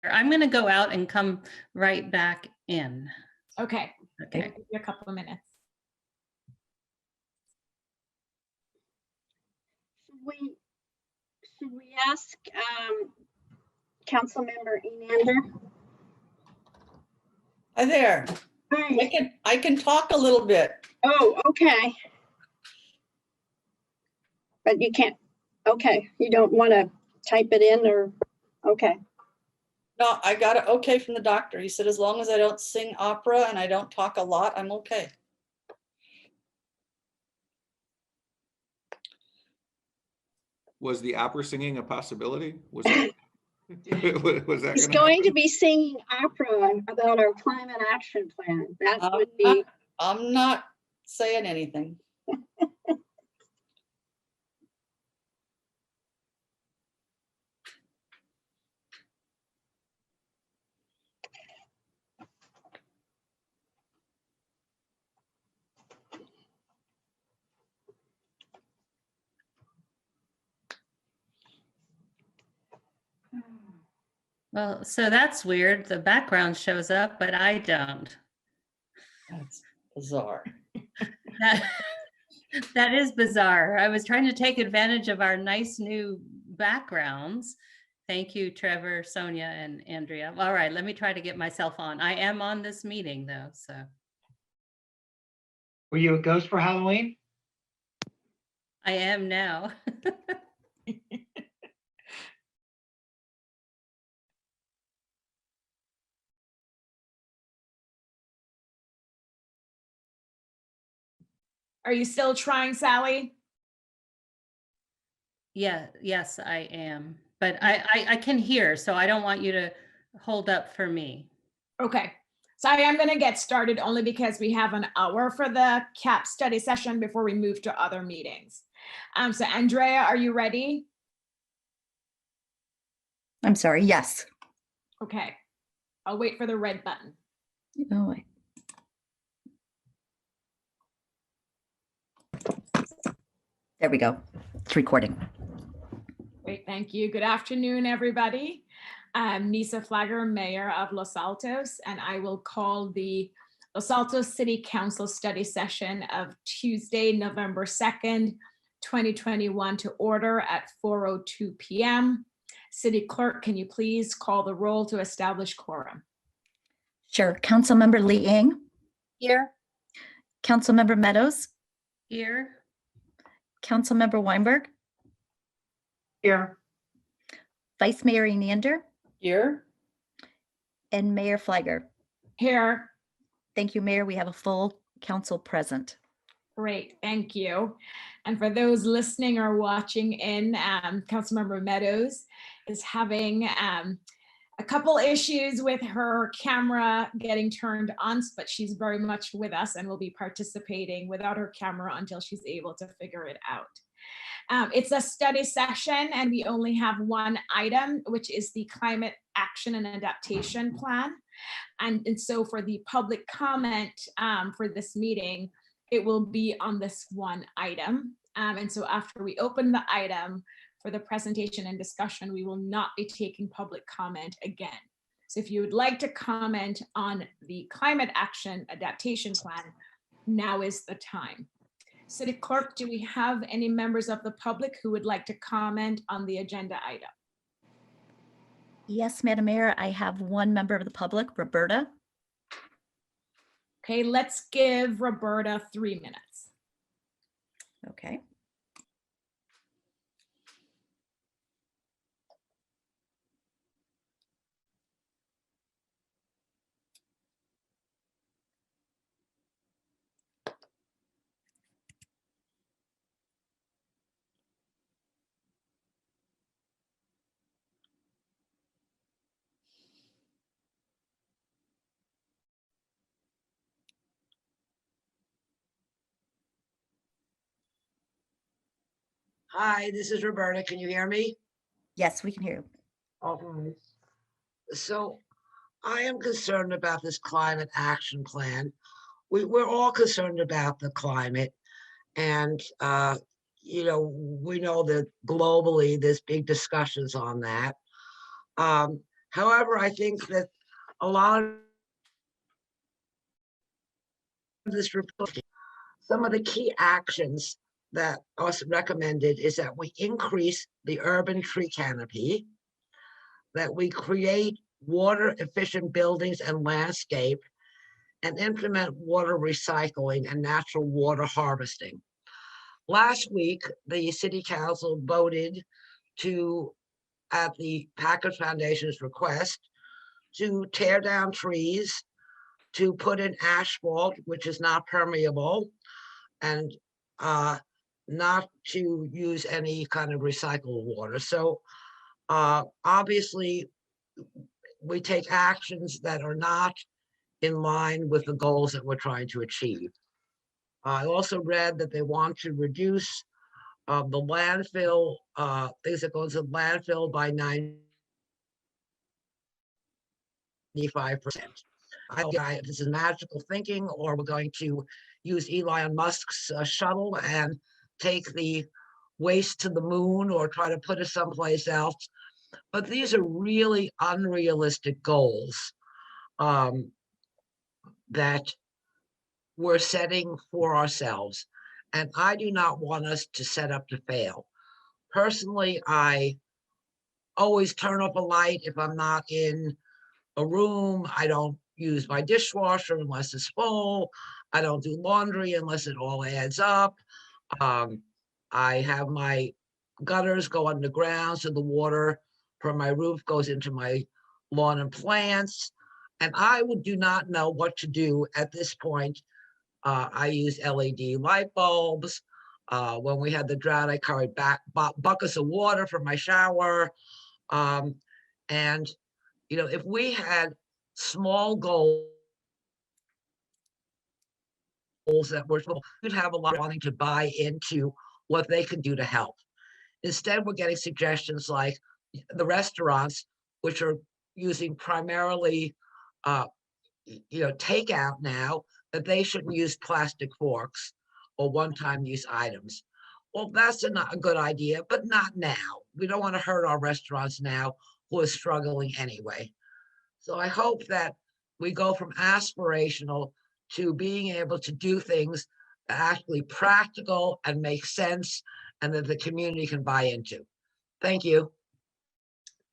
I'm going to go out and come right back in. Okay. Okay. Give you a couple of minutes. Should we ask Councilmember Enander? Hi there. Hi. I can talk a little bit. Oh, okay. But you can't, okay, you don't want to type it in or, okay. No, I got it okay from the doctor. He said, as long as I don't sing opera and I don't talk a lot, I'm okay. Was the opera singing a possibility? Was that, was that He's gonna going to happen? be singing opera about our climate action plan. That would be, I'm not saying anything. Well, so that's weird. The background shows up, but I don't. That's bizarre. That is bizarre. I was trying to take advantage of our nice new backgrounds. Thank you, Trevor, Sonia, and Andrea. All right, let me try to get myself on. I am on this meeting though, so. Were you a ghost for Halloween? I am now. Are you still trying, Sally? Yeah, yes, I am. But I can hear, so I don't want you to hold up for me. Okay. So I am going to get started only because we have an hour for the CAP study session before we move to other meetings. So Andrea, are you ready? I'm sorry, yes. Okay. I'll wait for the red button. Oh, wait. There we go. It's recording. Great, thank you. Good afternoon, everybody. I'm Nisa Flagger, Mayor of Los Altos, and I will call the Los Altos City Council study session of Tuesday, November 2nd, 2021 to order at 4:02 p.m. City Clerk, can you please call the roll to establish quorum? Sure. Councilmember Lee Ing, Here. Councilmember Meadows, Here, Councilmember Weinberg, Here. Vice Mayor Enander, Here. and Mayor Flagger. Here. Thank you, Mayor. We have a full council present. Great, thank you. And for those listening or watching in, Councilmember Meadows is having a couple issues with her camera getting turned on, but she's very much with us and will be participating without her camera until she's able to figure it out. It's a study session and we only have one item, which is the Climate Action and Adaptation Plan. And so for the public comment for this meeting, it will be on this one item. And so after we open the item for the presentation and discussion, we will not be taking public comment again. So if you would like to comment on the Climate Action Adaptation Plan, now is the time. City Clerk, do we have any members of the public who would like to comment on the agenda item? Yes, Madam Mayor, I have one member of the public, Roberta. Okay, let's give Roberta 3 minutes. Okay. Hi, this is Roberta. Can you hear me? Yes, we can hear you. All right. So I am concerned about this climate action plan. We're all concerned about the climate. And, you know, we know that globally there's big discussions on that. However, I think that a lot of this report, some of the key actions that are recommended is that we increase the urban tree canopy, that we create water efficient buildings and landscape, and implement water recycling and natural water harvesting. Last week, the City Council voted to, at the Packard Foundation's request, to tear down trees, to put in asphalt, which is not permeable, and not to use any kind of recycled water. So obviously, we take actions that are not in line with the goals that we're trying to achieve. I also read that they want to reduce the landfill, things that go into landfill by 95%. I don't know if this is magical thinking or we're going to use Elon Musk's shuttle and take the waste to the moon or try to put it someplace else. But these are really unrealistic goals that we're setting for ourselves. And I do not want us to set up to fail. Personally, I always turn off a light if I'm not in a room. I don't use my dishwasher unless it's full. I don't do laundry unless it all adds up. I have my gutters go underground so the water from my roof goes into my lawn and plants. And I do not know what to do at this point. I use LED light bulbs. When we had the drought, I carried back buckets of water for my shower. And, you know, if we had small goals that we'd have a lot of wanting to buy into what they can do to help. Instead, we're getting suggestions like the restaurants, which are using primarily, takeout now, that they shouldn't use plastic forks or one-time use items. Well, that's not a good idea, but not now. We don't want to hurt our restaurants now who are struggling anyway. So I hope that we go from aspirational to being able to do things that are actually practical and make sense and that the community can buy into. Thank you.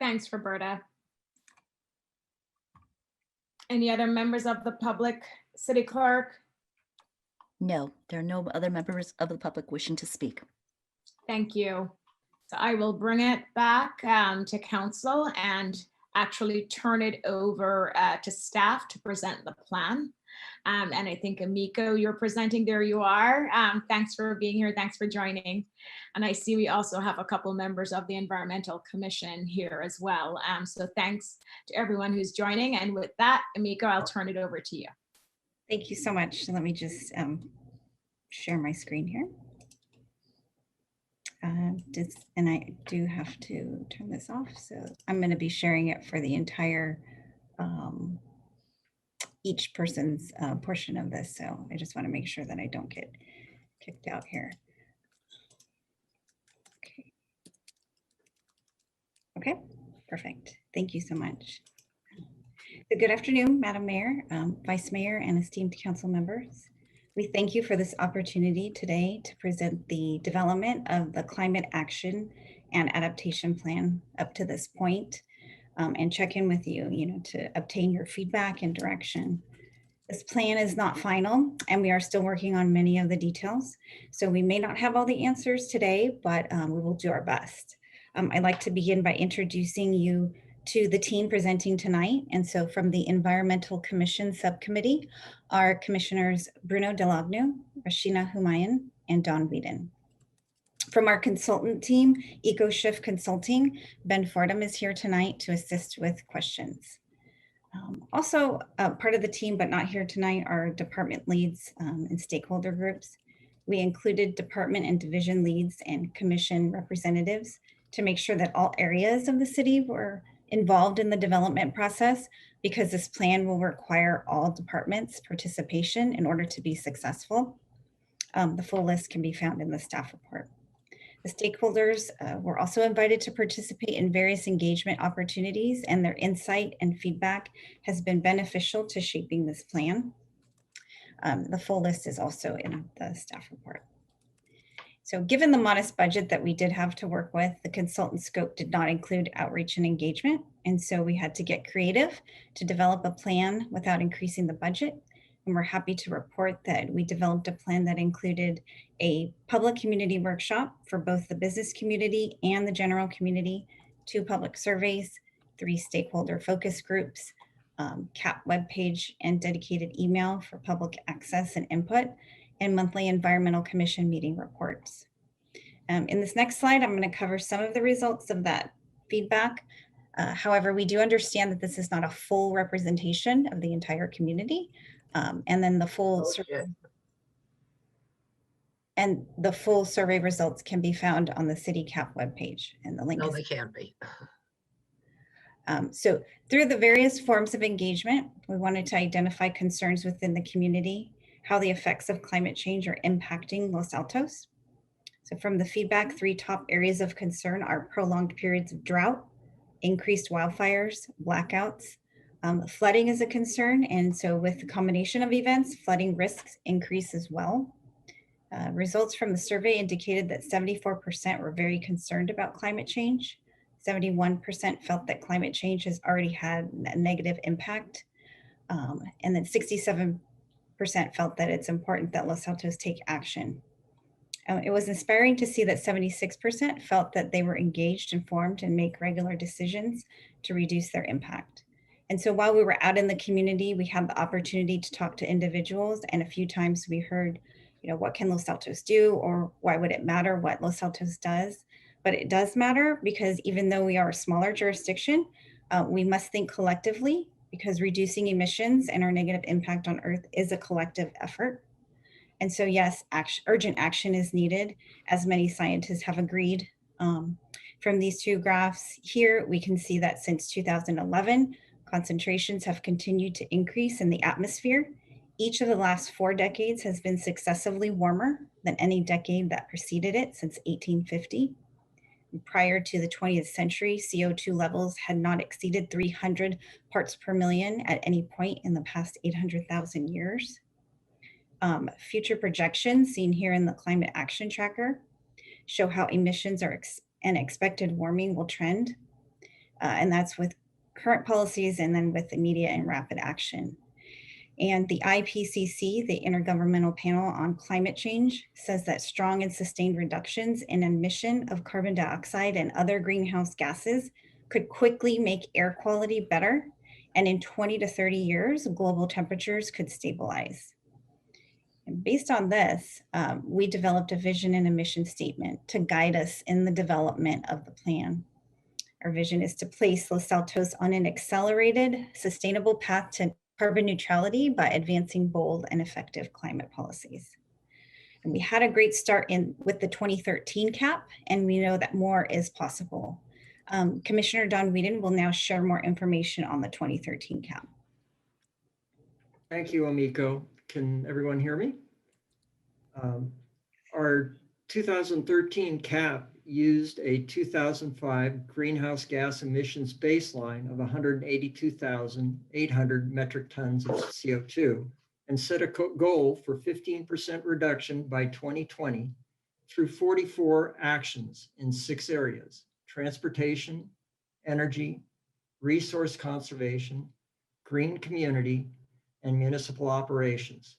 Thanks, Roberta. Any other members of the public? City Clerk? No, there are no other members of the public wishing to speak. Thank you. So I will bring it back to council and actually turn it over to staff to present the plan. And I think Amiko, you're presenting. There you are. Thanks for being here. Thanks for joining. And I see we also have a couple members of the Environmental Commission here as well. So thanks to everyone who's joining. And with that, Amiko, I'll turn it over to you. Thank you so much. Let me just share my screen here. And I do have to turn this off. So I'm going to be sharing it for the entire each person's portion of this. So I just want to make sure that I don't get kicked out here. Okay, perfect. Thank you so much. So good afternoon, Madam Mayor, Vice Mayor, and esteemed council members. We thank you for this opportunity today to present the development of the Climate Action and Adaptation Plan up to this point, and check in with you, to obtain your feedback and direction. This plan is not final, and we are still working on many of the details. So we may not have all the answers today, but we will do our best. I'd like to begin by introducing you to the team presenting tonight. And so from the Environmental Commission Subcommittee are Commissioners Bruno Delagno, Rashina Humayun, and Don Whedon. From our consultant team, EcoShift Consulting, Ben Fordham is here tonight to assist with questions. Also part of the team, but not here tonight, are department leads and stakeholder groups. We included department and division leads and commission representatives to make sure that all areas of the city were involved in the development process, because this plan will require all departments' participation in order to be successful. The full list can be found in the staff report. The stakeholders were also invited to participate in various engagement opportunities, and their insight and feedback has been beneficial to shaping this plan. The full list is also in the staff report. So given the modest budget that we did have to work with, the consultant scope did not include outreach and engagement. And so we had to get creative to develop a plan without increasing the budget. And we're happy to report that we developed a plan that included a public community workshop for both the business community and the general community, 2 public surveys, 3 stakeholder focus groups, CAP webpage and dedicated email for public access and input, and monthly environmental commission meeting reports. In this next slide, I'm going to cover some of the results of that feedback. However, we do understand that this is not a full representation of the entire community. And then the full survey results can be found on the City CAP webpage, and the link No, is they can't be. So through the various forms of engagement, we wanted to identify concerns within the community, how the effects of climate change are impacting Los Altos. So from the feedback, 3 top areas of concern are prolonged periods of drought, increased wildfires, blackouts. Flooding is a concern, and so with the combination of events, flooding risks increase as well. Results from the survey indicated that 74% were very concerned about climate change. 71% felt that climate change has already had a negative impact. And then 67% felt that it's important that Los Altos take action. It was inspiring to see that 76% felt that they were engaged, informed, and make regular decisions to reduce their impact. And so while we were out in the community, we had the opportunity to talk to individuals, and a few times we heard, what can Los Altos do, or why would it matter what Los Altos does? But it does matter, because even though we are a smaller jurisdiction, we must think collectively, because reducing emissions and our negative impact on Earth is a collective effort. And so yes, urgent action is needed, as many scientists have agreed. From these 2 graphs here, we can see that since 2011, concentrations have continued to increase in the atmosphere. Each of the last 4 decades has been successively warmer than any decade that preceded it since 1850. Prior to the 20th century, CO2 levels had not exceeded 300 parts per million at any point in the past 800,000 years. Future projections seen here in the Climate Action Tracker show how emissions and expected warming will trend. And that's with current policies and then with immediate and rapid action. And the IPCC, the Intergovernmental Panel on Climate Change, says that strong and sustained reductions in emission of carbon dioxide and other greenhouse gases could quickly make air quality better. And in 20 to 30 years, global temperatures could stabilize. And based on this, we developed a vision and a mission statement to guide us in the development of the plan. Our vision is to place Los Altos on an accelerated, sustainable path to carbon neutrality by advancing bold and effective climate policies. And we had a great start with the 2013 CAP, and we know that more is possible. Commissioner Don Whedon will now share more information on the 2013 CAP. Thank you, Omiko. Can everyone hear me? Our 2013 CAP used a 2005 greenhouse gas emissions baseline of 182,800 metric tons of CO2 and set a goal for 15% reduction by 2020 through 44 actions in 6 areas: transportation, energy, resource conservation, green community, and municipal operations.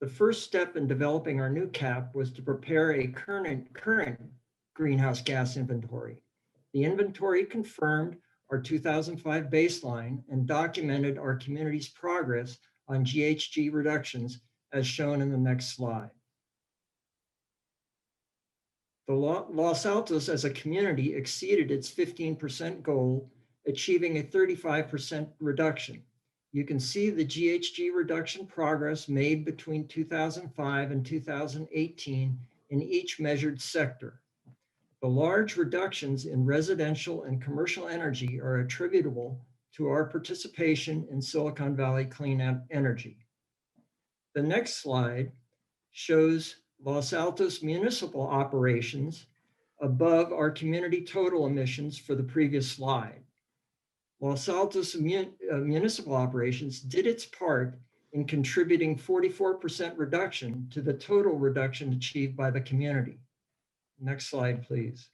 The first step in developing our new CAP was to prepare a current greenhouse gas inventory. The inventory confirmed our 2005 baseline and documented our community's progress on GHG reductions, as shown in the next slide. The Los Altos as a community exceeded its 15% goal, achieving a 35% reduction. You can see the GHG reduction progress made between 2005 and 2018 in each measured sector. The large reductions in residential and commercial energy are attributable to our participation in Silicon Valley clean energy. The next slide shows Los Altos municipal operations above our community total emissions for the previous slide. Los Altos municipal operations did its part in contributing 44% reduction to the total reduction achieved by the community. Next slide, please.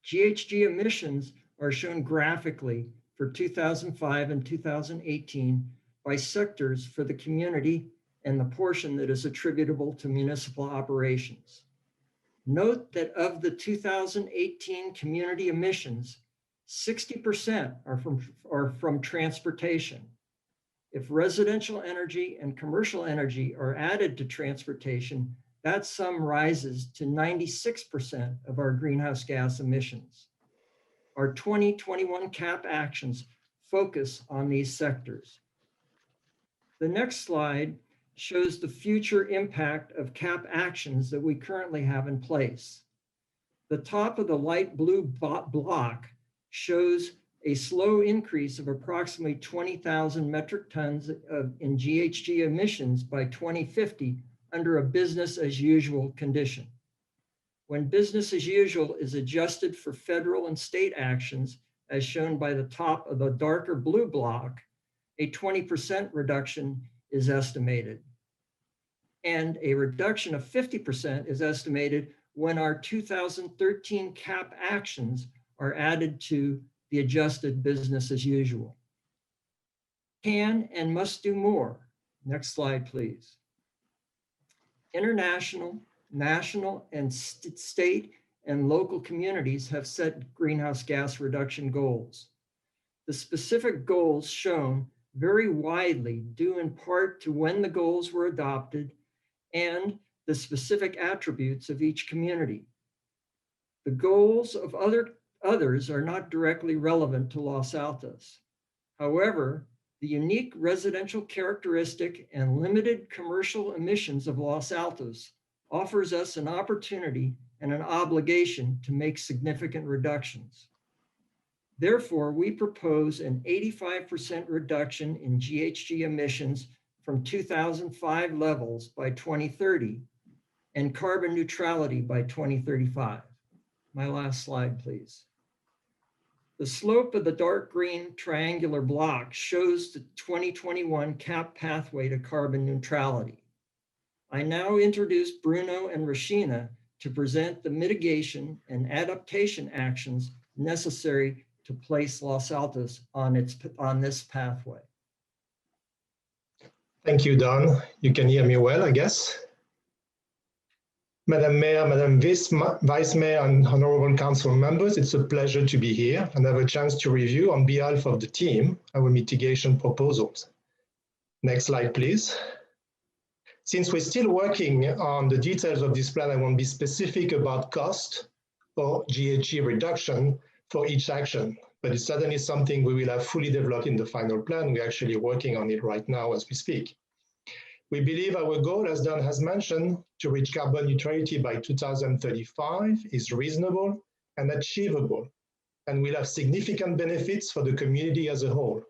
GHG emissions are shown graphically for 2005 and 2018 by sectors for the community and the portion that is attributable to municipal operations. Note that of the 2018 community emissions, 60% are from transportation. If residential energy and commercial energy are added to transportation, that sum rises to 96% of our greenhouse gas emissions. Our 2021 CAP actions focus on these sectors. The next slide shows the future impact of CAP actions that we currently have in place. The top of the light blue block shows a slow increase of approximately 20,000 metric tons in GHG emissions by 2050 under a business as usual condition. When business as usual is adjusted for federal and state actions, as shown by the top of the darker blue block, a 20% reduction is estimated. And a reduction of 50% is estimated when our 2013 CAP actions are added to the adjusted business as usual. Can and must do more. Next slide, please. International, national, and state and local communities have set greenhouse gas reduction goals. The specific goals shown vary widely due in part to when the goals were adopted and the specific attributes of each community. The goals of others are not directly relevant to Los Altos. However, the unique residential characteristic and limited commercial emissions of Los Altos offers us an opportunity and an obligation to make significant reductions. Therefore, we propose an 85% reduction in GHG emissions from 2005 levels by 2030 and carbon neutrality by 2035. My last slide, please. The slope of the dark green triangular block shows the 2021 CAP pathway to carbon neutrality. I now introduce Bruno and Rashina to present the mitigation and adaptation actions necessary to place Los Altos on this pathway. Thank you, Don. You can hear me well, I guess. Madam Mayor, Madam Vice Mayor, and Honorable Council members, it's a pleasure to be here and have a chance to review on behalf of the team our mitigation proposals. Next slide, please. Since we're still working on the details of this plan, I won't be specific about cost or GHG reduction for each action, but it's certainly something we will have fully developed in the final plan. We're actually working on it right now as we speak. We believe our goal, as Don has mentioned, to reach carbon neutrality by 2035 is reasonable and achievable, and will have significant benefits for the community as a whole.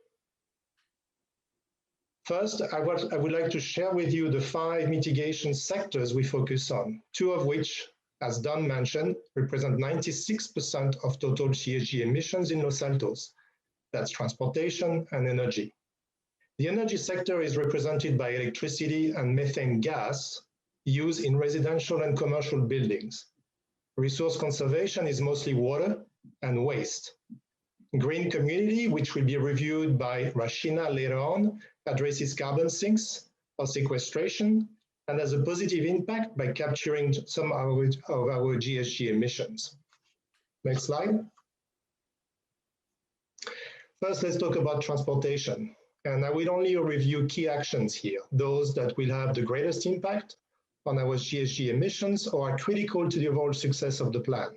First, I would like to share with you the 5 mitigation sectors we focus on, 2 of which, as Don mentioned, represent 96% of total GHG emissions in Los Altos. That's transportation and energy. The energy sector is represented by electricity and methane gas used in residential and commercial buildings. Resource conservation is mostly water and waste. Green community, which will be reviewed by Rashina later on, addresses carbon sinks or sequestration and has a positive impact by capturing some of our GHG emissions. Next slide. First, let's talk about transportation. And I will only review key actions here, those that will have the greatest impact on our GHG emissions or are critical to the overall success of the plan.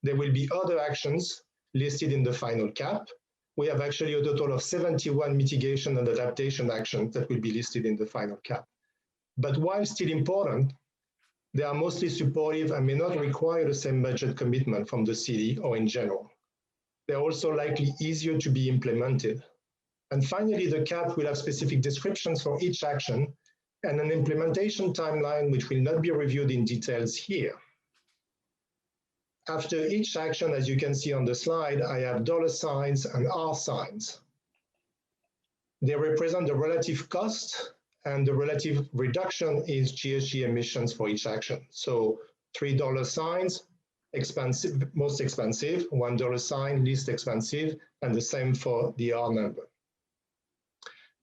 There will be other actions listed in the final CAP. We have actually a total of 71 mitigation and adaptation actions that will be listed in the final CAP. But while still important, they are mostly supportive and may not require the same budget commitment from the city or in general. They're also likely easier to be implemented. And finally, the CAP will have specific descriptions for each action and an implementation timeline which will not be reviewed in details here. After each action, as you can see on the slide, I have dollar signs and R signs. They represent the relative cost and the relative reduction in GHG emissions for each action. So $3 signs, expensive, most expensive, $1 sign, least expensive, and the same for the R number.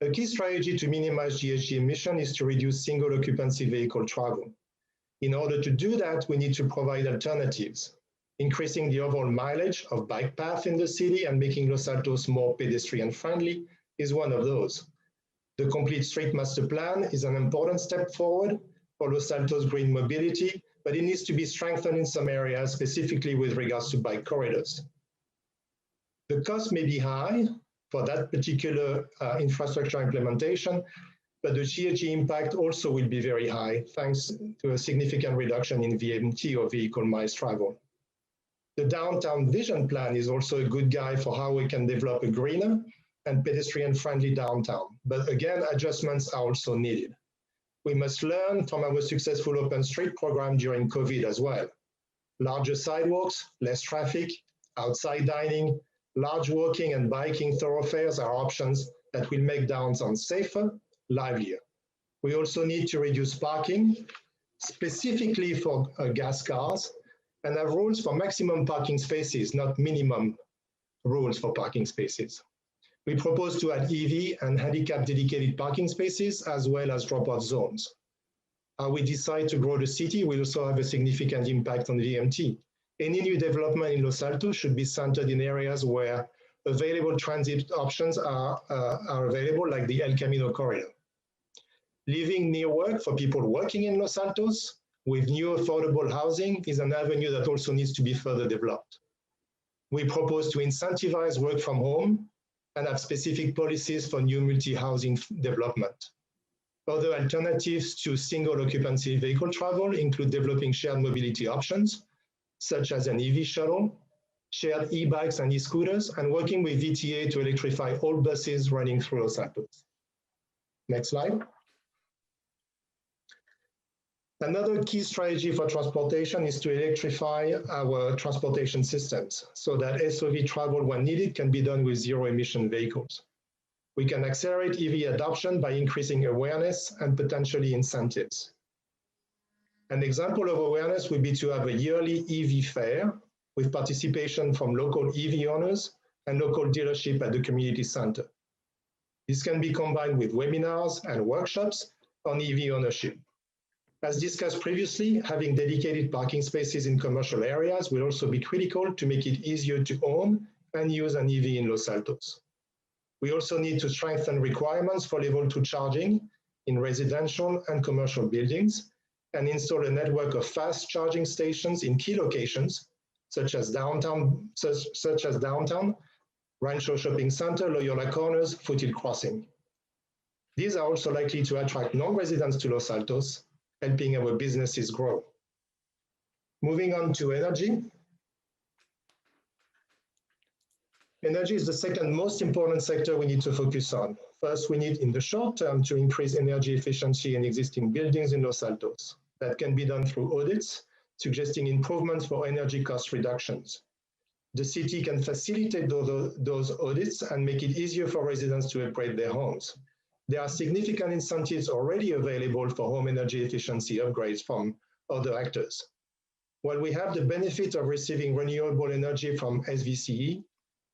A key strategy to minimize GHG emission is to reduce single occupancy vehicle travel. In order to do that, we need to provide alternatives. Increasing the overall mileage of bike paths in the city and making Los Altos more pedestrian friendly is one of those. The complete street master plan is an important step forward for Los Altos green mobility, but it needs to be strengthened in some areas, specifically with regards to bike corridors. The cost may be high for that particular infrastructure implementation, but the GHG impact also will be very high, thanks to a significant reduction in VMT, or vehicle miles traveled. The downtown vision plan is also a good guide for how we can develop a greener and pedestrian-friendly downtown. But again, adjustments are also needed. We must learn from our successful open street program during COVID as well. Larger sidewalks, less traffic, outside dining, large walking and biking thoroughfares are options that will make downtown safer, livelier. We also need to reduce parking, specifically for gas cars, and have rules for maximum parking spaces, not minimum rules for parking spaces. We propose to add EV and handicap dedicated parking spaces, as well as drop-off zones. How we decide to grow the city will also have a significant impact on VMT. Any new development in Los Altos should be centered in areas where available transit options are available, like the El Camino corridor. Living near work for people working in Los Altos with new affordable housing is an avenue that also needs to be further developed. We propose to incentivize work from home and have specific policies for new multi-housing development. Other alternatives to single occupancy vehicle travel include developing shared mobility options, such as an EV shuttle, shared e-bikes and e-scooters, and working with VTA to electrify all buses running through Los Altos. Next slide. Another key strategy for transportation is to electrify our transportation systems so that SOV travel when needed can be done with zero-emission vehicles. We can accelerate EV adoption by increasing awareness and potentially incentives. An example of awareness would be to have a yearly EV fair with participation from local EV owners and local dealership at the community center. This can be combined with webinars and workshops on EV ownership. As discussed previously, having dedicated parking spaces in commercial areas will also be critical to make it easier to own and use an EV in Los Altos. We also need to strengthen requirements for level 2 charging in residential and commercial buildings and install a network of fast charging stations in key locations, such as downtown, Rancho Shopping Center, Loyola Corners, Foothill Crossing. These are also likely to attract non-residents to Los Altos, helping our businesses grow. Moving on to energy. Energy is the second most important sector we need to focus on. First, we need in the short term to increase energy efficiency in existing buildings in Los Altos. That can be done through audits, suggesting improvements for energy cost reductions. The city can facilitate those audits and make it easier for residents to upgrade their homes. There are significant incentives already available for home energy efficiency upgrades from other actors. While we have the benefit of receiving renewable energy from SVCE,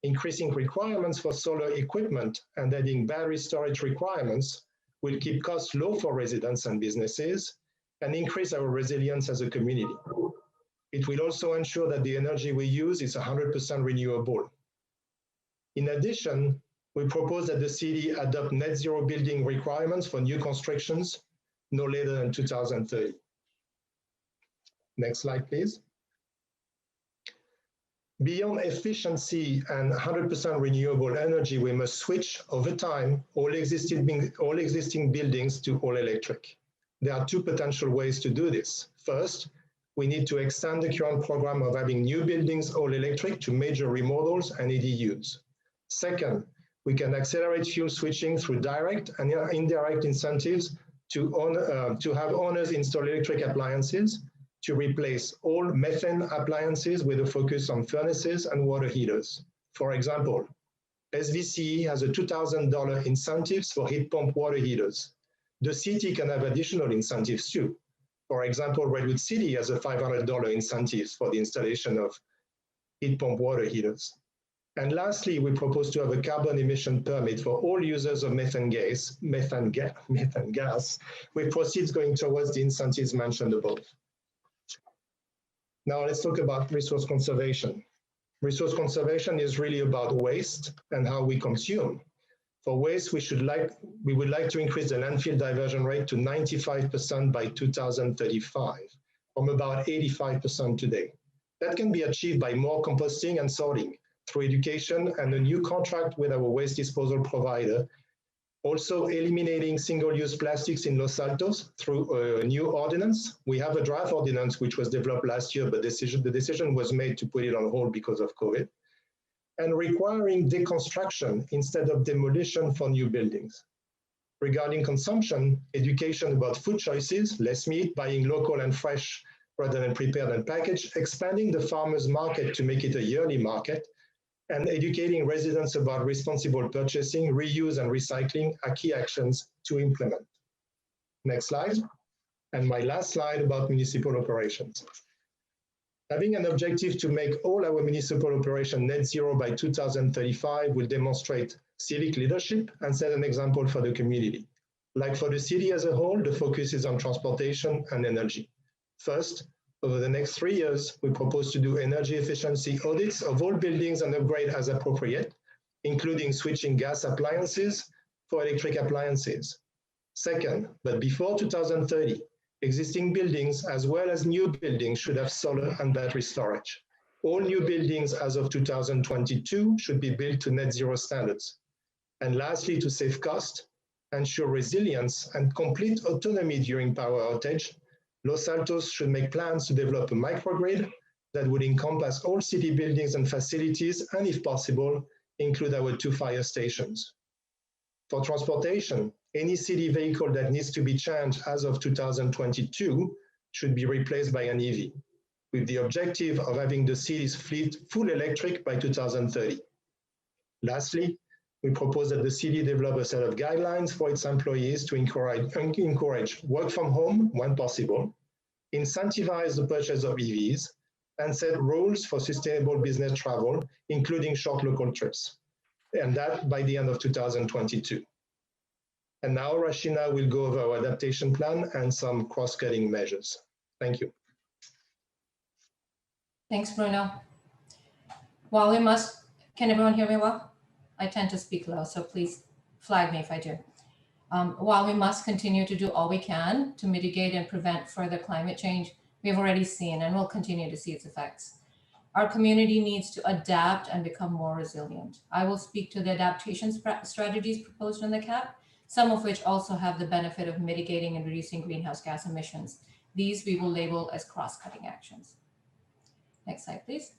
increasing requirements for solar equipment and adding battery storage requirements will keep costs low for residents and businesses and increase our resilience as a community. It will also ensure that the energy we use is 100% renewable. In addition, we propose that the city adopt net zero building requirements for new constructions no later than 2030. Next slide, please. Beyond efficiency and 100% renewable energy, we must switch over time all existing buildings to all electric. There are two potential ways to do this. First, we need to extend the current program of having new buildings all electric to major remodels and ADUs. Second, we can accelerate fuel switching through direct and indirect incentives to have owners install electric appliances to replace all methane appliances with a focus on furnaces and water heaters. For example, SVC has a $2,000 incentives for heat pump water heaters. The city can have additional incentives too. For example, Redwood City has a $500 incentives for the installation of heat pump water heaters. And lastly, we propose to have a carbon emission permit for all users of methane gas, with proceeds going towards the incentives mentioned above. Now let's talk about resource conservation. Resource conservation is really about waste and how we consume. For waste, we would like to increase the landfill diversion rate to 95% by 2035, from about 85% today. That can be achieved by more composting and sorting, through education and a new contract with our waste disposal provider. Also eliminating single-use plastics in Los Altos through a new ordinance. We have a draft ordinance which was developed last year, but the decision was made to put it on hold because of COVID. And requiring deconstruction instead of demolition for new buildings. Regarding consumption, education about food choices, less meat, buying local and fresh rather than prepared and packaged, expanding the farmers market to make it a yearly market, and educating residents about responsible purchasing, reuse, and recycling are key actions to implement. Next slide. And my last slide about municipal operations. Having an objective to make all our municipal operations net zero by 2035 will demonstrate civic leadership and set an example for the community. Like for the city as a whole, the focus is on transportation and energy. First, over the next 3 years, we propose to do energy efficiency audits of all buildings and upgrade as appropriate, including switching gas appliances for electric appliances. Second, but before 2030, existing buildings as well as new buildings should have solar and battery storage. All new buildings as of 2022 should be built to net zero standards. And lastly, to save cost, ensure resilience and complete autonomy during power outage, Los Altos should make plans to develop a microgrid that would encompass all city buildings and facilities, and if possible, include our 2 fire stations. For transportation, any city vehicle that needs to be changed as of 2022 should be replaced by an EV, with the objective of having the city's fleet full electric by 2030. Lastly, we propose that the city develop a set of guidelines for its employees to encourage work from home when possible, incentivize the purchase of EVs, and set rules for sustainable business travel, including short local trips, and that by the end of 2022. And now Rashina will go over our adaptation plan and some cross-cutting measures. Thank you. Thanks, Bruno. While we must, can everyone hear me well? I tend to speak low, so please flag me if I do. While we must continue to do all we can to mitigate and prevent further climate change, we have already seen and will continue to see its effects. Our community needs to adapt and become more resilient. I will speak to the adaptation strategies proposed in the CAP, some of which also have the benefit of mitigating and reducing greenhouse gas emissions. These we will label as cross-cutting actions. Next slide, please.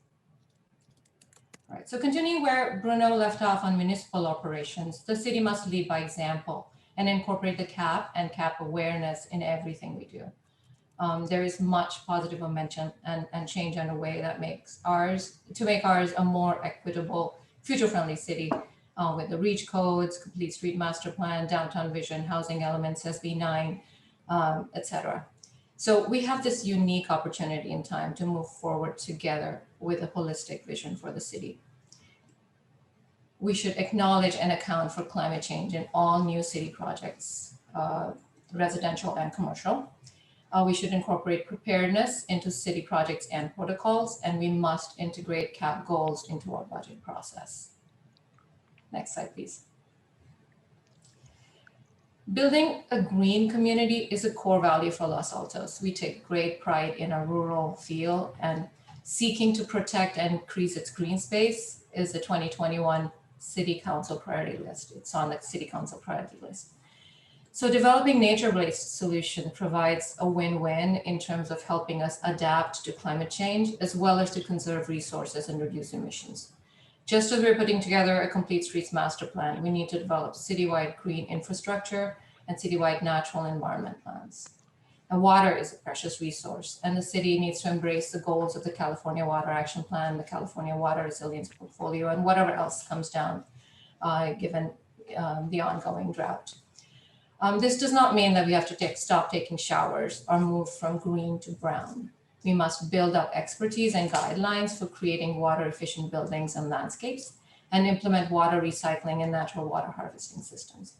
All right, so continuing where Bruno left off on municipal operations, the city must lead by example and incorporate the CAP and CAP awareness in everything we do. There is much positive momentum and change underway that makes ours a more equitable, future-friendly city with the REACH codes, complete street master plan, downtown vision, housing elements, SB 9, etc. So we have this unique opportunity in time to move forward together with a holistic vision for the city. We should acknowledge and account for climate change in all new city projects, residential and commercial. We should incorporate preparedness into city projects and protocols, and we must integrate CAP goals into our budget process. Next slide, please. Building a green community is a core value for Los Altos. We take great pride in our rural feel, and seeking to protect and increase its green space is the 2021 City Council priority list. It's on the City Council priority list. So developing nature-based solution provides a win-win in terms of helping us adapt to climate change, as well as to conserve resources and reduce emissions. Just as we're putting together a complete streets master plan, we need to develop citywide green infrastructure and citywide natural environment plans. And water is a precious resource, and the city needs to embrace the goals of the California Water Action Plan, the California Water Resilience Portfolio, and whatever else comes down given the ongoing drought. This does not mean that we have to stop taking showers or move from green to brown. We must build up expertise and guidelines for creating water efficient buildings and landscapes and implement water recycling and natural water harvesting systems.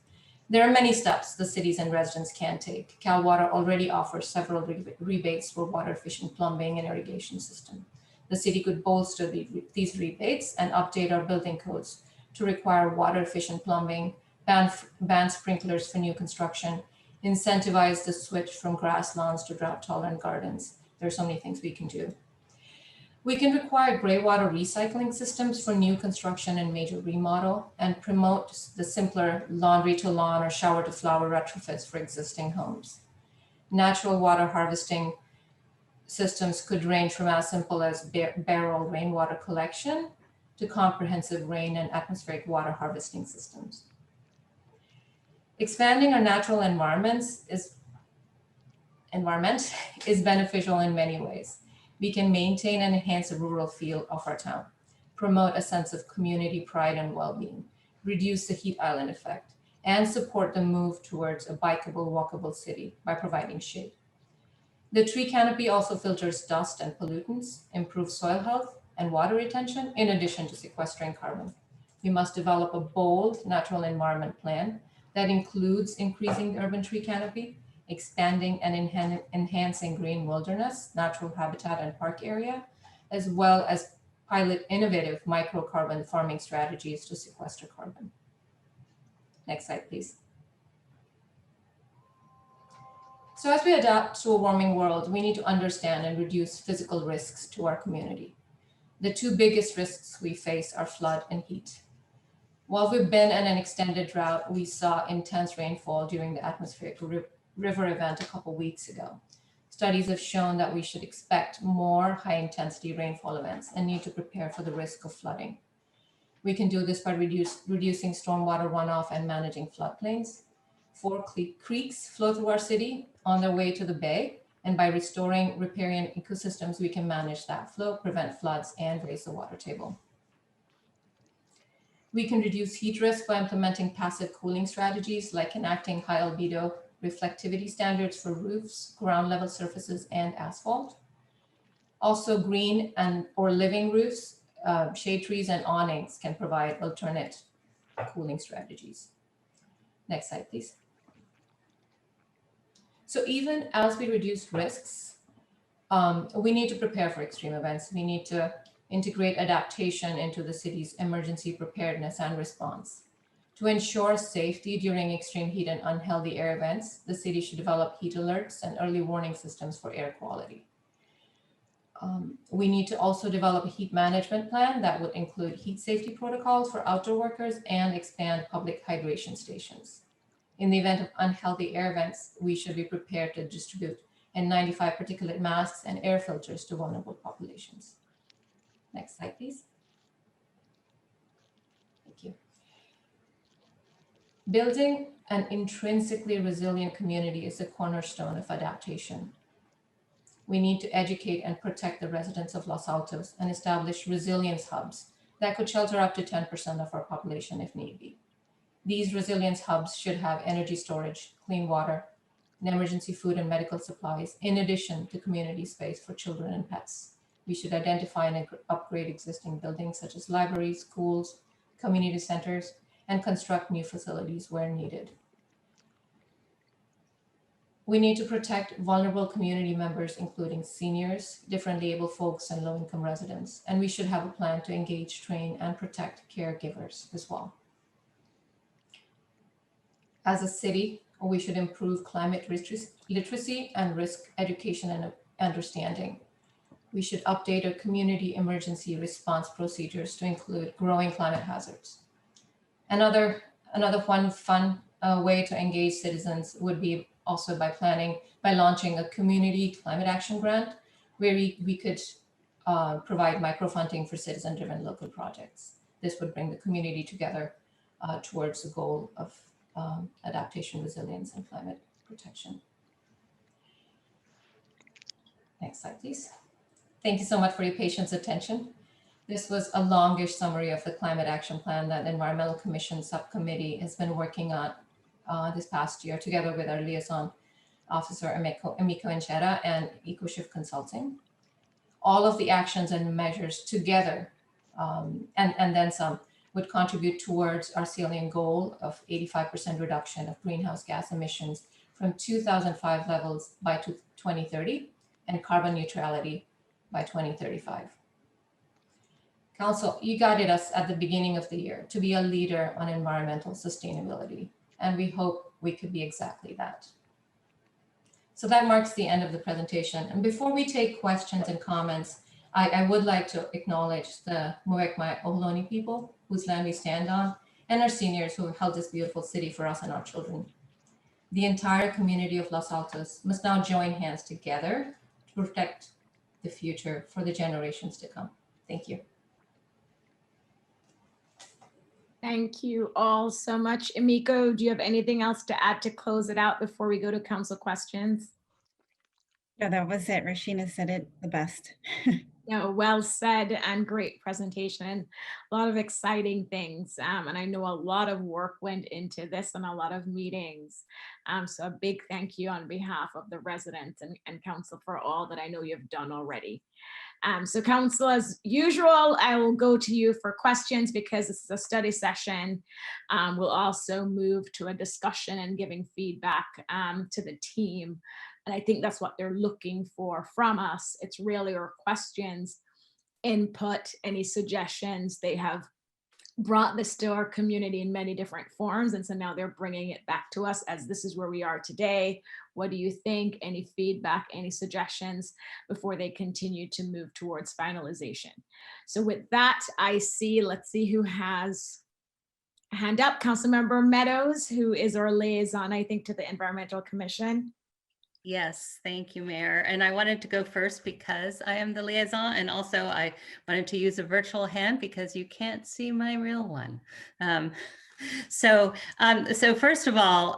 There are many steps the cities and residents can take. Cal Water already offers several rebates for water efficient plumbing and irrigation system. The city could bolster these rebates and update our building codes to require water efficient plumbing, ban sprinklers for new construction, incentivize the switch from grass lawns to drought tolerant gardens. There are so many things we can do. We can require gray water recycling systems for new construction and major remodel, and promote the simpler laundry to lawn or shower to flower retrofits for existing homes. Natural water harvesting systems could range from as simple as barrel rainwater collection to comprehensive rain and atmospheric water harvesting systems. Expanding our natural environment is beneficial in many ways. We can maintain and enhance the rural feel of our town, promote a sense of community pride and well-being, reduce the heat island effect, and support the move towards a bikeable, walkable city by providing shade. The tree canopy also filters dust and pollutants, improves soil health and water retention, in addition to sequestering carbon. We must develop a bold natural environment plan that includes increasing the urban tree canopy, expanding and enhancing green wilderness, natural habitat and park area, as well as pilot innovative microcarbon farming strategies to sequester carbon. Next slide, please. So as we adapt to a warming world, we need to understand and reduce physical risks to our community. The two biggest risks we face are flood and heat. While we've been in an extended drought, we saw intense rainfall during the atmospheric river event a couple weeks ago. Studies have shown that we should expect more high-intensity rainfall events and need to prepare for the risk of flooding. We can do this by reducing stormwater runoff and managing floodplains. 4 creeks flow through our city on their way to the bay, and by restoring riparian ecosystems, we can manage that flow, prevent floods, and raise the water table. We can reduce heat risk by implementing passive cooling strategies like enacting high albedo reflectivity standards for roofs, ground level surfaces, and asphalt. Also, green or living roofs, shade trees, and awnings can provide alternate cooling strategies. Next slide, please. So even as we reduce risks, we need to prepare for extreme events. We need to integrate adaptation into the city's emergency preparedness and response. To ensure safety during extreme heat and unhealthy air events, the city should develop heat alerts and early warning systems for air quality. We need to also develop a heat management plan that would include heat safety protocols for outdoor workers and expand public hydration stations. In the event of unhealthy air events, we should be prepared to distribute N95 particulate masks and air filters to vulnerable populations. Next slide, please. Thank you. Building an intrinsically resilient community is the cornerstone of adaptation. We need to educate and protect the residents of Los Altos and establish resilience hubs that could shelter up to 10% of our population if need be. These resilience hubs should have energy storage, clean water, and emergency food and medical supplies, in addition to community space for children and pets. We should identify and upgrade existing buildings such as libraries, schools, community centers, and construct new facilities where needed. We need to protect vulnerable community members, including seniors, differently able folks, and low-income residents. And we should have a plan to engage, train, and protect caregivers as well. As a city, we should improve climate literacy and risk education and understanding. We should update our community emergency response procedures to include growing climate hazards. Another fun way to engage citizens would be also by launching a community climate action grant, where we could provide microfunding for citizen-driven local projects. This would bring the community together towards the goal of adaptation, resilience, and climate protection. Next slide, please. Thank you so much for your patience attention. This was a longish summary of the climate action plan that the Environmental Commission subcommittee has been working on this past year, together with our liaison officer, Emiko Enchera, and EcoShift Consulting. All of the actions and measures together, and then some, would contribute towards our salient goal of 85% reduction of greenhouse gas emissions from 2005 levels by 2030 and carbon neutrality by 2035. Council, you guided us at the beginning of the year to be a leader on environmental sustainability, and we hope we could be exactly that. So that marks the end of the presentation. And before we take questions and comments, I would like to acknowledge the Muwekma Ohlone people whose land we stand on, and our seniors who have held this beautiful city for us and our children. The entire community of Los Altos must now join hands together to protect the future for the generations to come. Thank you. Thank you all so much. Emiko, do you have anything else to add to close it out before we go to council questions? No, that was it. Rashina said it the best. No, well said, and great presentation. A lot of exciting things. And I know a lot of work went into this and a lot of meetings. So a big thank you on behalf of the residents and council for all that I know you've done already. So council, as usual, I will go to you for questions because this is a study session. We'll also move to a discussion and giving feedback to the team. And I think that's what they're looking for from us. It's really our questions, input, any suggestions. They have brought this to our community in many different forms. And so now they're bringing it back to us as this is where we are today. What do you think? Any feedback, any suggestions before they continue to move towards finalization? So with that, let's see who has a hand up. Councilmember Meadows, who is our liaison, I think, to the Environmental Commission. Yes, thank you, Mayor. And I wanted to go first because I am the liaison, and also I wanted to use a virtual hand because you can't see my real one. So first of all,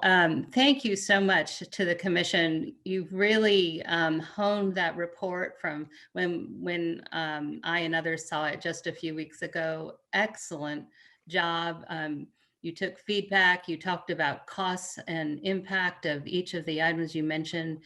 thank you so much to the commission. You've really honed that report from when I and others saw it just a few weeks ago. Excellent job. You took feedback, you talked about costs and impact of each of the items you mentioned,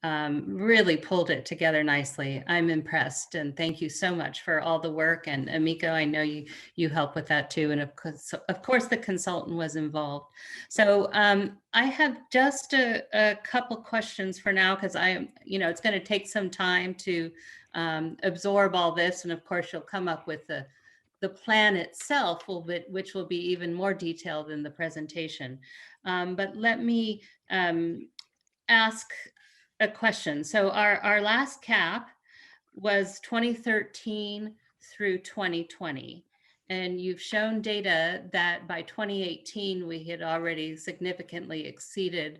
really pulled it together nicely. I'm impressed, and thank you so much for all the work. And Emiko, I know you help with that too. And of course the consultant was involved. So I have just a couple questions for now, because it's going to take some time to absorb all this. And of course you'll come up with the plan itself, which will be even more detailed in the presentation. But let me ask a question. So our last cap was 2013 through 2020. And you've shown data that by 2018, we had already significantly exceeded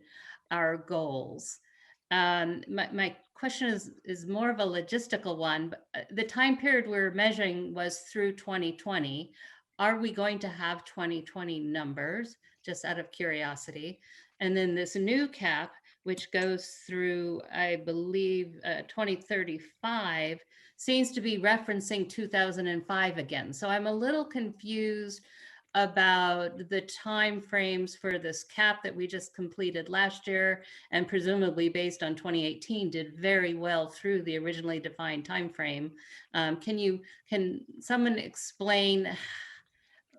our goals. My question is more of a logistical one, but the time period we're measuring was through 2020. Are we going to have 2020 numbers, just out of curiosity? And then this new cap, which goes through, I believe, 2035, seems to be referencing 2005 again. So I'm a little confused about the time frames for this cap that we just completed last year, and presumably based on 2018 did very well through the originally defined time frame. Can someone explain,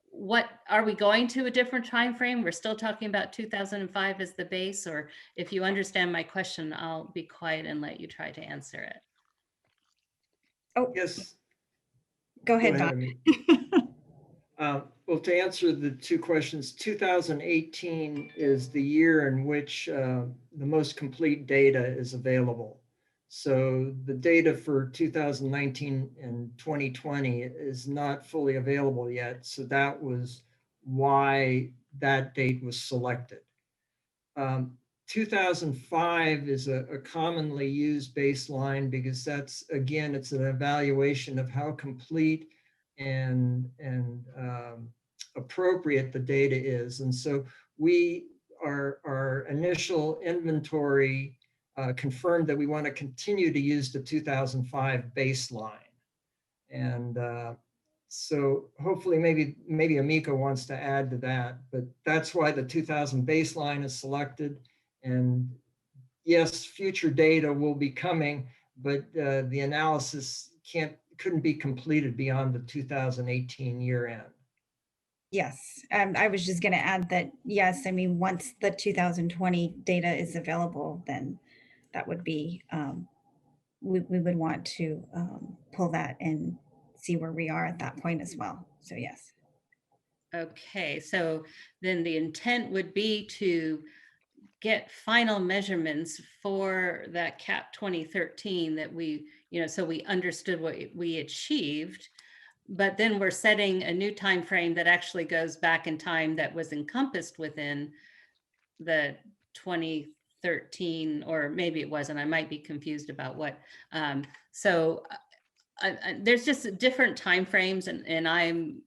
what are we going to a different time frame? We're still talking about 2005 as the base, or if you understand my question, I'll be quiet and let you try to answer it. Oh, Yes. go ahead, Go Don. Amy. Well, to answer the two questions, 2018 is the year in which the most complete data is available. So the data for 2019 and 2020 is not fully available yet. So that was why that date was selected. 2005 is a commonly used baseline because that's, again, it's an evaluation of how complete and appropriate the data is. And so our initial inventory confirmed that we want to continue to use the 2005 baseline. And so hopefully maybe Amika wants to add to that, but that's why the 2000 baseline is selected. And yes, future data will be coming, but the analysis couldn't be completed beyond the 2018 year end. Yes, I was just going to add that, yes, I mean, once the 2020 data is available, then that would be, we would want to pull that and see where we are at that point as well. So yes. Okay, so then the intent would be to get final measurements for that CAP 2013 that we, so we understood what we achieved, but then we're setting a new time frame that actually goes back in time that was encompassed within the 2013, or maybe it wasn't, I might be confused about what. So there's just different timeframes, and I'm,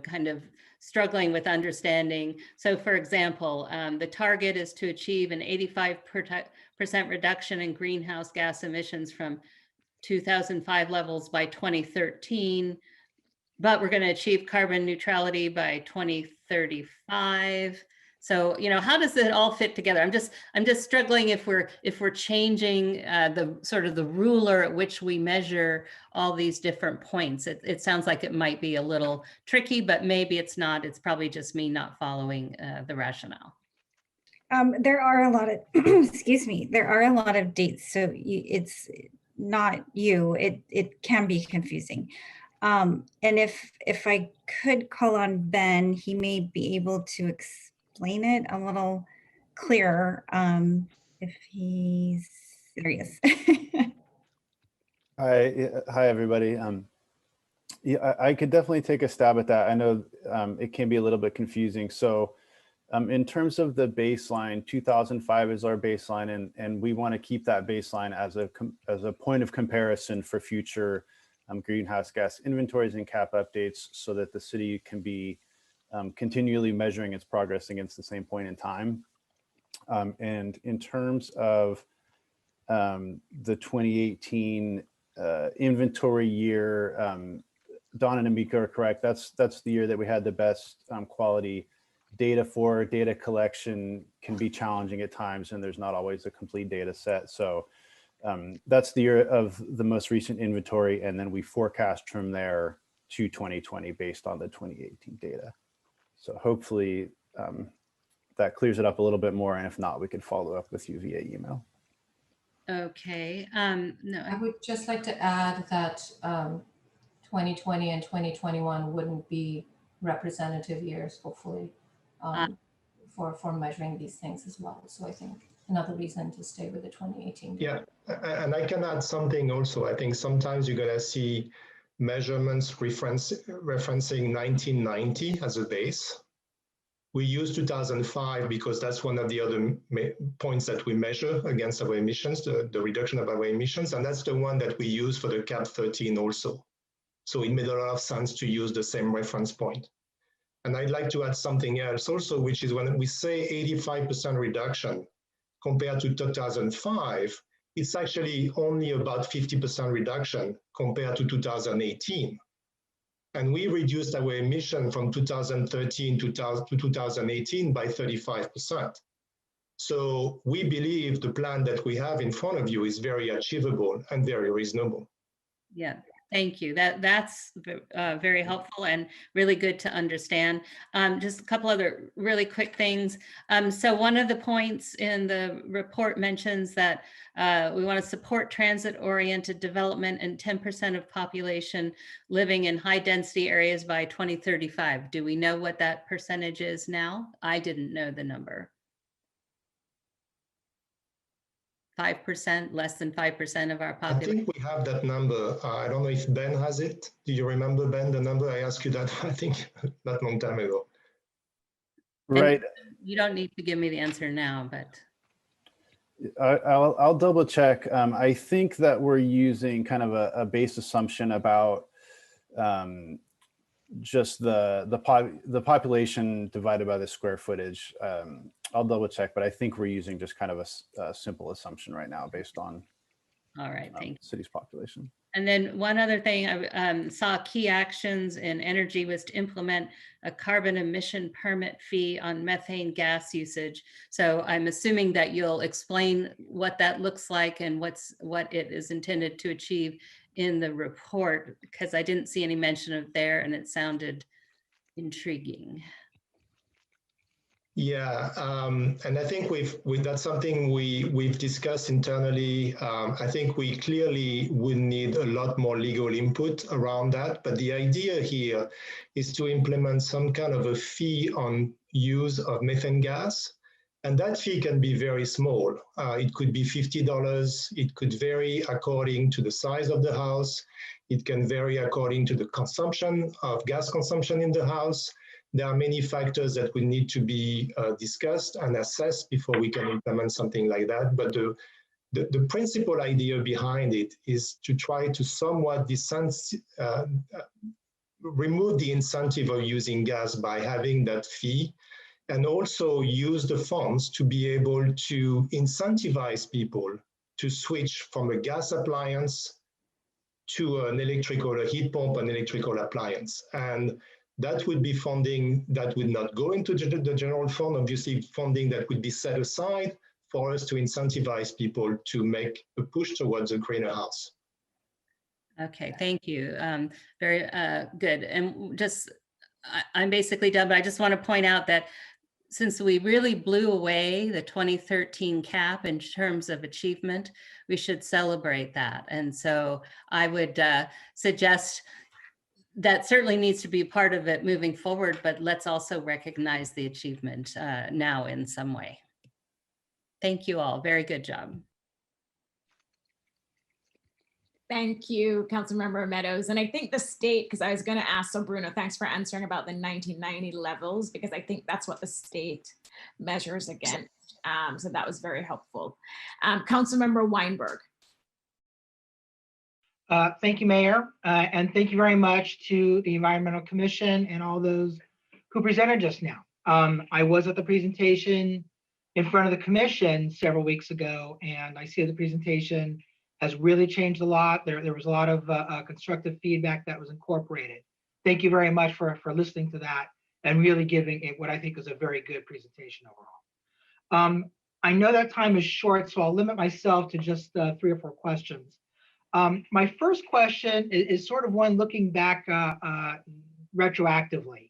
kind of struggling with understanding. So for example, the target is to achieve an 85% reduction in greenhouse gas emissions from 2005 levels by 2013, but we're going to achieve carbon neutrality by 2035. So, how does it all fit together? I'm just struggling if we're changing the sort of the ruler at which we measure all these different points. It sounds like it might be a little tricky, but maybe it's not. It's probably just me not following the rationale. There are a lot of, excuse me, there are a lot of dates. So it's not you, it can be confusing. And if I could call on Ben, he may be able to explain it a little clearer if he's serious. Hi everybody. Yeah, I could definitely take a stab at that. I know it can be a little bit confusing. So in terms of the baseline, 2005 is our baseline, and we want to keep that baseline as a point of comparison for future greenhouse gas inventories and CAP updates, so that the city can be continually measuring its progress against the same point in time. And in terms of the 2018 inventory year, Don and Amika are correct. That's the year that we had the best quality data for. Data collection can be challenging at times, and there's not always a complete data set. So that's the year of the most recent inventory, and then we forecast from there to 2020 based on the 2018 data. So hopefully that clears it up a little bit more, and if not, we could follow up with you via email. Okay. No, I would just like to add that 2020 and 2021 wouldn't be representative years, hopefully, for measuring these things as well. So I think another reason to stay with the 2018 data. Yeah, and I can add something also. I think sometimes you're gonna see measurements referencing 1990 as a base. We use 2005 because that's one of the other points that we measure against our emissions, the reduction of our emissions, and that's the one that we use for the CAP 13 also. So it made a lot of sense to use the same reference point. And I'd like to add something else also, which is when we say 85% reduction compared to 2005, it's actually only about 50% reduction compared to 2018. And we reduced our emission from 2013 to 2018 by 35%. So we believe the plan that we have in front of you is very achievable and very reasonable. Yeah. Thank you. That's very helpful and really good to understand. Just a couple other really quick things. So one of the points in the report mentions that we want to support transit-oriented development and 10% of population living in high-density areas by 2035. Do we know what that percentage is now? I didn't know the number. 5%, less than 5% of our population? I think we have that number. I don't know if Ben has it. Do you remember, Ben, the number? I asked you that, I think, not long time ago. Right. And you don't need to give me the answer now, but. I'll double check. I think that we're using kind of a base assumption about just the population divided by the square footage. I'll double check, but I think we're using just kind of a simple assumption right now based on All right, thank you. city's population. And then one other thing I saw key actions in energy was to implement a carbon emission permit fee on methane gas usage. So I'm assuming that you'll explain what that looks like and what it is intended to achieve in the report, because I didn't see any mention of there and it sounded intriguing. Yeah, and I think that's something we've discussed internally. I think we clearly would need a lot more legal input around that. But the idea here is to implement some kind of a fee on use of methane gas. And that fee can be very small. It could be $50. It could vary according to the size of the house. It can vary according to the consumption of gas consumption in the house. There are many factors that will need to be discussed and assessed before we can implement something like that. But the principal idea behind it is to try to somewhat remove the incentive of using gas by having that fee, and also use the funds to be able to incentivize people to switch from a gas appliance to an electrical, a heat pump, an electrical appliance. And that would be funding that would not go into the general fund, obviously funding that would be set aside for us to incentivize people to make a push towards a greener house. Okay, thank you. Very good. And just, I'm basically done, but I just want to point out that since we really blew away the 2013 cap in terms of achievement, we should celebrate that. And so I would suggest that certainly needs to be part of it moving forward, but let's also recognize the achievement now in some way. Thank you all. Very good job. Thank you, Councilmember Meadows. And I think the state, because I was going to ask, so Bruno, thanks for answering about the 1990 levels, because I think that's what the state measures against. So that was very helpful. Councilmember Weinberg. Thank you, Mayor. And thank you very much to the Environmental Commission and all those who presented just now. I was at the presentation in front of the commission several weeks ago, and I see the presentation has really changed a lot. There was a lot of constructive feedback that was incorporated. Thank you very much for listening to that and really giving it what I think is a very good presentation overall. I know that time is short, so I'll limit myself to just 3 or 4 questions. My first question is sort of one looking back retroactively.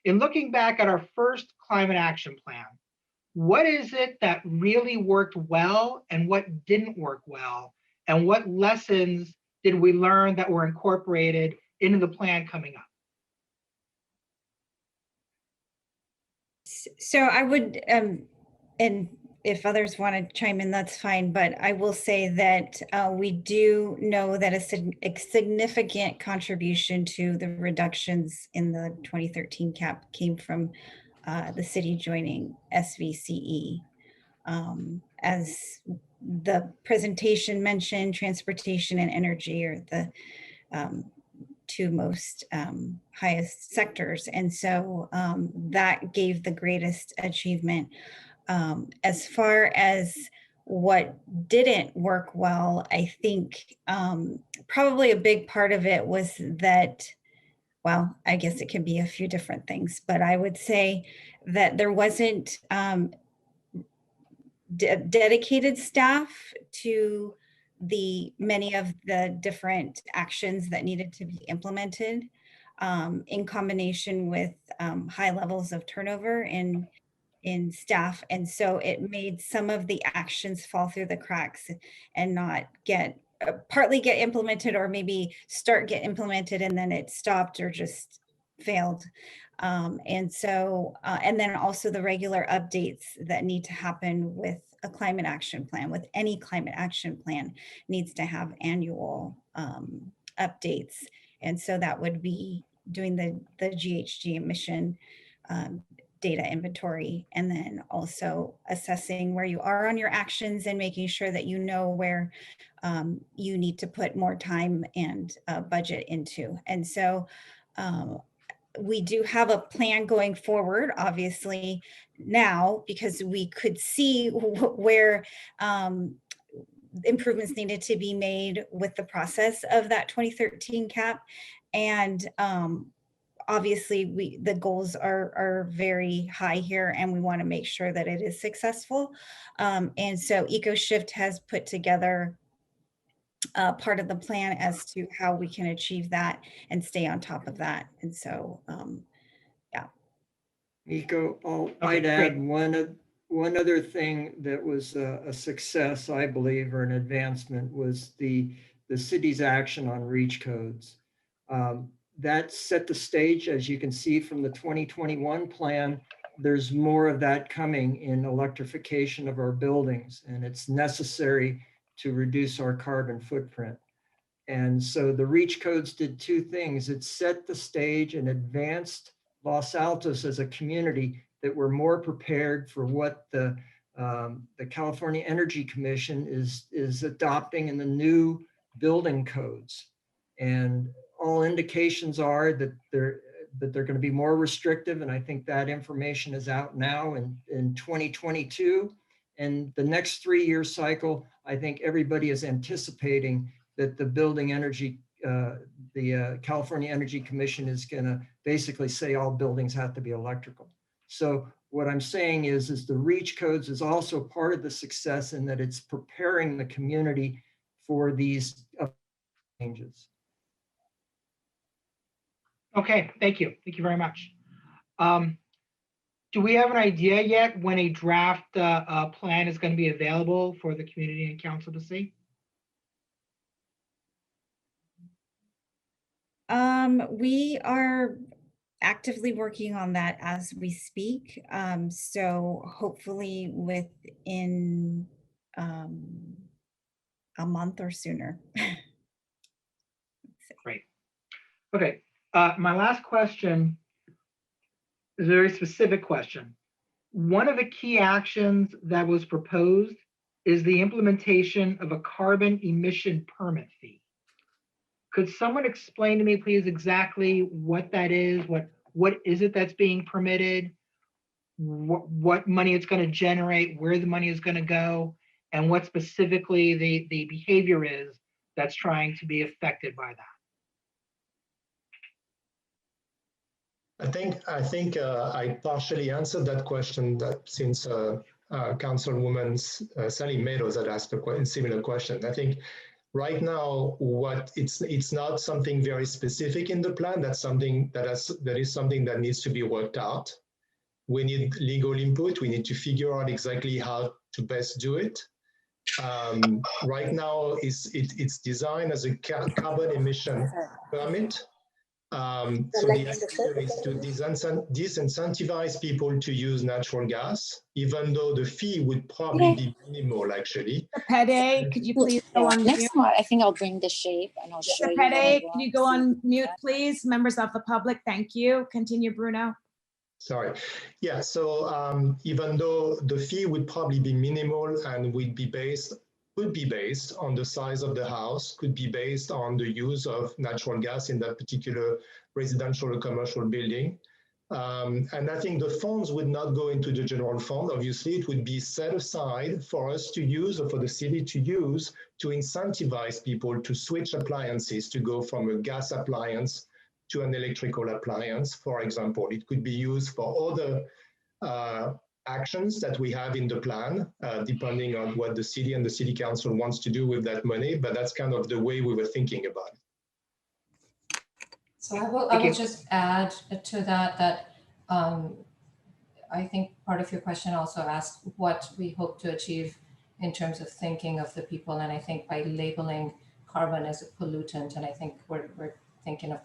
In looking back at our first climate action plan, what is it that really worked well and what didn't work well? And what lessons did we learn that were incorporated into the plan coming up? So I would, and if others want to chime in, that's fine. But I will say that we do know that a significant contribution to the reductions in the 2013 cap came from the city joining SVCE. As the presentation mentioned, transportation and energy are the 2 most highest sectors. And so that gave the greatest achievement. As far as what didn't work well, I think probably a big part of it was that, well, I guess it can be a few different things, but I would say that there wasn't dedicated staff to many of the different actions that needed to be implemented, in combination with high levels of turnover in staff. And so it made some of the actions fall through the cracks and not partly get implemented, or maybe get implemented and then it stopped or just failed. And so, and then also the regular updates that need to happen with a climate action plan. With any climate action plan, needs to have annual updates. And so that would be doing the GHG emission data inventory, and then also assessing where you are on your actions and making sure that you know where you need to put more time and budget into. And so we do have a plan going forward, obviously, now, because we could see where improvements needed to be made with the process of that 2013 cap. And obviously, the goals are very high here, and we want to make sure that it is successful. And so EcoShift has put together part of the plan as to how we can achieve that and stay on top of that. And so, yeah. Miko, I'd add one other thing that was a success, I believe, or an advancement was the city's action on REACH codes. That set the stage, as you can see from the 2021 plan. There's more of that coming in electrification of our buildings, and it's necessary to reduce our carbon footprint. And so the REACH codes did two things. It set the stage and advanced Los Altos as a community that we're more prepared for what the California Energy Commission is adopting in the new building codes. And all indications are that they're going to be more restrictive. And I think that information is out now in 2022. And the next 3-year cycle, I think everybody is anticipating that the building energy, the California Energy Commission is going to basically say all buildings have to be electrical. So what I'm saying is the REACH codes is also part of the success in that it's preparing the community for these changes. Okay, thank you. Thank you very much. Do we have an idea yet when a draft plan is going to be available for the community and council to see? We are actively working on that as we speak. So hopefully within a month or sooner. Great. Okay, my last question is a very specific question. One of the key actions that was proposed is the implementation of a carbon emission permit fee. Could someone explain to me, please, exactly what that is? What is it that's being permitted? What money it's going to generate, where the money is going to go, and what specifically the behavior is that's trying to be affected by that? I think I partially answered that question since Councilwoman Sally Meadows had asked a similar question. I think right now, it's not something very specific in the plan. That's something that is something that needs to be worked out. We need legal input. We need to figure out exactly how to best do it. Right now, it's designed as a carbon emission permit. So the idea is to disincentivize people to use natural gas, even though the fee would probably be minimal, actually. Pede, could you please go on mute? Next month, I think I'll bring the shape and I'll show you. Pede, can you go on mute, please? Members of the public, thank you. Continue, Bruno. Sorry. Yeah, so even though the fee would probably be minimal and could be based on the size of the house, could be based on the use of natural gas in that particular residential or commercial building. And I think the funds would not go into the general fund. Obviously, it would be set aside for us to use or for the city to use to incentivize people to switch appliances, to go from a gas appliance to an electrical appliance, for example. It could be used for other actions that we have in the plan, depending on what the city and the city council wants to do with that money, but that's kind of the way we were thinking about it. So I will just add to that I think part of your question also asked what we hope to achieve in terms of thinking of the people. And I think by labeling carbon as a pollutant, and I think we're thinking of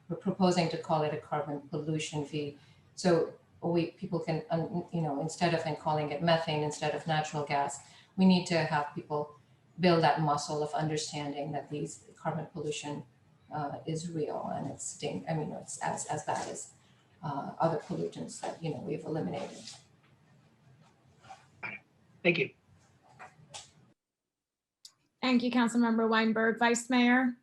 we're proposing to call it a carbon pollution fee. So people can, instead of calling it methane, instead of natural gas, we need to have people build that muscle of understanding that these carbon pollution is real and it's as bad as other pollutants that we've eliminated. Thank you. Thank you, Councilmember Weinberg. Vice Mayor.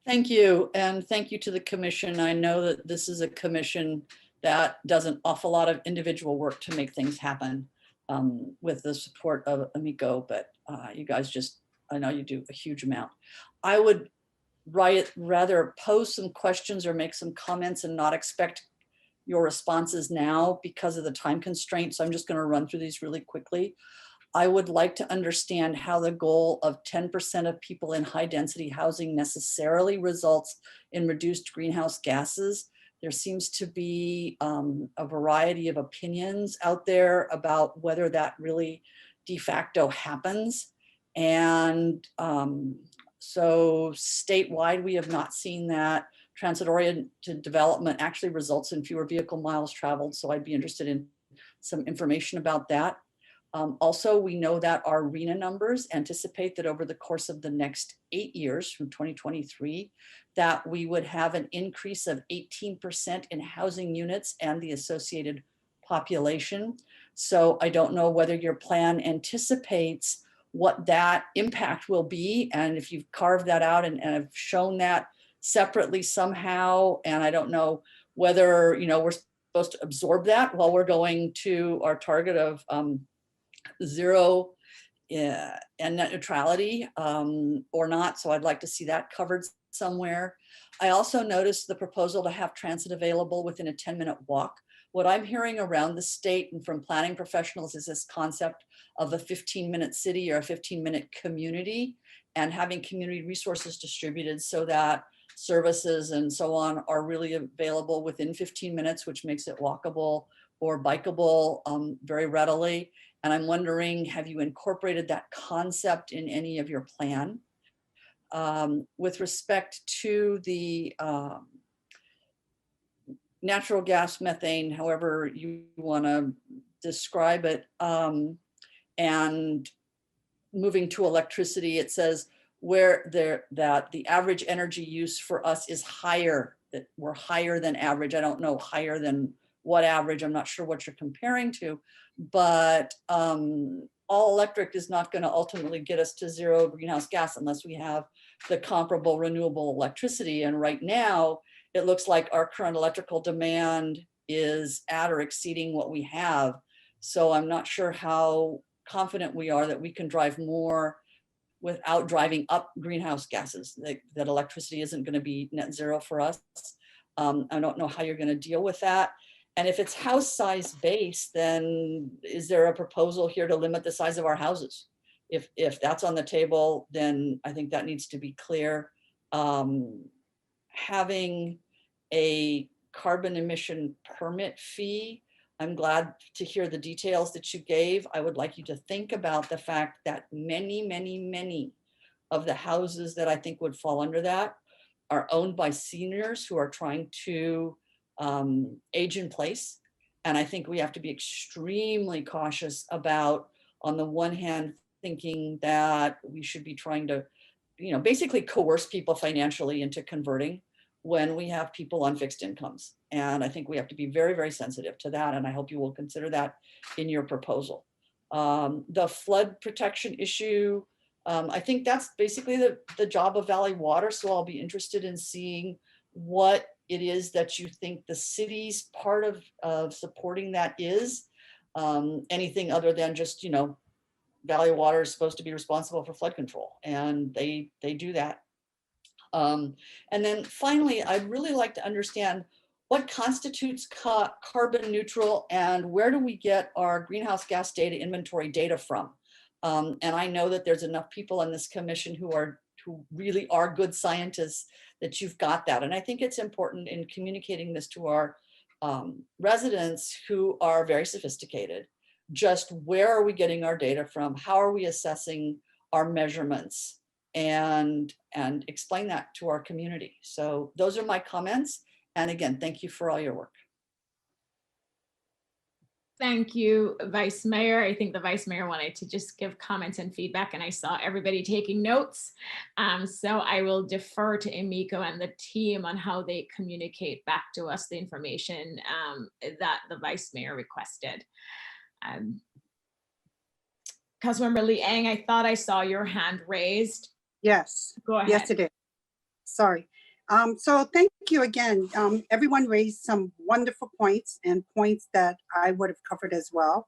Thank you, and thank you to the commission. I know that this is a commission that does an awful lot of individual work to make things happen with the support of Amico, but you guys just, I know you do a huge amount. I would rather pose some questions or make some comments and not expect your responses now because of the time constraints. So I'm just going to run through these really quickly. I would like to understand how the goal of 10% of people in high density housing necessarily results in reduced greenhouse gases. There seems to be a variety of opinions out there about whether that really de facto happens. And so statewide, we have not seen that. Transit-oriented development actually results in fewer vehicle miles traveled. So I'd be interested in some information about that. Also, we know that our RHNA numbers anticipate that over the course of the next 8 years from 2023, that we would have an increase of 18% in housing units and the associated population. So I don't know whether your plan anticipates what that impact will be, and if you've carved that out and have shown that separately somehow. And I don't know whether, you know, we're supposed to absorb that while we're going to our target of zero and net neutrality or not. So I'd like to see that covered somewhere. I also noticed the proposal to have transit available within a 10-minute walk. What I'm hearing around the state and from planning professionals is this concept of a 15-minute city or a 15-minute community, and having community resources distributed so that services and so on are really available within 15 minutes, which makes it walkable or bikeable very readily. And I'm wondering, have you incorporated that concept in any of your plan? With respect to the natural gas, methane, however you want to describe it, and moving to electricity, it says that the average energy use for us is higher, that we're higher than average. I don't know higher than what average, I'm not sure what you're comparing to, but all electric is not going to ultimately get us to zero greenhouse gas unless we have the comparable renewable electricity. And right now, it looks like our current electrical demand is at or exceeding what we have. So I'm not sure how confident we are that we can drive more without driving up greenhouse gases, that electricity isn't going to be net zero for us. I don't know how you're going to deal with that. And if it's house size based, then is there a proposal here to limit the size of our houses? If that's on the table, then I think that needs to be clear. Having a carbon emission permit fee, I'm glad to hear the details that you gave. I would like you to think about the fact that many of the houses that I think would fall under that are owned by seniors who are trying to age in place. And I think we have to be extremely cautious about, on the one hand, thinking that we should be trying to, basically coerce people financially into converting when we have people on fixed incomes. And I think we have to be very sensitive to that. And I hope you will consider that in your proposal. The flood protection issue, I think that's basically the job of Valley Water. So I'll be interested in seeing what it is that you think the city's part of supporting that is. Anything other than just, Valley Water is supposed to be responsible for flood control, and they do that. And then finally, I'd really like to understand what constitutes carbon neutral, and where do we get our greenhouse gas data inventory data from? And I know that there's enough people on this commission who really are good scientists that you've got that. And I think it's important in communicating this to our residents who are very sophisticated. Just where are we getting our data from? How are we assessing our measurements? And explain that to our community. So those are my comments. And again, thank you for all your work. Thank you, Vice Mayor. I think the Vice Mayor wanted to just give comments and feedback, and I saw everybody taking notes. So I will defer to Emiko and the team on how they communicate back to us the information that the Vice Mayor requested. Councilmember Liang, I thought I saw your hand raised. Yes. Go ahead. Yes, it is. Sorry. So thank you again. Everyone raised some wonderful points and points that I would have covered as well,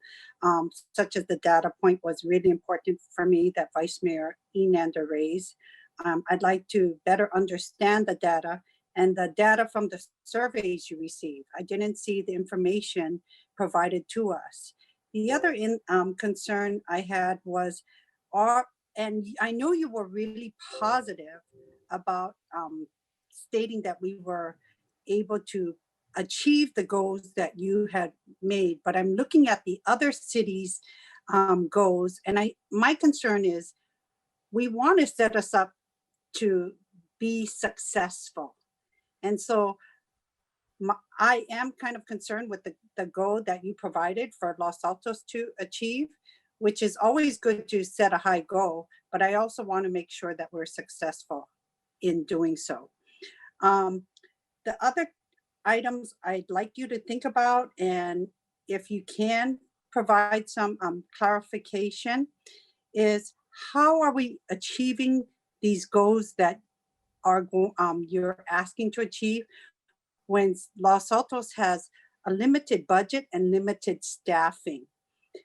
such as the data point was really important for me that Vice Mayor Enander raised. I'd like to better understand the data and the data from the surveys you receive. I didn't see the information provided to us. The other concern I had was, and I know you were really positive about stating that we were able to achieve the goals that you had made, but I'm looking at the other cities' goals, and my concern is we want to set us up to be successful. And so I am kind of concerned with the goal that you provided for Los Altos to achieve, which is always good to set a high goal, but I also want to make sure that we're successful in doing so. The other items I'd like you to think about, and if you can provide some clarification, is how are we achieving these goals that are you're asking to achieve when Los Altos has a limited budget and limited staffing?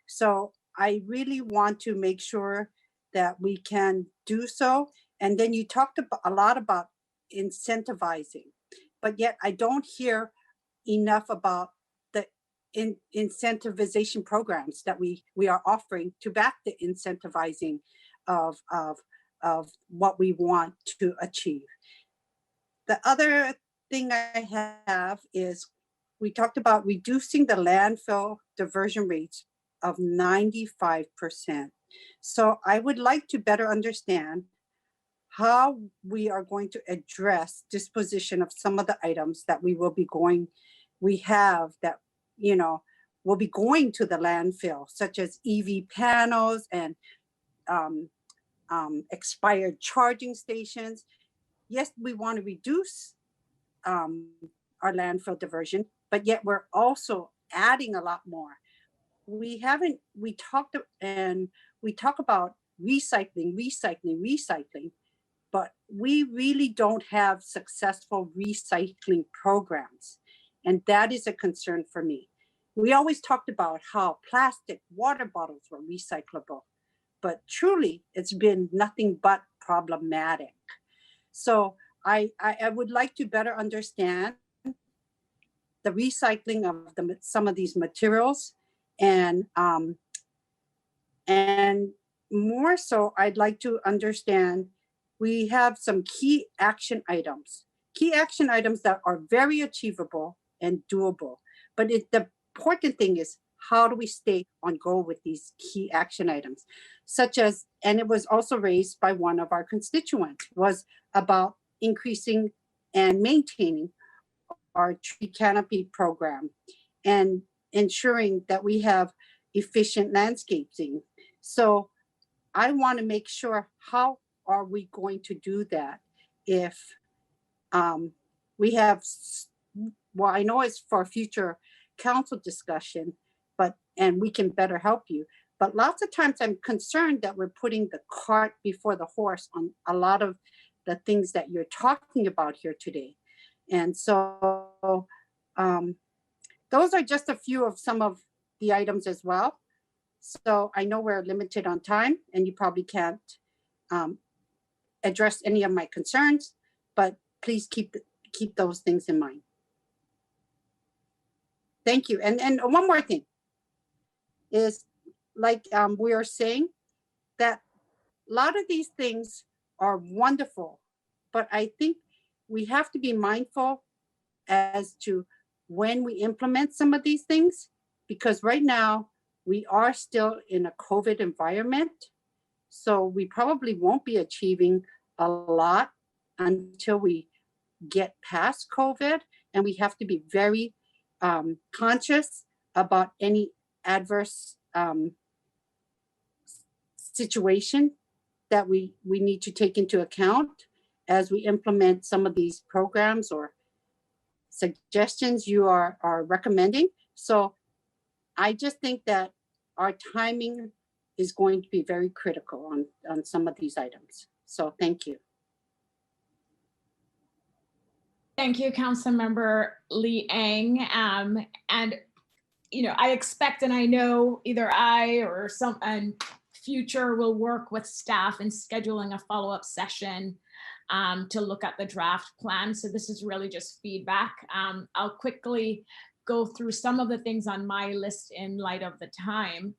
So I really want to make sure that we can do so. And then you talked a lot about incentivizing, but yet I don't hear enough about the incentivization programs that we are offering to back the incentivizing of what we want to achieve. The other thing I have is we talked about reducing the landfill diversion rates of 95%. So I would like to better understand how we are going to address disposition of some of the items that will be going to the landfill, such as EV panels and expired charging stations. Yes, we want to reduce our landfill diversion, but yet we're also adding a lot more. We talk about recycling, but we really don't have successful recycling programs. And that is a concern for me. We always talked about how plastic water bottles were recyclable, but truly it's been nothing but problematic. So I would like to better understand the recycling of some of these materials, and more so, I'd like to understand, we have some key action items that are very achievable and doable. But the important thing is, how do we stay on goal with these key action items? Such as, and it was also raised by one of our constituents, was about increasing and maintaining our tree canopy program and ensuring that we have efficient landscaping. So I want to make sure, how are we going to do that if we have, well, I know it's for future council discussion, and we can better help you. But lots of times I'm concerned that we're putting the cart before the horse on a lot of the things that you're talking about here today. And so those are just a few of some of the items as well. So I know we're limited on time and you probably can't address any of my concerns, but please keep those things in mind. Thank you. And one more thing is, like we are saying, that a lot of these things are wonderful, but I think we have to be mindful as to when we implement some of these things, because right now we are still in a COVID environment. So we probably won't be achieving a lot until we get past COVID, and we have to be very conscious about any adverse situation that we need to take into account as we implement some of these programs or suggestions you are recommending. So I just think that our timing is going to be very critical on some of these items. So thank you. Thank you, Councilmember Lee Eng. And, you know, I expect and I know either I or some future will work with staff in scheduling a follow-up session to look at the draft plan. So this is really just feedback. I'll quickly go through some of the things on my list in light of the time.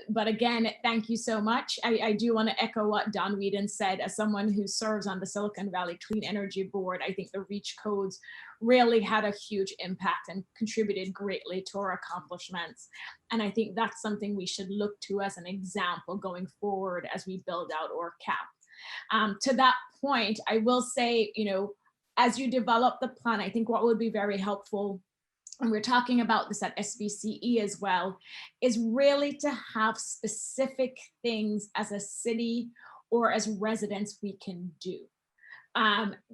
But again, thank you so much. I do want to echo what Don Whedon said. As someone who serves on the Silicon Valley Clean Energy Board, I think the REACH codes really had a huge impact and contributed greatly to our accomplishments. And I think that's something we should look to as an example going forward as we build out ORCAP. To that point, I will say, you know, as you develop the plan, I think what would be very helpful, and we're talking about this at SBCE as well, is really to have specific things as a city or as residents we can do.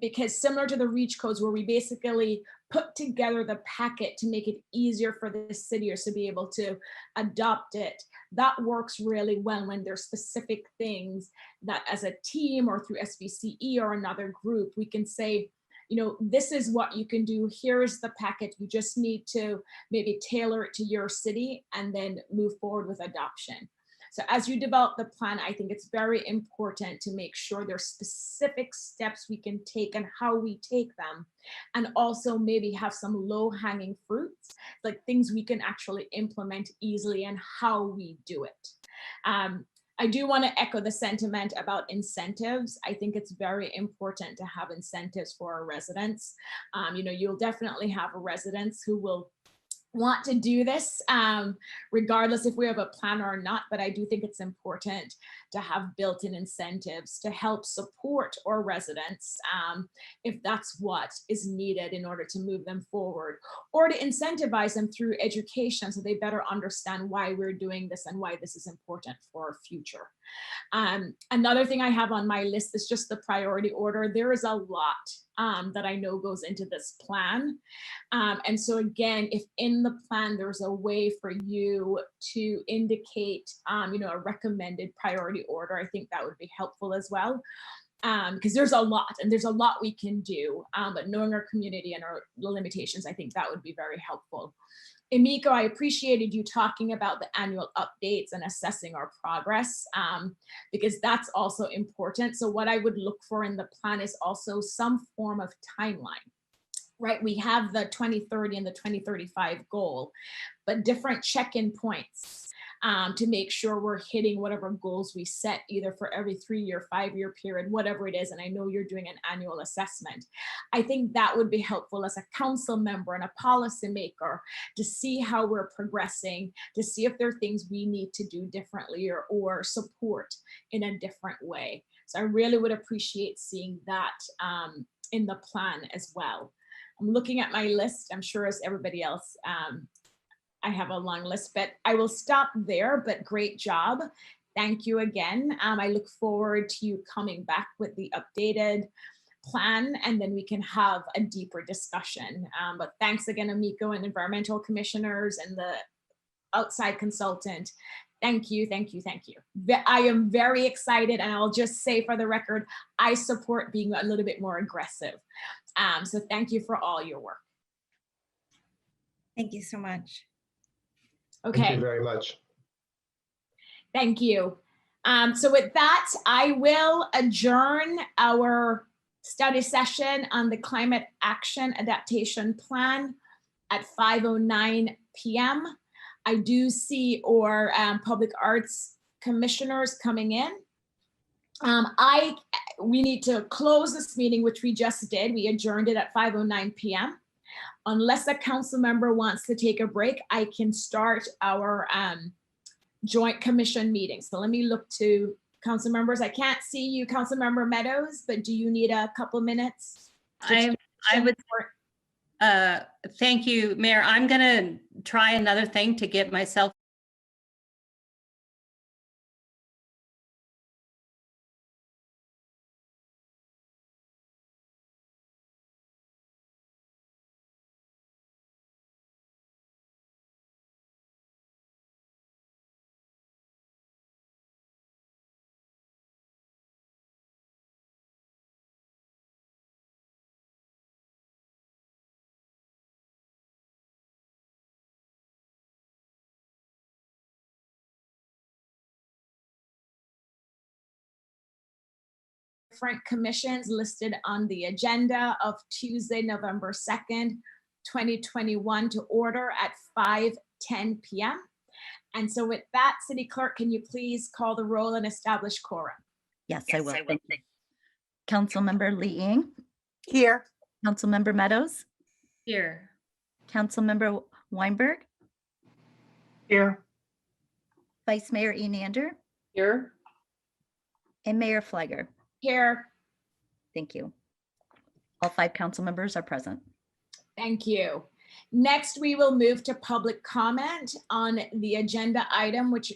Because similar to the REACH codes where we basically put together the packet to make it easier for the cityers to be able to adopt it, that works really well when there's specific things that as a team or through SBCE or another group, we can say, you know, this is what you can do. Here's the packet. You just need to maybe tailor it to your city and then move forward with adoption. So as you develop the plan, I think it's very important to make sure there's specific steps we can take and how we take them. And also maybe have some low-hanging fruits, like things we can actually implement easily and how we do it. I do want to echo the sentiment about incentives. I think it's very important to have incentives for our residents. You know, you'll definitely have residents who will want to do this, regardless if we have a plan or not, but I do think it's important to have built-in incentives to help support our residents if that's what is needed in order to move them forward, or to incentivize them through education so they better understand why we're doing this and why this is important for our future. Another thing I have on my list is just the priority order. There is a lot that I know goes into this plan. And so again, if in the plan, there's a way for you to indicate, you know, a recommended priority order, I think that would be helpful as well. Because there's a lot and there's a lot we can do, but knowing our community and our limitations, I think that would be very helpful. Emiko, I appreciated you talking about the annual updates and assessing our progress, because that's also important. So what I would look for in the plan is also some form of timeline, right? We have the 2030 and the 2035 goal, but different check-in points to make sure we're hitting whatever goals we set, either for every 3-year, 5-year period, whatever it is. And I know you're doing an annual assessment. I think that would be helpful as a council member and a policymaker to see how we're progressing, to see if there are things we need to do differently or support in a different way. So I really would appreciate seeing that in the plan as well. I'm looking at my list, I'm sure as everybody else, I have a long list, but I will stop there, but great job. Thank you again. I look forward to you coming back with the updated plan and then we can have a deeper discussion. But thanks again, Emiko and environmental commissioners and the outside consultant. Thank you, thank you, thank you. I am very excited and I'll just say for the record, I support being a little bit more aggressive. So thank you for all your work. Thank you so much. Okay. Thank you very much. Thank you. So with that, I will adjourn our study session on the Climate Action Adaptation Plan at 5:09 p.m. I do see our public arts commissioners coming in. We need to close this meeting, which we just did. We adjourned it at 5:09 p.m. Unless a council member wants to take a break, I can start our joint commission meeting. So let me look to council members. I can't see you, Council Member Meadows, but do you need a couple minutes? I would, thank you, Mayor. I'm gonna try another thing to get myself different commissions listed on the agenda of Tuesday, November 2nd, 2021 to order at 5:10 p.m. And so with that, City Clerk, can you please call the roll and establish quorum? Yes, I will. Thank you. Councilmember Lee Ing, Here. Councilmember Meadows, Here. Councilmember Weinberg, Here. Vice Mayor Enander, Here. and Mayor Fliger. Here. Thank you. All 5 council members are present. Thank you. Next, we will move to public comment on the agenda item, which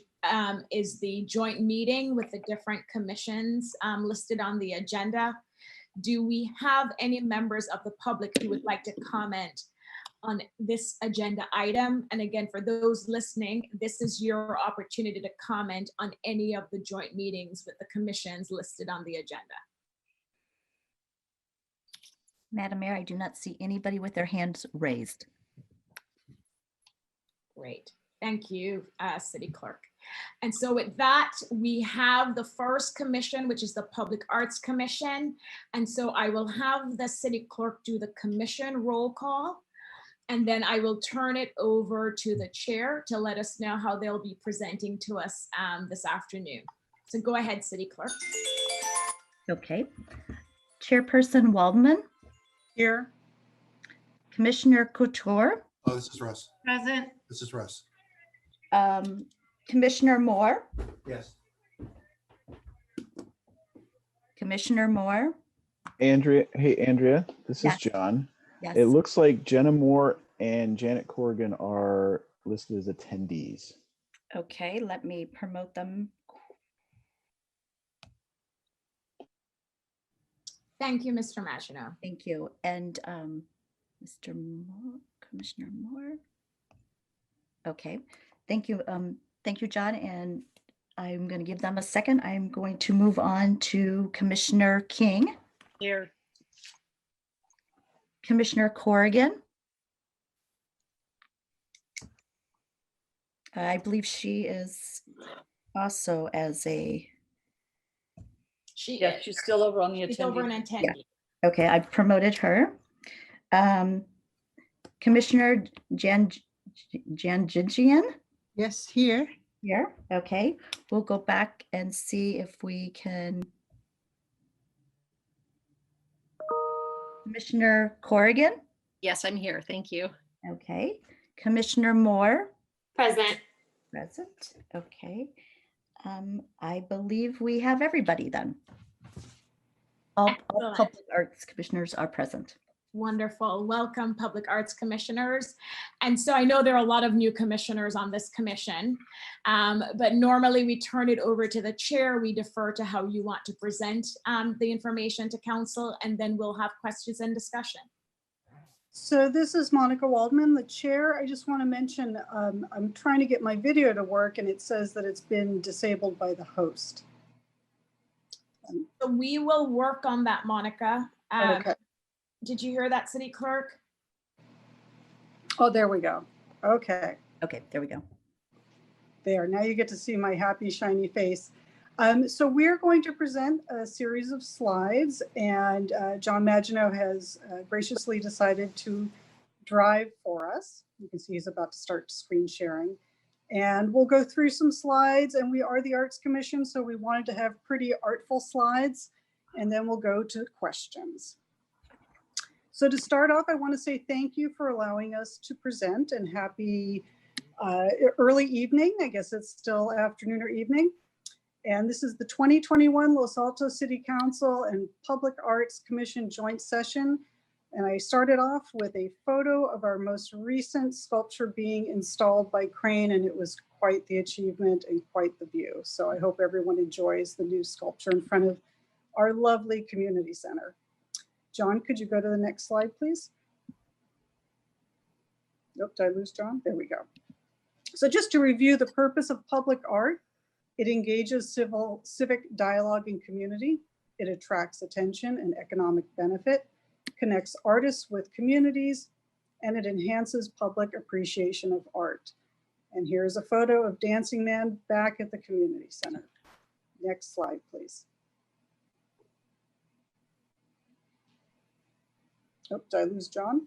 is the joint meeting with the different commissions listed on the agenda. Do we have any members of the public who would like to comment on this agenda item? And again, for those listening, this is your opportunity to comment on any of the joint meetings with the commissions listed on the agenda. Madam Mayor, I do not see anybody with their hands raised. Great. Thank you, City Clerk. And so with that, we have the first commission, which is the Public Arts Commission. And so I will have the City Clerk do the commission roll call. And then I will turn it over to the chair to let us know how they'll be presenting to us this afternoon. So go ahead, City Clerk. Okay. Chairperson Waldman. Here. Commissioner Couture. Oh, this is Russ. Present. This is Russ. Commissioner Moore. Yes. Commissioner Moore. Andrea, hey, Andrea, this Yes. is John. Yes. It looks like Jenna Moore and Janet Corrigan are listed as attendees. Okay, let me promote them. Thank you, Mr. Maginot. Thank you. And Mr. Moore, Commissioner Moore. Okay, thank you. Thank you, John. And I'm going to give them a second. I'm going to move on to Commissioner King. Here. Commissioner Corrigan. I believe she is also as a. Yes, she's still over on the She's over an attendee. attendee. Yeah. Okay, I've promoted her. Commissioner Janjigian. Yes, here. Here, okay. We'll go back and see if we can. Commissioner Corrigan. Yes, I'm here. Thank you. Okay. Commissioner Moore. Present. Present, okay. I believe we have everybody then. All Excellent. public arts commissioners are present. Wonderful. Welcome, Public Arts Commissioners. And so I know there are a lot of new commissioners on this commission, but normally we turn it over to the chair. We defer to how you want to present the information to council, and then we'll have questions and discussion. So this is Monica Waldman, the chair. I just want to mention, I'm trying to get my video to work and it says that it's been disabled by the host. So we will work on that, Monica. Okay. Did you hear that, City Clerk? Oh, there we go. Okay. Okay, there we go. There, now you get to see my happy, shiny face. So we're going to present a series of slides, and John Maginot has graciously decided to drive for us. You can see he's about to start screen sharing. And we'll go through some slides, and we are the Arts Commission, so we wanted to have pretty artful slides, and then we'll go to questions. So to start off, I want to say thank you for allowing us to present, and happy early evening. I guess it's still afternoon or evening. And this is the 2021 Los Altos City Council and Public Arts Commission joint session. And I started off with a photo of our most recent sculpture being installed by Crane, and it was quite the achievement and quite the view. So I hope everyone enjoys the new sculpture in front of our lovely community center. John, could you go to the next slide, please? Nope, did I lose John? There we go. So just to review the purpose of public art, it engages civic dialogue and community. It attracts attention and economic benefit, connects artists with communities, and it enhances public appreciation of art. And here's a photo of Dancing Man back at the community center. Next slide, please. Oh, did I lose John?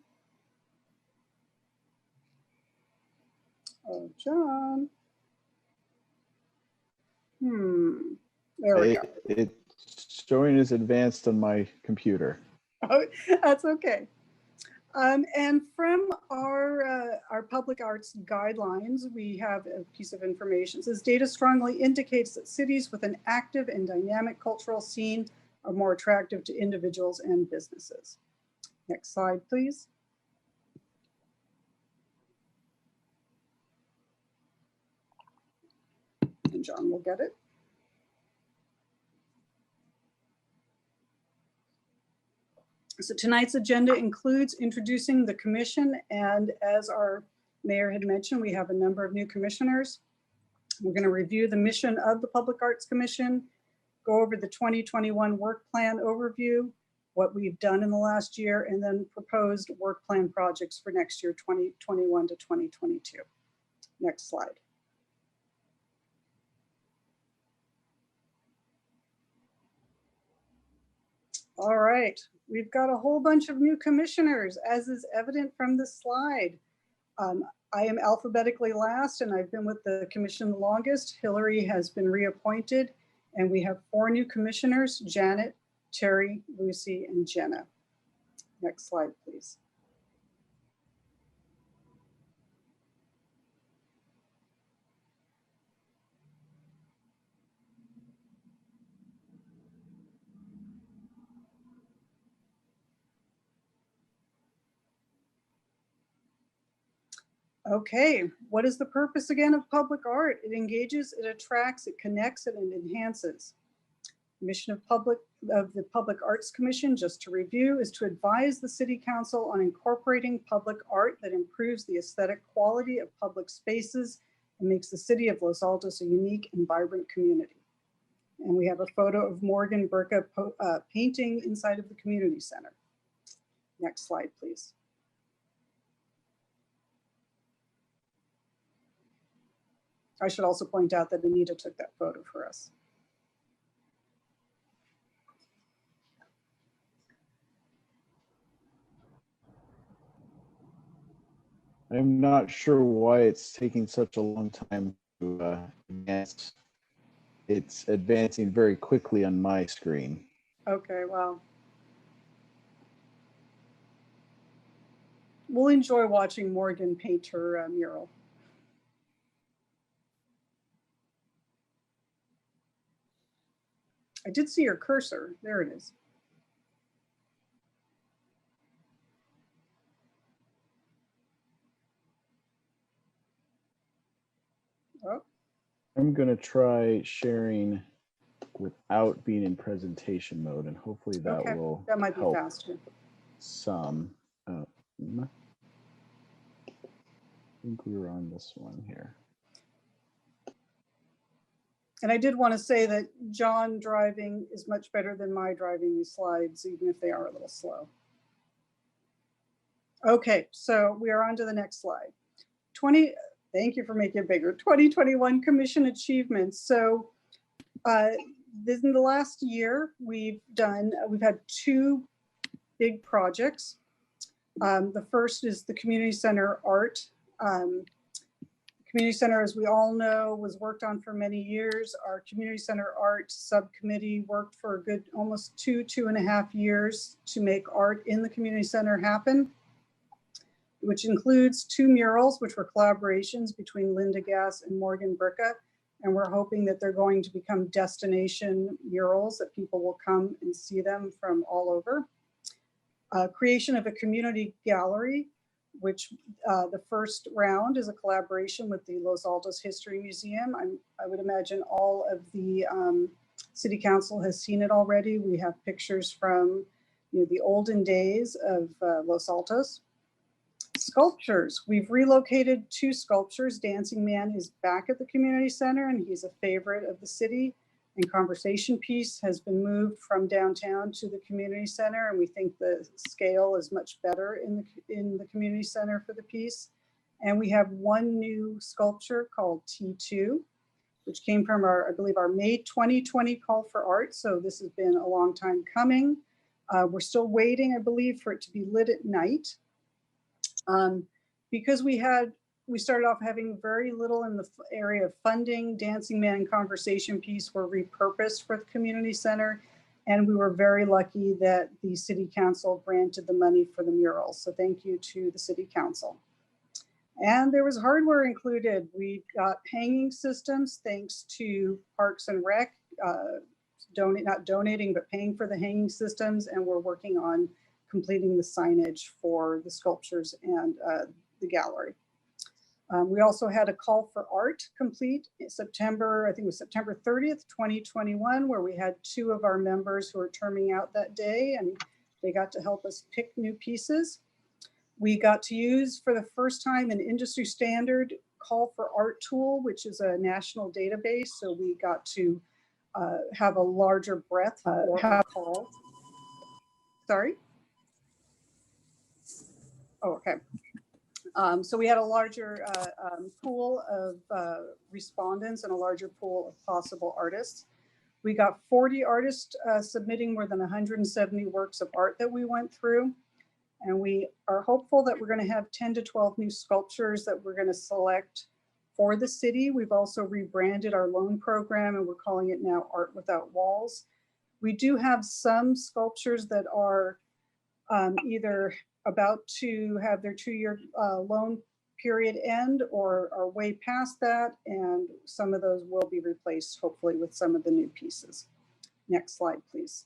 Oh, John. There we go. It's showing as advanced on my computer. Oh, that's okay. And from our public arts guidelines, we have a piece of information. It says data strongly indicates that cities with an active and dynamic cultural scene are more attractive to individuals and businesses. Next slide, please. And John will get it. So tonight's agenda includes introducing the commission, and as our mayor had mentioned, we have a number of new commissioners. We're going to review the mission of the Public Arts Commission, go over the 2021 work plan overview, what we've done in the last year, and then proposed work plan projects for next year, 2021 to 2022. Next slide. All right, we've got a whole bunch of new commissioners, as is evident from this slide. I am alphabetically last, and I've been with the commission the longest. Hillary has been reappointed, and we have 4 new commissioners: Janet, Terry, Lucy, and Jenna. Next slide, please. Okay, what is the purpose again of public art? It engages, it attracts, it connects, and it enhances. The mission of the Public Arts Commission, just to review, is to advise the City Council on incorporating public art that improves the aesthetic quality of public spaces and makes the city of Los Altos a unique and vibrant community. And we have a photo of Morgan Burka painting inside of the community center. Next slide, please. I should also point out that Anita took that photo for us. I'm not sure why it's taking such a long time to advance. It's advancing very quickly on my screen. Okay, well. We'll enjoy watching Morgan paint her mural. I did see your cursor. There it is. Oh. I'm going to try sharing without being in presentation mode, and hopefully that will that might be help faster. some. I think we were on this one here. And I did want to say that John driving is much better than my driving these slides, even if they are a little slow. Okay, so we are on to the next slide. Thank you for making it bigger. 2021 Commission achievements. So in the last year, we've had 2 big projects. The first is the Community Center Art. Community Center, as we all know, was worked on for many years. Our Community Center Art Subcommittee worked for a good almost 2.5 years to make art in the Community Center happen, which includes 2 murals, which were collaborations between Linda Gass and Morgan Burka. And we're hoping that they're going to become destination murals, that people will come and see them from all over. Creation of a community gallery, which the first round is a collaboration with the Los Altos History Museum. I would imagine all of the City Council has seen it already. We have pictures from the olden days of Los Altos. Sculptures, we've relocated 2 sculptures. Dancing Man is back at the community center, and he's a favorite of the city. And Conversation Piece has been moved from downtown to the community center, and we think the scale is much better in the community center for the piece. And we have 1 new sculpture called T2, which came from I believe our May 2020 call for art. So this has been a long time coming. We're still waiting, I believe, for it to be lit at night. Because we started off having very little in the area of funding. Dancing Man and Conversation Piece were repurposed for the community center. And we were very lucky that the city council granted the money for the murals. So thank you to the city council. And there was hardware included. We got hanging systems thanks to Parks and Rec, not donating, but paying for the hanging systems. And we're working on completing the signage for the sculptures and the gallery. We also had a call for art complete in September, I think it was September 30th, 2021, where we had 2 of our members who are terming out that day, and they got to help us pick new pieces. We got to use for the first time an industry standard call for art tool, which is a national database. So we got to have a larger breadth for call. Sorry? Oh, okay. So we had a larger pool of respondents and a larger pool of possible artists. We got 40 artists submitting more than 170 works of art that we went through. And we are hopeful that we're going to have 10 to 12 new sculptures that we're going to select for the city. We've also rebranded our loan program and we're calling it now Art Without Walls. We do have some sculptures that are either about to have their 2-year loan period end or are way past that. And some of those will be replaced hopefully with some of the new pieces. Next slide, please.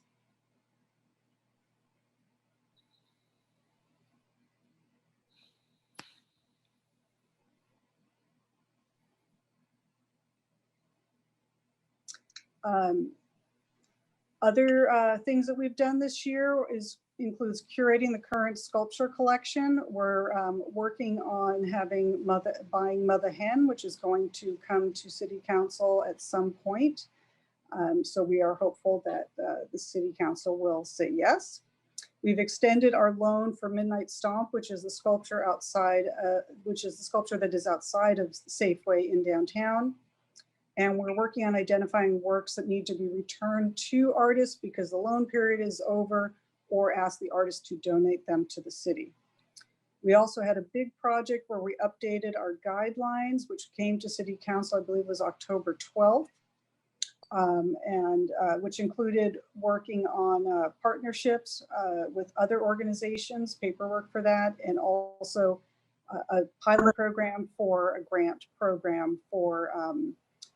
Other things that we've done this year includes curating the current sculpture collection. We're working on buying Mother Hen, which is going to come to City Council at some point. So we are hopeful that the City Council will say yes. We've extended our loan for Midnight Stomp, which is the sculpture that is outside of Safeway in downtown. And we're working on identifying works that need to be returned to artists because the loan period is over, or ask the artist to donate them to the city. We also had a big project where we updated our guidelines, which came to City Council, I believe was October 12th, which included working on partnerships with other organizations, paperwork for that, and also a pilot program for a grant program for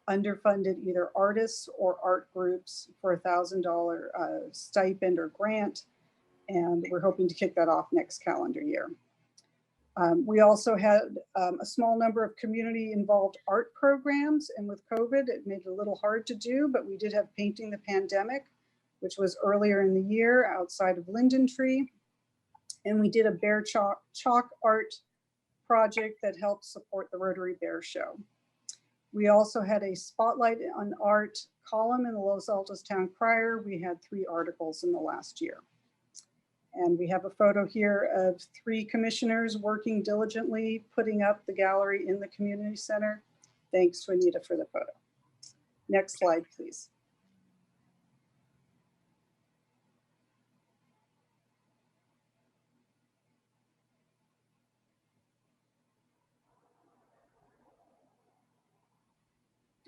underfunded either artists or art groups for $1,000 stipend or grant. And we're hoping to kick that off next calendar year. We also had a small number of community involved art programs, and with COVID, it made it a little hard to do, but we did have Painting the Pandemic, which was earlier in the year outside of Linden Tree. And we did a bear chalk art project that helped support the Rotary Bear Show. We also had a Spotlight on Art column in the Los Altos Town Crier. We had 3 articles in the last year. And we have a photo here of 3 commissioners working diligently, putting up the gallery in the community center. Thanks to Anita for the photo. Next slide, please.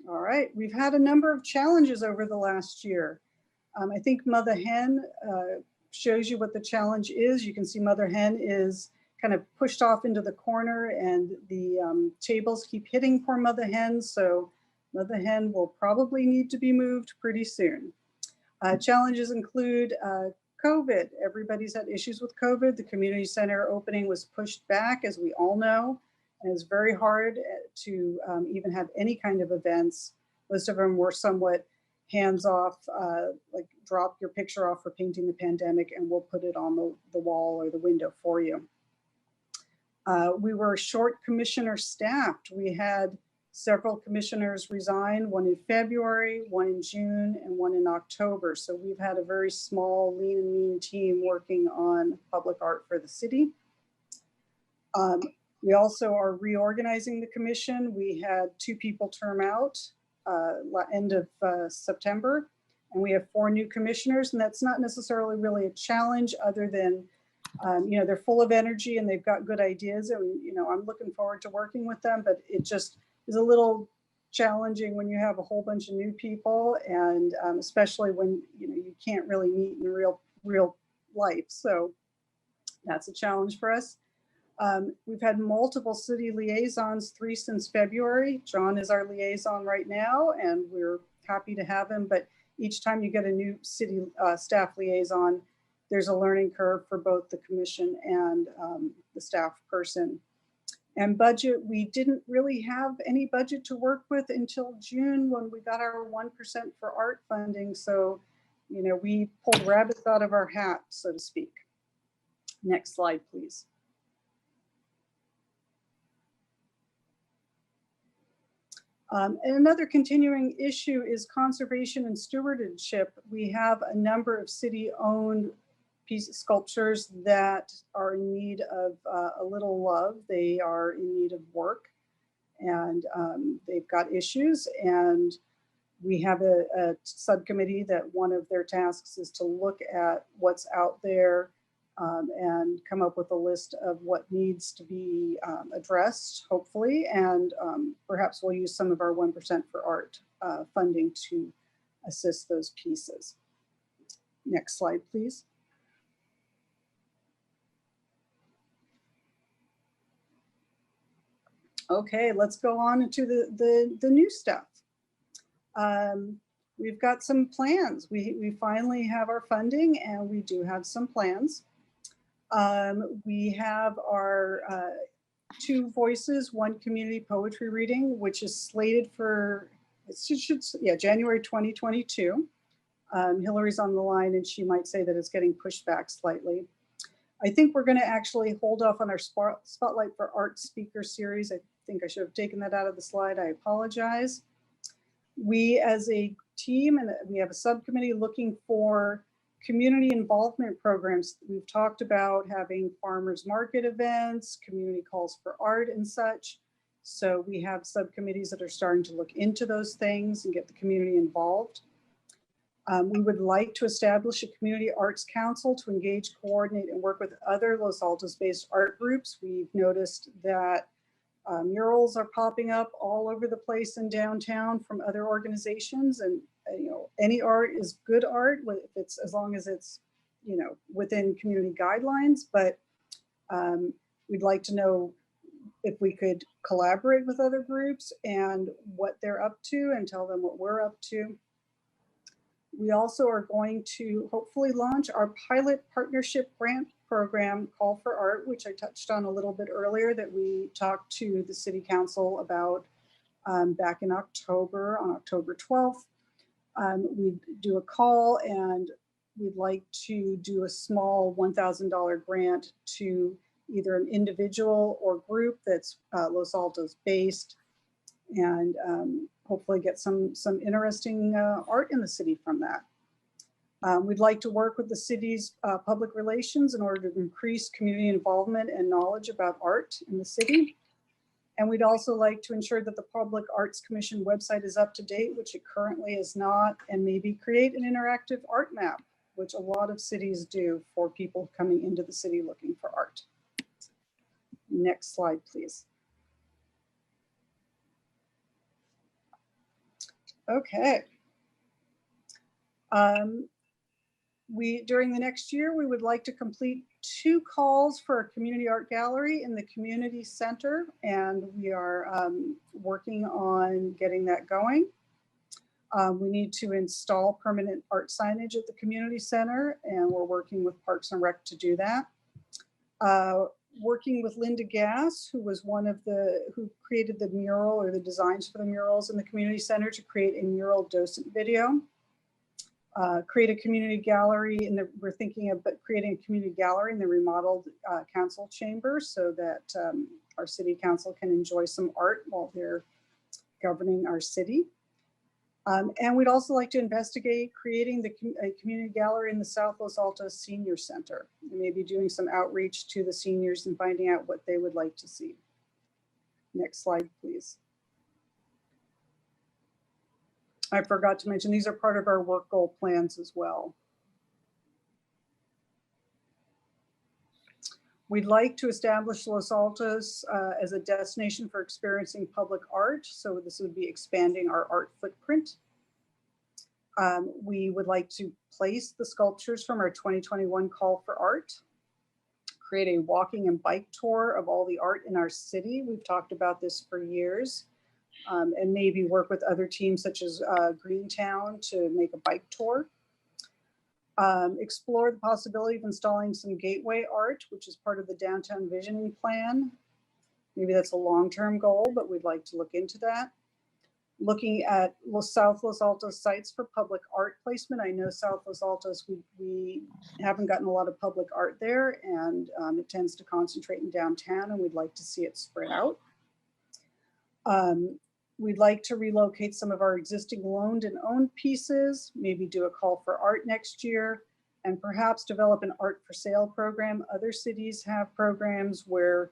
All right, we've had a number of challenges over the last year. I think Mother Hen shows you what the challenge is. You can see Mother Hen is kind of pushed off into the corner and the tables keep hitting poor Mother Hen. So Mother Hen will probably need to be moved pretty soon. Challenges include COVID. Everybody's had issues with COVID. The community center opening was pushed back, as we all know. And it's very hard to even have any kind of events. Most of them were somewhat hands-off, like drop your picture off for Painting the Pandemic and we'll put it on the wall or the window for you. We were short commissioner staffed. We had several commissioners resign, one in February, one in June, and one in October. So we've had a very small, lean and mean team working on public art for the city. We also are reorganizing the commission. We had 2 people term out end of September, And we have 4 new commissioners, and that's not necessarily really a challenge other than, you know, they're full of energy and they've got good ideas, and, you know, I'm looking forward to working with them, but it just is a little challenging when you have a whole bunch of new people, and especially when, you know, you can't really meet in real life. So that's a challenge for us. We've had multiple city liaisons, 3 since February. John is our liaison right now, and we're happy to have him. But each time you get a new city staff liaison, there's a learning curve for both the commission and the staff person. And budget, we didn't really have any budget to work with until June when we got our 1% for art funding. So, you know, we pulled rabbits out of our hat, so to speak. Next slide, please. And another continuing issue is conservation and stewardship. We have a number of city-owned sculptures that are in need of a little love. They are in need of work, and they've got issues. And we have a subcommittee that one of their tasks is to look at what's out there and come up with a list of what needs to be addressed, hopefully. And perhaps we'll use some of our 1% for art funding to assist those pieces. Next slide, please. Okay, let's go on into the new stuff. We've got some plans. We finally have our funding, and we do have some plans. We have our 2 voices, 1 community poetry reading, which is slated for, January 2022. Hillary's on the line, and she might say that it's getting pushed back slightly. I think we're going to actually hold off on our Spotlight for Art speaker series. I think I should have taken that out of the slide. I apologize. We as a team, and we have a subcommittee looking for community involvement programs. We've talked about having farmers market events, community calls for art and such. So we have subcommittees that are starting to look into those things and get the community involved. We would like to establish a community arts council to engage, coordinate, and work with other Los Altos based art groups. We've noticed that murals are popping up all over the place in downtown from other organizations, and you know, any art is good art if it's, as long as it's, you know, within community guidelines. But we'd like to know if we could collaborate with other groups and what they're up to, and tell them what we're up to. We also are going to hopefully launch our pilot partnership grant program, Call for Art, which I touched on a little bit earlier, that we talked to the City Council about back in October, on October 12th. We do a call, and we'd like to do a small $1,000 grant to either an individual or group that's Los Altos based, and hopefully get some interesting art in the city from that. We'd like to work with the city's public relations in order to increase community involvement and knowledge about art in the city. And we'd also like to ensure that the Public Arts Commission website is up to date, which it currently is not, and maybe create an interactive art map, which a lot of cities do for people coming into the city looking for art. Next slide, please. Okay. During the next year, we would like to complete 2 calls for a community art gallery in the community center, and we are working on getting that going. We need to install permanent art signage at the community center, and we're working with Parks and Rec to do that. Working with Linda Gass, who was who created the mural, or the designs for the murals in the community center, to create a mural docent video. Create a community gallery, and we're thinking about creating a community gallery in the remodeled council chamber, so that our city council can enjoy some art while they're governing our city. And we'd also like to investigate creating a community gallery in the South Los Altos Senior Center, and maybe doing some outreach to the seniors and finding out what they would like to see. Next slide, please. I forgot to mention, these are part of our work goal plans as well. We'd like to establish Los Altos as a destination for experiencing public art. So this would be expanding our art footprint. We would like to place the sculptures from our 2021 call for art, create a walking and bike tour of all the art in our city. We've talked about this for years, and maybe work with other teams such as Greentown to make a bike tour. Explore the possibility of installing some gateway art, which is part of the downtown visioning plan. Maybe that's a long-term goal, but we'd like to look into that. Looking at South Los Altos sites for public art placement. I know South Los Altos, we haven't gotten a lot of public art there, and it tends to concentrate in downtown, and we'd like to see it spread out. We'd like to relocate some of our existing loaned and owned pieces, maybe do a call for art next year, and perhaps develop an art for sale program. Other cities have programs where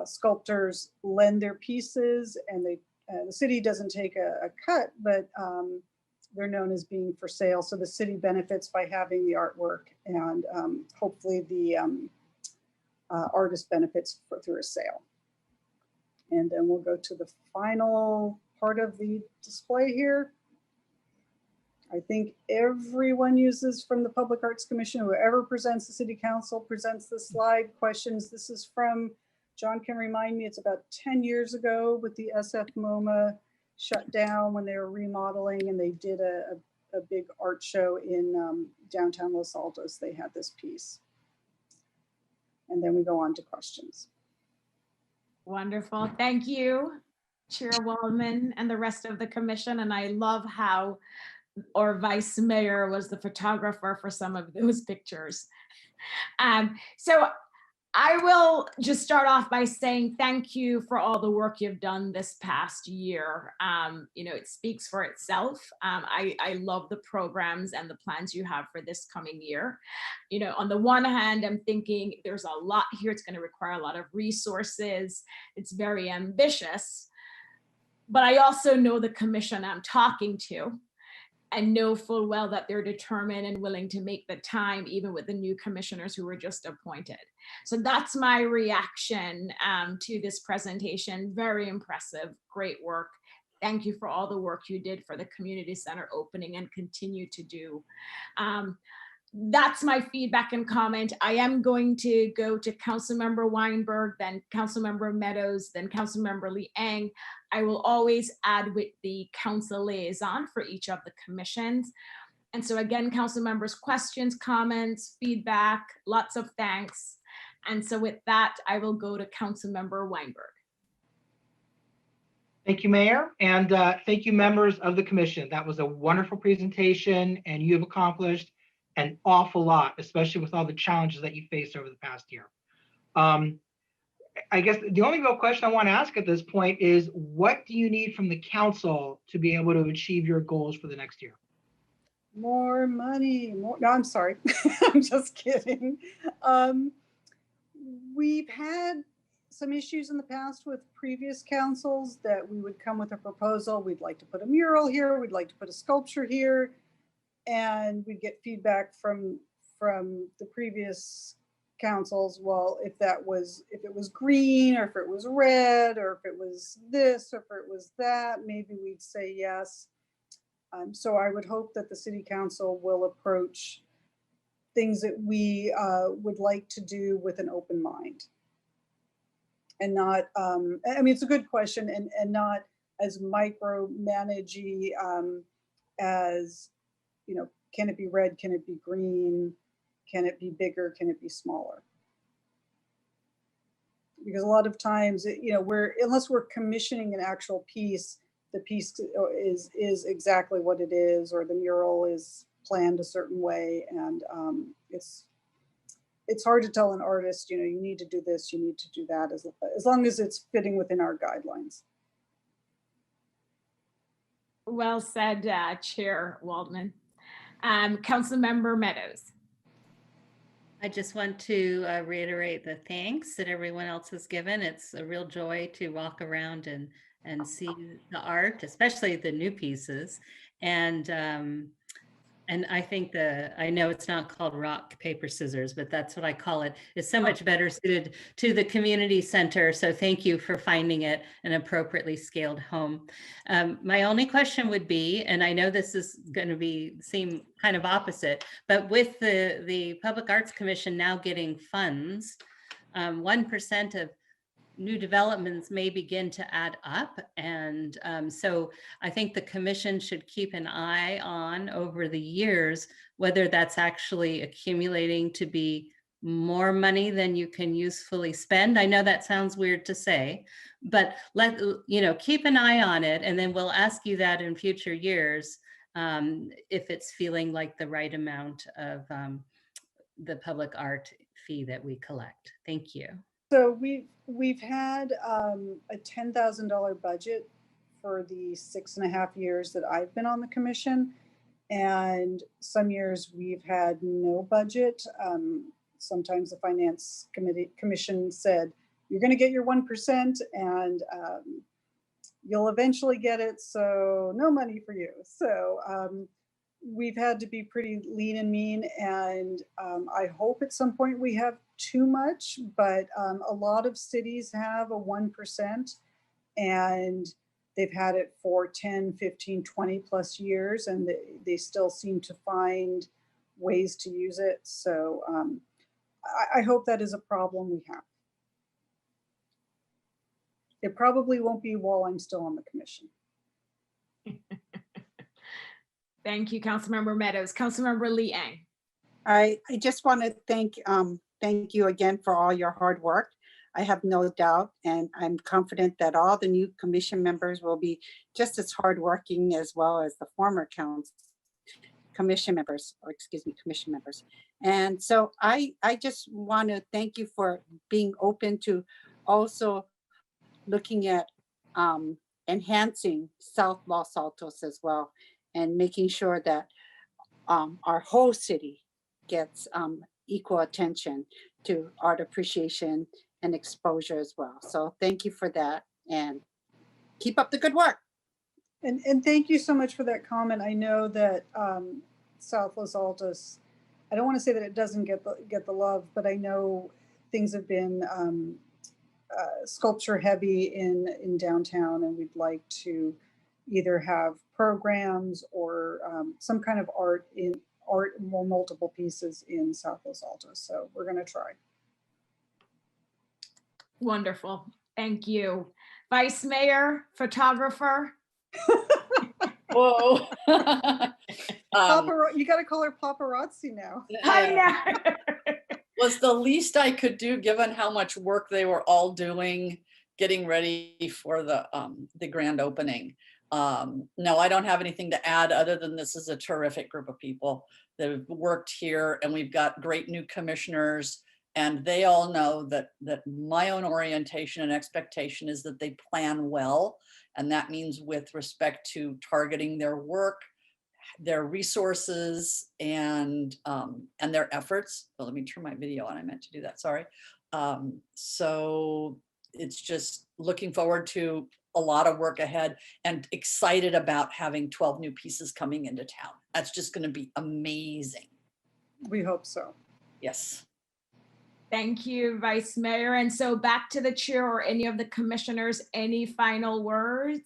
sculptors lend their pieces, and the city doesn't take a cut, but they're known as being for sale. So the city benefits by having the artwork, and hopefully the artist benefits through a sale. And then we'll go to the final part of the display here. I think everyone uses from the Public Arts Commission, whoever presents the City Council presents the slide questions. This is from, John can remind me, it's about 10 years ago with the SF MoMA shut down when they were remodeling, and they did a big art show in downtown Los Altos. They had this piece. And then we go on to questions. Wonderful. Thank you, Chair Waldman and the rest of the commission. And I love how our Vice Mayor was the photographer for some of those pictures. So I will just start off by saying thank you for all the work you've done this past year. It speaks for itself. I love the programs and the plans you have for this coming year. On the one hand, I'm thinking there's a lot here. It's going to require a lot of resources. It's very ambitious. But I also know the commission I'm talking to, and know full well that they're determined and willing to make the time, even with the new commissioners who were just appointed. So that's my reaction to this presentation. Very impressive, great work. Thank you for all the work you did for the community center opening and continue to do. That's my feedback and comment. I am going to go to Councilmember Weinberg, then Councilmember Meadows, then Councilmember Liang. I will always add with the council liaison for each of the commissions. And so again, council members, questions, comments, feedback, lots of thanks. And so with that, I will go to Councilmember Weinberg. Thank you, Mayor, and thank you, members of the commission. That was a wonderful presentation, and you have accomplished an awful lot, especially with all the challenges that you faced over the past year. I guess the only real question I want to ask at this point is, what do you need from the council to be able to achieve your goals for the next year? More money, more, no, I'm sorry. I'm just kidding. We've had some issues in the past with previous councils that we would come with a proposal. We'd like to put a mural here. We'd like to put a sculpture here. And we'd get feedback from the previous councils. Well, if it was green, or if it was red, or if it was this, or if it was that, maybe we'd say yes. So I would hope that the city council will approach things that we would like to do with an open mind, and not. I mean, it's a good question, and not as micromanagey as. Can it be red? Can it be green? Can it be bigger? Can it be smaller? Because a lot of times, unless we're commissioning an actual piece, the piece is exactly what it is, or the mural is planned a certain way, and it's hard to tell an artist, you need to do this, you need to do that, as long as it's fitting within our guidelines. Well said, Chair Waldman. Councilmember Meadows. I just want to reiterate the thanks that everyone else has given. It's a real joy to walk around and see the art, especially the new pieces. And I think I know it's not called rock, paper, scissors, but that's what I call it. It's so much better suited to the community center. So thank you for finding it an appropriately scaled home. My only question would be, and I know this is going to seem kind of opposite, but with the Public Arts Commission now getting funds, 1% of new developments may begin to add up. And so I think the commission should keep an eye on over the years, whether that's actually accumulating to be more money than you can usefully spend. I know that sounds weird to say, but keep an eye on it. And then we'll ask you that in future years if it's feeling like the right amount of the public art fee that we collect. Thank you. So we've had a $10,000 budget for the 6.5 years that I've been on the commission, and some years we've had no budget. Sometimes the finance commission said, "You're going to get your 1%, and you'll eventually get it. So no money for you." So we've had to be pretty lean and mean, and I hope at some point we have too much, but a lot of cities have a 1%, and they've had it for 10, 15, 20 plus years, and they still seem to find ways to use it. So I hope that is a problem we have. It probably won't be while I'm still on the commission. Thank you, Councilmember Meadows. Councilmember Liang. I just want to thank you again for all your hard work. I have no doubt, and I'm confident that all the new commission members will be just as hardworking as well as the former commission members. And so I just want to thank you for being open to also looking at enhancing South Los Altos as well, and making sure that our whole city gets equal attention to art appreciation and exposure as well. So thank you for that, and keep up the good work. And thank you so much for that comment. I know that South Los Altos, I don't want to say that it doesn't get the love, but I know things have been sculpture heavy in downtown, and we'd like to either have programs or some kind of art or multiple pieces in South Los Altos. So we're going to try. Wonderful. Thank you. Vice Mayor, photographer. Whoa. You got to call her paparazzi now. I know. Was the least I could do given how much work they were all doing getting ready for the grand opening. No, I don't have anything to add other than this is a terrific group of people that have worked here, and we've got great new commissioners, and they all know that my own orientation and expectation is that they plan well, and that means with respect to targeting their work, their resources, and their efforts. Well, let me turn my video on. I meant to do that. Sorry. So it's just looking forward to a lot of work ahead, and excited about having 12 new pieces coming into town. That's just going to be amazing. We hope so. Yes. Thank you, Vice Mayor. And so back to the chair or any of the commissioners, any final words?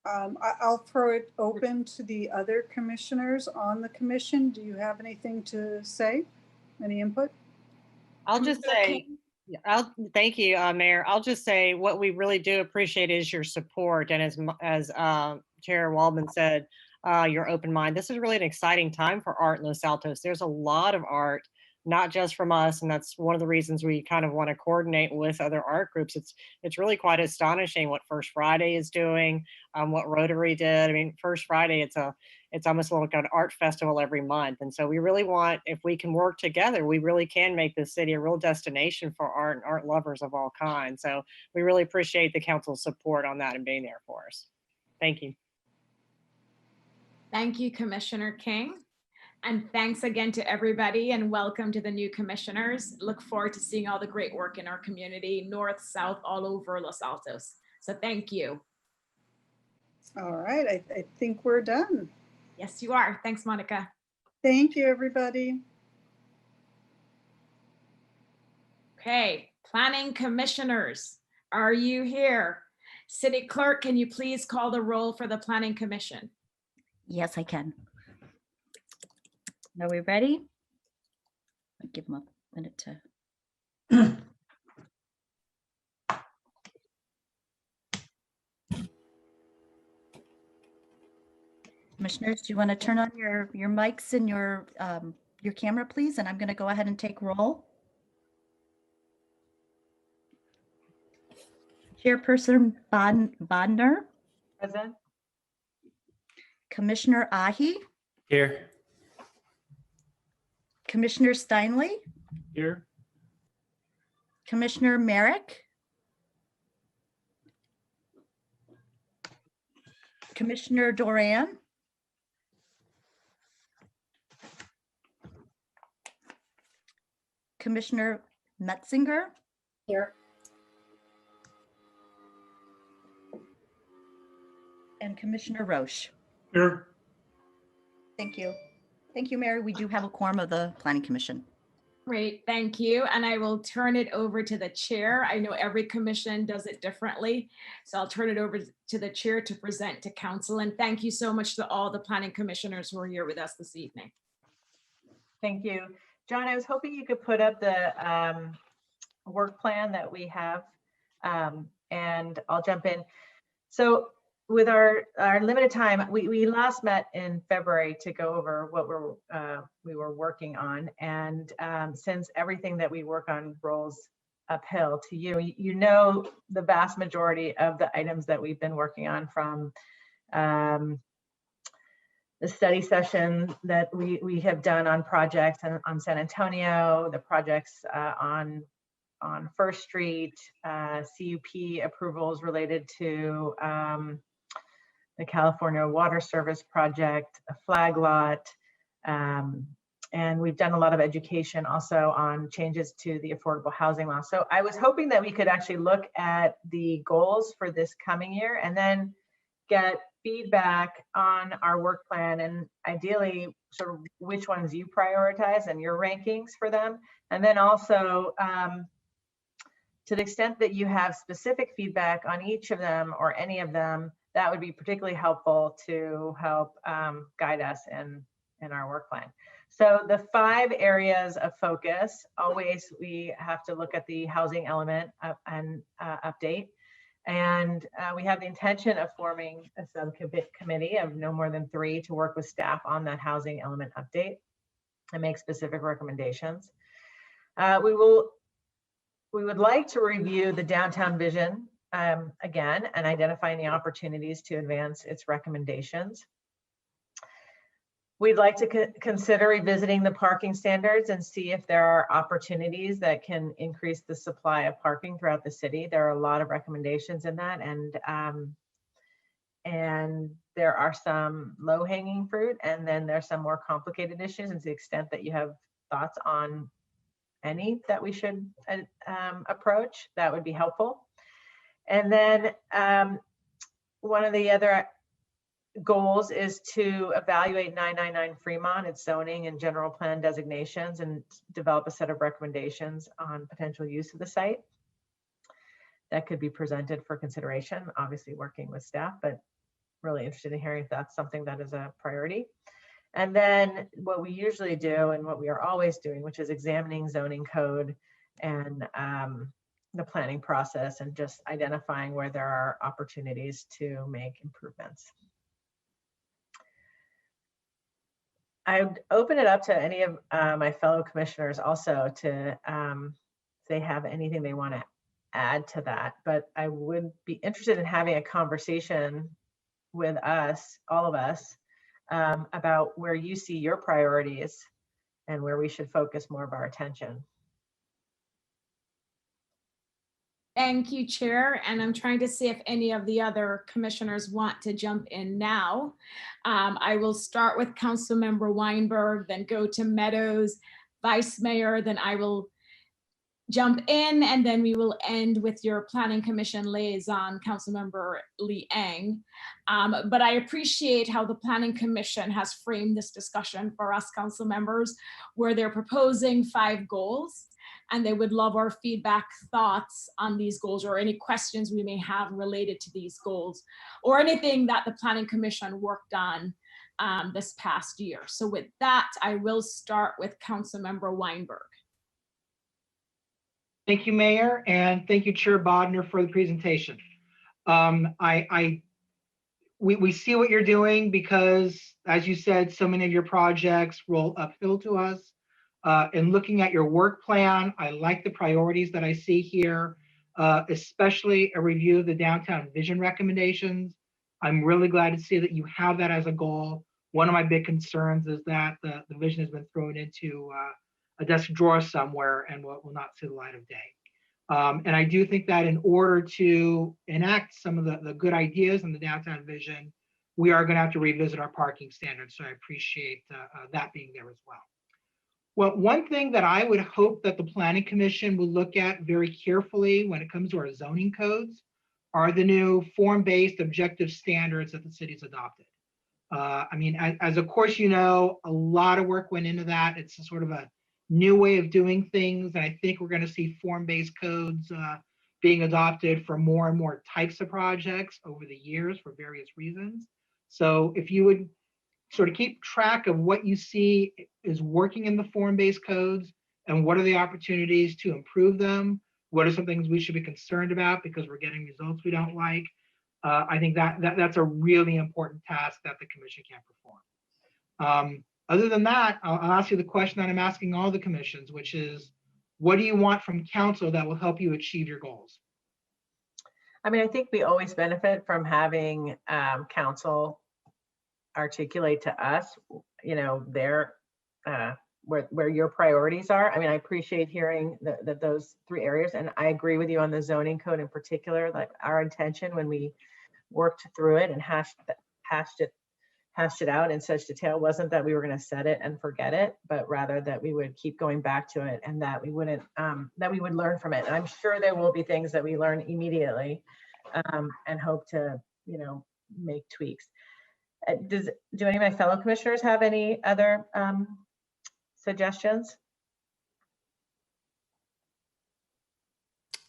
I'll throw it open to the other commissioners on the commission. Do you have anything to say? Any input? I'll just say, thank you, Mayor. I'll just say what we really do appreciate is your support. And as Chair Waldman said, your open mind. This is really an exciting time for art in Los Altos. There's a lot of art, not just from us, and that's one of the reasons we kind of want to coordinate with other art groups. It's really quite astonishing what First Friday is doing, what Rotary did. I mean, First Friday, it's almost like an art festival every month. And so we really want, if we can work together, we really can make this city a real destination for art and art lovers of all kinds. So we really appreciate the council's support on that and being there for us. Thank you. Thank you, Commissioner King. And thanks again to everybody and welcome to the new commissioners. Look forward to seeing all the great work in our community, north, south, all over Los Altos. So thank you. All right, I think we're done. Yes, you are. Thanks, Monica. Thank you, everybody. Okay, planning commissioners, are you here? City Clerk, can you please call the roll for the Planning Commission? Yes, I can. Are we ready? I'll give them a minute to. Commissioners, do you want to turn on your mics and your camera, please? And I'm going to go ahead and take roll. Chairperson Bodnar. Present. Commissioner Ahi. Here. Commissioner Steinle. Here. Commissioner Merrick. Commissioner Doran. Commissioner Metzinger. Here. And Commissioner Roche. Here. Thank you. Thank you, Mary. We do have a quorum of the Planning Commission. Great, thank you. And I will turn it over to the chair. I know every commission does it differently. So I'll turn it over to the chair to present to council. And thank you so much to all the planning commissioners who are here with us this evening. Thank you. John, I was hoping you could put up the work plan that we have, and I'll jump in. So with our limited time, we last met in February to go over what we were working on. And since everything that we work on rolls uphill to you, you know the vast majority of the items that we've been working on, from the study session that we have done on projects and on San Antonio, the projects on First Street, CUP approvals related to the California Water Service project, a flag lot, and we've done a lot of education also on changes to the affordable housing law. So I was hoping that we could actually look at the goals for this coming year and then get feedback on our work plan, and ideally sort of which ones you prioritize and your rankings for them. And then also to the extent that you have specific feedback on each of them or any of them, that would be particularly helpful to help guide us in our work plan. So the 5 areas of focus, always we have to look at the housing element and update. And we have the intention of forming a subcommittee of no more than 3 to work with staff on that housing element update and make specific recommendations. We would like to review the downtown vision again and identify any opportunities to advance its recommendations. We'd like to consider revisiting the parking standards and see if there are opportunities that can increase the supply of parking throughout the city. There are a lot of recommendations in that, and there are some low-hanging fruit, and then there's some more complicated issues. And to the extent that you have thoughts on any that we should approach, that would be helpful. And then one of the other goals is to evaluate 999 Fremont, its zoning and general plan designations, and develop a set of recommendations on potential use of the site that could be presented for consideration, obviously working with staff, but really interested in hearing if that's something that is a priority. And then what we usually do and what we are always doing, which is examining zoning code and the planning process and just identifying where there are opportunities to make improvements. I would open it up to any of my fellow commissioners also to if they have anything they want to add to that, but I would be interested in having a conversation with us, all of us, about where you see your priorities and where we should focus more of our attention. Thank you, Chair. And I'm trying to see if any of the other commissioners want to jump in now. I will start with Councilmember Weinberg, then go to Meadows, Vice Mayor, then I will jump in, and then we will end with your Planning Commission liaison, Councilmember Liang. But I appreciate how the Planning Commission has framed this discussion for us council members, where they're proposing 5 goals, and they would love our feedback, thoughts on these goals, or any questions we may have related to these goals, or anything that the Planning Commission worked on this past year. So with that, I will start with Councilmember Weinberg. Thank you, Mayor, and thank you, Chair Bodnar, for the presentation. We see what you're doing because, as you said, so many of your projects roll uphill to us. In looking at your work plan, I like the priorities that I see here, especially a review of the downtown vision recommendations. I'm really glad to see that you have that as a goal. One of my big concerns is that the vision has been thrown into a desk drawer somewhere and will not see the light of day. And I do think that in order to enact some of the good ideas in the downtown vision, we are going to have to revisit our parking standards. So I appreciate that being there as well. Well, one thing that I would hope that the Planning Commission will look at very carefully when it comes to our zoning codes are the new form-based objective standards that the city's adopted. I mean, as of course, you know, a lot of work went into that. It's a sort of a new way of doing things. And I think we're going to see form-based codes being adopted for more and more types of projects over the years for various reasons. So if you would sort of keep track of what you see is working in the form-based codes and what are the opportunities to improve them, what are some things we should be concerned about because we're getting results we don't like, I think that's a really important task that the commission can perform. Other than that, I'll ask you the question that I'm asking all the commissions, which is, what do you want from council that will help you achieve your goals? I mean, I think we always benefit from having council articulate to us, you know, their where your priorities are. I mean, I appreciate hearing that those 3 areas, and I agree with you on the zoning code in particular. Like our intention when we worked through it and hashed it out in such detail wasn't that we were going to set it and forget it, but rather that we would keep going back to it and that we wouldn't that we would learn from it. And I'm sure there will be things that we learn immediately and hope to, you know, make tweaks. Do any of my fellow commissioners have any other suggestions?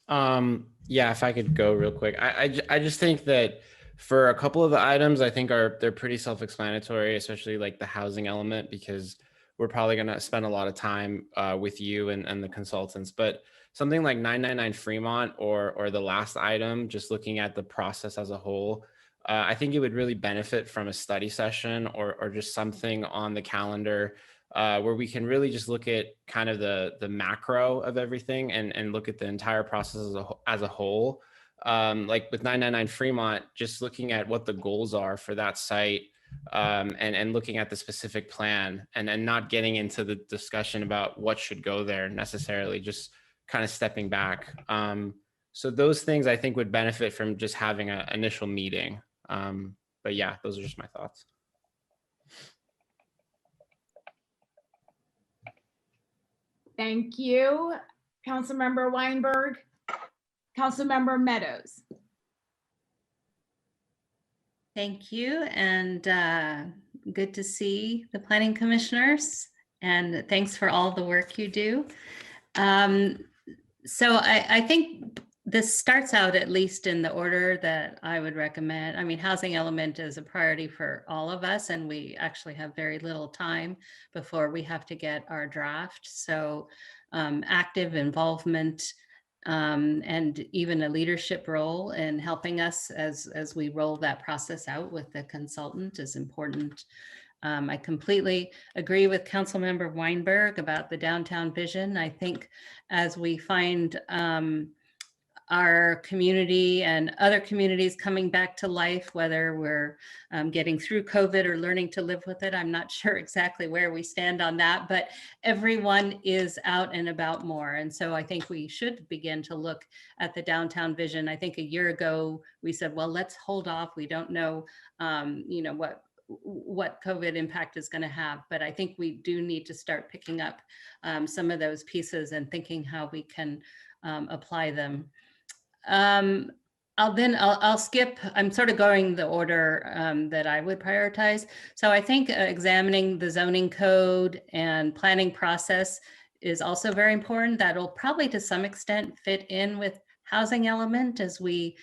Yeah, if I could go real quick. I just think that for a couple of the items, I think they're pretty self-explanatory, especially like the housing element, because we're probably going to spend a lot of time with you and the consultants. But something like 999 Fremont or the last item, just looking at the process as a whole, I think it would really benefit from a study session or just something on the calendar where we can really just look at kind of the macro of everything and look at the entire process as a whole. Like with 999 Fremont, just looking at what the goals are for that site and looking at the specific plan and not getting into the discussion about what should go there necessarily, just kind of stepping back. So those things I think would benefit from just having an initial meeting. But yeah, those are just my thoughts. Thank you, Councilmember Weinberg. Councilmember Meadows. Thank you, and good to see the planning commissioners, and thanks for all the work you do. So I think this starts out at least in the order that I would recommend. I mean, housing element is a priority for all of us, and we actually have very little time before we have to get our draft. So active involvement and even a leadership role in helping us as we roll that process out with the consultant is important. I completely agree with Councilmember Weinberg about the downtown vision. I think as we find our community and other communities coming back to life, whether we're getting through COVID or learning to live with it. I'm not sure exactly where we stand on that, but everyone is out and about more. And so I think we should begin to look at the downtown vision. I think a year ago, we said, well, let's hold off. We don't know, you know, what COVID impact is going to have. But I think we do need to start picking up some of those pieces and thinking how we can apply them. I'll skip, I'm sort of going the order that I would prioritize. So I think examining the zoning code and planning process is also very important. That'll probably to some extent fit in with housing element as we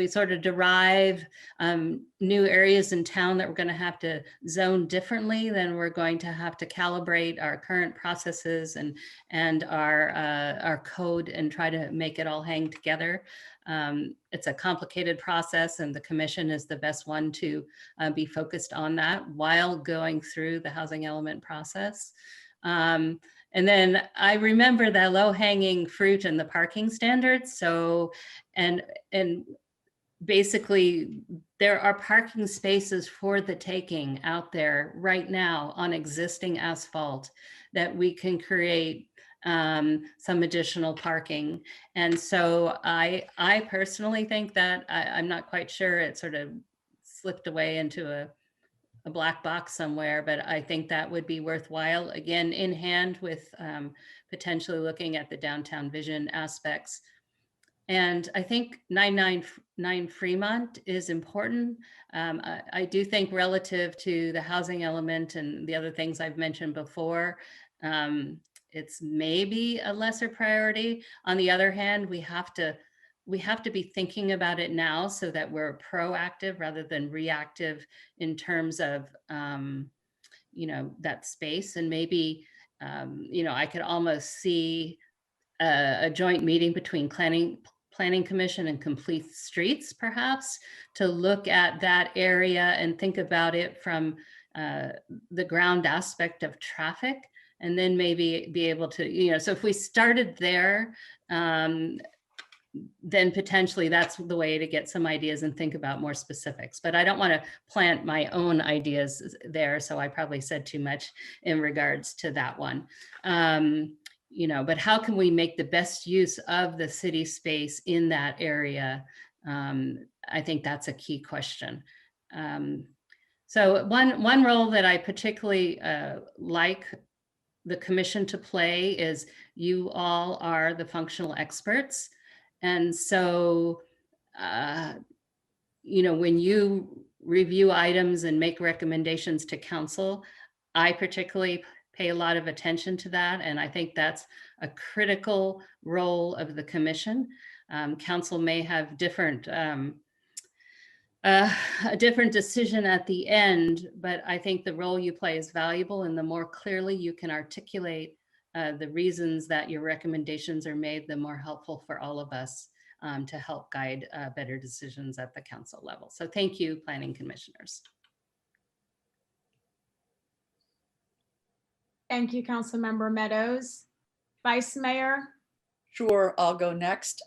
sort of derive new areas in town that we're going to have to zone differently. Then we're going to have to calibrate our current processes and our code and try to make it all hang together. It's a complicated process, and the commission is the best one to be focused on that while going through the housing element process. And then I remember the low-hanging fruit and the parking standards. So, and basically there are parking spaces for the taking out there right now on existing asphalt that we can create some additional parking. And so I personally think that I'm not quite sure, it sort of slipped away into a black box somewhere, but I think that would be worthwhile, again, in hand with potentially looking at the downtown vision aspects. And I think 999 Fremont is important. I do think relative to the housing element and the other things I've mentioned before, it's maybe a lesser priority. On the other hand, we have to be thinking about it now so that we're proactive rather than reactive in terms of, you know, that space. And maybe, you know, I could almost see a joint meeting between Planning Commission and Complete Streets, perhaps, to look at that area and think about it from the ground aspect of traffic, and then maybe be able to, you know, so if we started there, then potentially that's the way to get some ideas and think about more specifics. But I don't want to plant my own ideas there, so I probably said too much in regards to that one. You know, but how can we make the best use of the city space in that area? I think that's a key question. So one role that I particularly like the commission to play is you all are the functional experts. And so, you know, when you review items and make recommendations to council, I particularly pay a lot of attention to that. And I think that's a critical role of the commission. Council may have a different decision at the end, but I think the role you play is valuable, and the more clearly you can articulate the reasons that your recommendations are made, the more helpful for all of us to help guide better decisions at the council level. So thank you, planning commissioners. Thank you, Councilmember Meadows. Vice Mayor? Sure, I'll go next.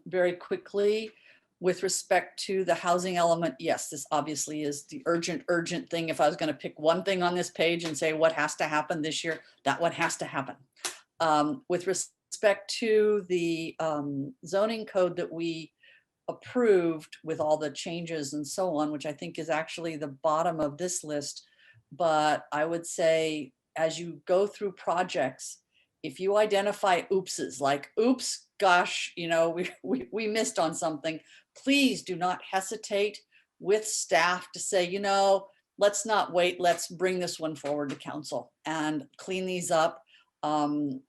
Very quickly, with respect to the housing element, yes, this obviously is the urgent thing. If I was going to pick one thing on this page and say what has to happen this year, that one has to happen. With respect to the zoning code that we approved with all the changes and so on, which I think is actually the bottom of this list, but I would say as you go through projects, if you identify oopses, like, oops, gosh, you know, we missed on something, please do not hesitate with staff to say, you know, let's not wait, let's bring this one forward to council and clean these up.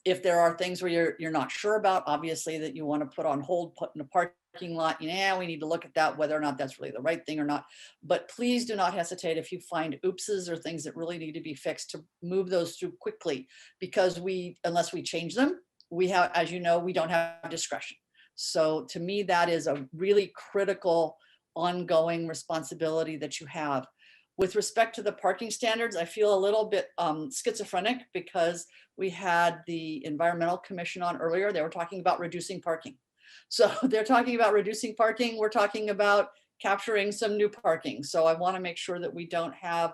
If there are things where you're not sure about, obviously, that you want to put on hold, put in a parking lot, yeah, we need to look at that, whether or not that's really the right thing or not. But please do not hesitate if you find oopses or things that really need to be fixed, to move those through quickly, because unless we change them, we have, as you know, we don't have discretion. So to me, that is a really critical ongoing responsibility that you have. With respect to the parking standards, I feel a little bit schizophrenic, because we had the Environmental Commission on earlier. They were talking about reducing parking. So they're talking about reducing parking. We're talking about capturing some new parking. So I want to make sure that we don't have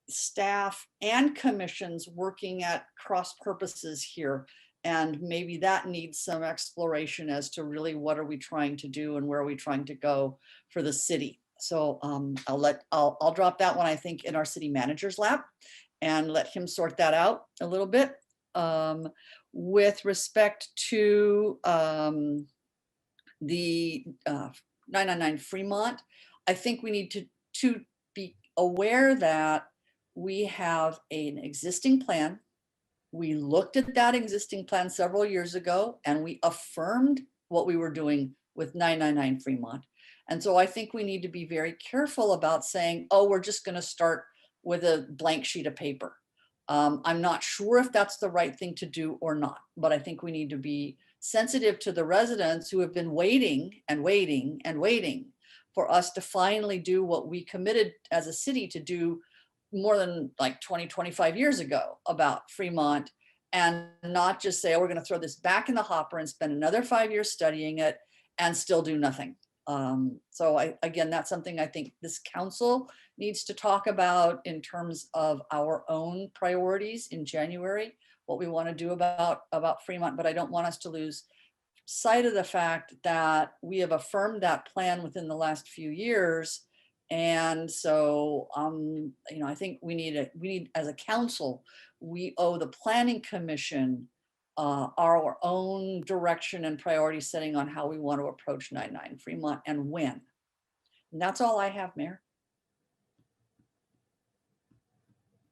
staff and commissions working at cross purposes here. And maybe that needs some exploration as to really what are we trying to do and where are we trying to go for the city. So I'll drop that one, I think, in our city manager's lap and let him sort that out a little bit. With respect to the 999 Fremont, I think we need to be aware that we have an existing plan. We looked at that existing plan several years ago and we affirmed what we were doing with 999 Fremont. And so I think we need to be very careful about saying, oh, we're just going to start with a blank sheet of paper. I'm not sure if that's the right thing to do or not, but I think we need to be sensitive to the residents who have been waiting and waiting and waiting for us to finally do what we committed as a city to do more than like 20, 25 years ago about Fremont, and not just say, oh, we're going to throw this back in the hopper and spend another 5 years studying it and still do nothing. So again, that's something I think this council needs to talk about in terms of our own priorities in January, what we want to do about Fremont, but I don't want us to lose sight of the fact that we have affirmed that plan within the last few years. And so, you know, I think we need as a council, we owe the Planning Commission our own direction and priority setting on how we want to approach 99 Fremont and when. And that's all I have, Mayor.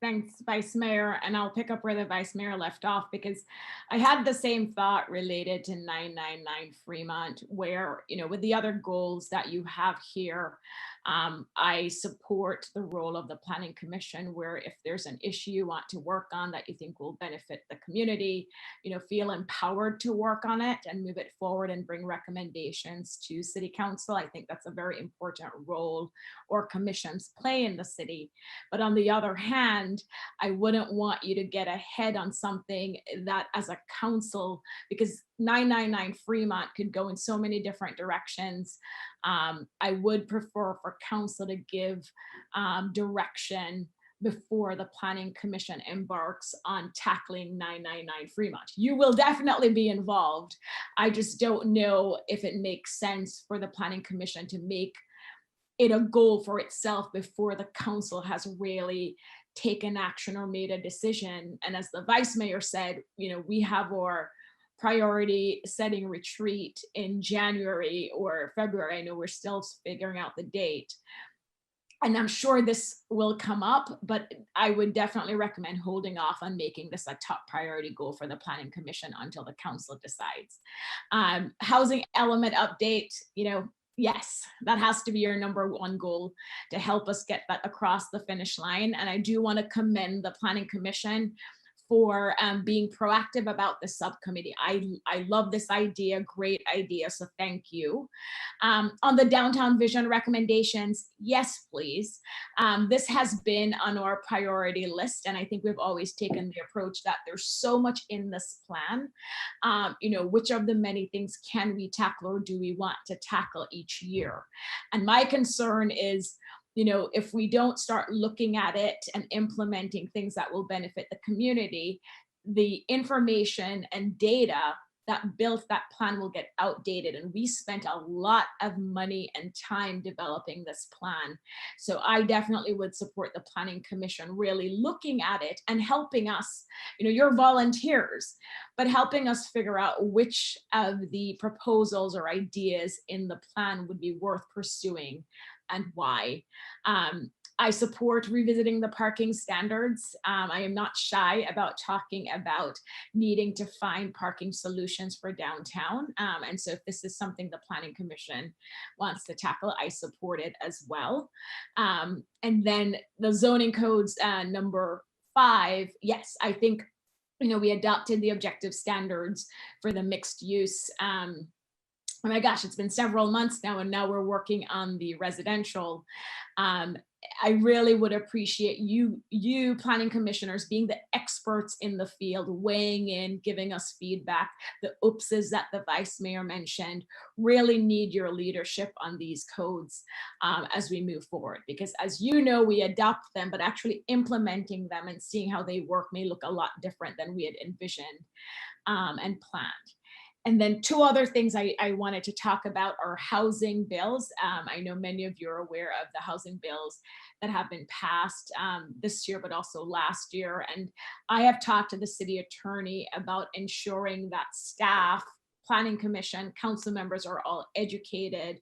Thanks, Vice Mayor. And I'll pick up where the Vice Mayor left off, because I had the same thought related to 999 Fremont, where, you know, with the other goals that you have here, I support the role of the Planning Commission, where if there's an issue you want to work on that you think will benefit the community, you know, feel empowered to work on it and move it forward and bring recommendations to City Council. I think that's a very important role or commissions play in the city. But on the other hand, I wouldn't want you to get ahead on something that as a council, because 999 Fremont could go in so many different directions. I would prefer for council to give direction before the Planning Commission embarks on tackling 999 Fremont. You will definitely be involved. I just don't know if it makes sense for the Planning Commission to make it a goal for itself before the council has really taken action or made a decision. And as the Vice Mayor said, you know, we have our priority setting retreat in January or February. I know we're still figuring out the date. And I'm sure this will come up, but I would definitely recommend holding off on making this a top priority goal for the Planning Commission until the council decides. Housing element update, you know, yes, that has to be your #1 goal to help us get that across the finish line. And I do want to commend the Planning Commission for being proactive about the subcommittee. I love this idea, great idea, so thank you. On the downtown vision recommendations, yes, please. This has been on our priority list, and I think we've always taken the approach that there's so much in this plan. You know, which of the many things can we tackle or do we want to tackle each year? And my concern is, you know, if we don't start looking at it and implementing things that will benefit the community, the information and data that built that plan will get outdated. And we spent a lot of money and time developing this plan. So I definitely would support the Planning Commission really looking at it and helping us, you know, you're volunteers, but helping us figure out which of the proposals or ideas in the plan would be worth pursuing and why. I support revisiting the parking standards. I am not shy about talking about needing to find parking solutions for downtown. And so if this is something the Planning Commission wants to tackle, I support it as well. And then the zoning codes, #5, yes, I think, you know, we adopted the objective standards for the mixed use oh my gosh, it's been several months now, and now we're working on the residential. I really would appreciate you planning commissioners being the experts in the field, weighing in, giving us feedback. The oopses that the vice mayor mentioned really need your leadership on these codes as we move forward, because as you know, we adopt them, but actually implementing them and seeing how they work may look a lot different than we had envisioned and planned. And then two other things I wanted to talk about are housing bills. I know many of you are aware of the housing bills that have been passed this year, but also last year. And I have talked to the city attorney about ensuring that staff, planning commission, council members are all educated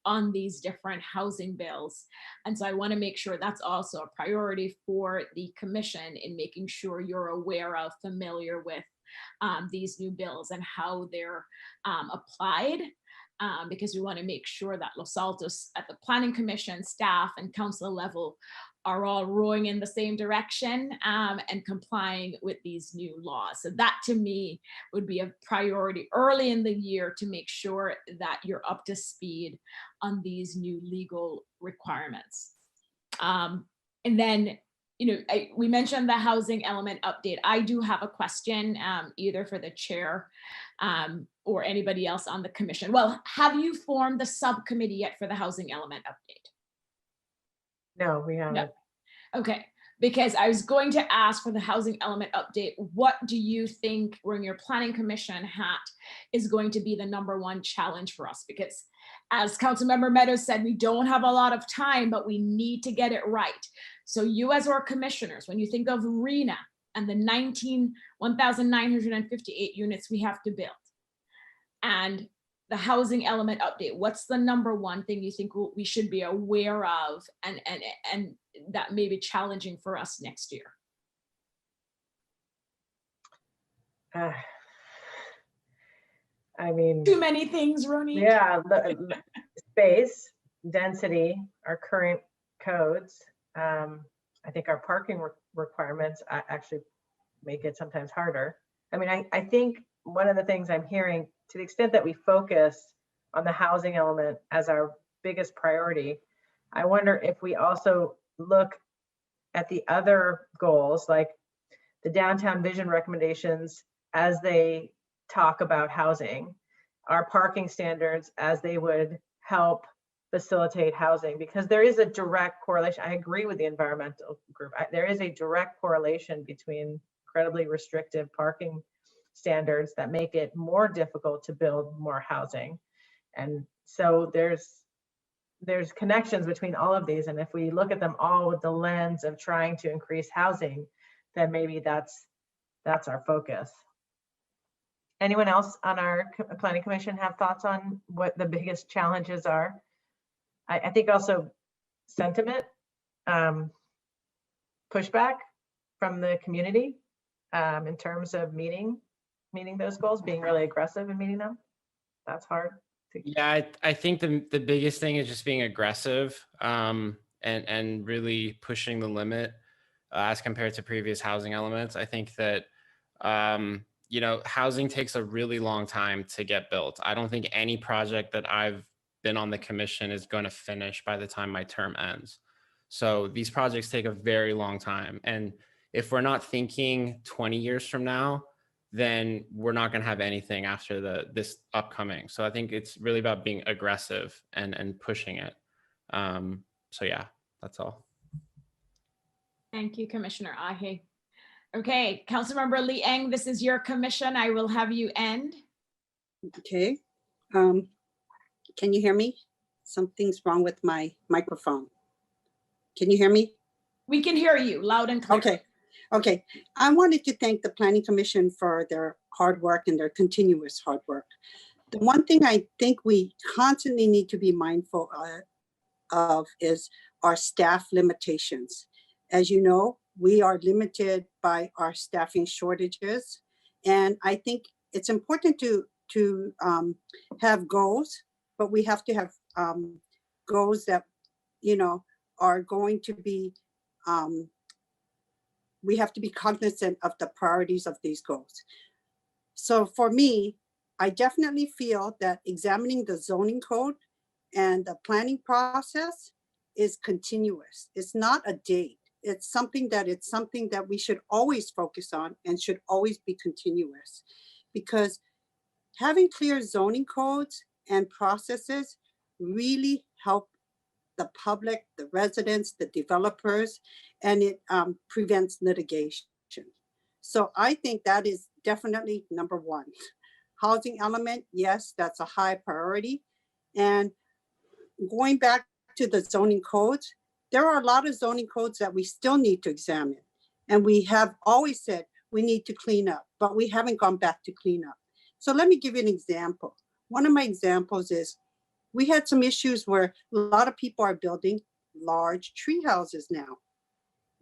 on these different housing bills. And so I want to make sure that's also a priority for the commission in making sure you're aware of, familiar with these new bills and how they're applied, because we want to make sure that Los Altos at the planning commission, staff and council level are all rowing in the same direction and complying with these new laws. So that to me would be a priority early in the year to make sure that you're up to speed on these new legal requirements. And then, you know, we mentioned the housing element update. I do have a question either for the chair or anybody else on the commission. Well, have you formed the subcommittee yet for the housing element update? No, we haven't. No. Okay, because I was going to ask for the housing element update, what do you think, wearing your planning commission hat, is going to be the #1 challenge for us? Because as Councilmember Meadows said, we don't have a lot of time, but we need to get it right. So you as our commissioners, when you think of RENA and the 1,958 units we have to build, and the housing element update, what's the #1 thing you think we should be aware of and that may be challenging for us next year? I mean, too many things, Roni. Yeah, space, density, our current codes. I think our parking requirements actually make it sometimes harder. I mean, I think one of the things I'm hearing, to the extent that we focus on the housing element as our biggest priority, I wonder if we also look at the other goals, like the downtown vision recommendations as they talk about housing, our parking standards as they would help facilitate housing, because there is a direct correlation. I agree with the environmental group. There is a direct correlation between incredibly restrictive parking standards that make it more difficult to build more housing. And so there's connections between all of these. And if we look at them all with the lens of trying to increase housing, then maybe that's our focus. Anyone else on our planning commission have thoughts on what the biggest challenges are? I think also sentiment, pushback from the community in terms of meeting those goals, being really aggressive in meeting them. That's hard. Yeah, I think the biggest thing is just being aggressive and really pushing the limit as compared to previous housing elements. I think that you know, housing takes a really long time to get built. I don't think any project that I've been on the commission is going to finish by the time my term ends. So these projects take a very long time. And if we're not thinking 20 years from now, then we're not going to have anything after this upcoming. So I think it's really about being aggressive and pushing it. So yeah, that's all. Thank you, Commissioner Ahe. Okay, Councilmember Lee Eng, this is your commission. I will have you end. Okay. Can you hear me? Something's wrong with my microphone. Can you hear me? We can hear you loud and clear. Okay. I wanted to thank the Planning Commission for their hard work and their continuous hard work. The one thing I think we constantly need to be mindful of is our staff limitations. As you know, we are limited by our staffing shortages. And I think it's important to have goals, but we have to have goals that, you know, are going to be, we have to be cognizant of the priorities of these goals. So for me, I definitely feel that examining the zoning code and the planning process is continuous. It's not a date. It's something that we should always focus on and should always be continuous, because having clear zoning codes and processes really help the public, the residents, the developers, and it prevents litigation. So I think that is definitely number one. Housing element, yes, that's a high priority. And going back to the zoning codes, there are a lot of zoning codes that we still need to examine. And we have always said we need to clean up, but we haven't gone back to clean up. So let me give you an example. One of my examples is we had some issues where a lot of people are building large tree houses now.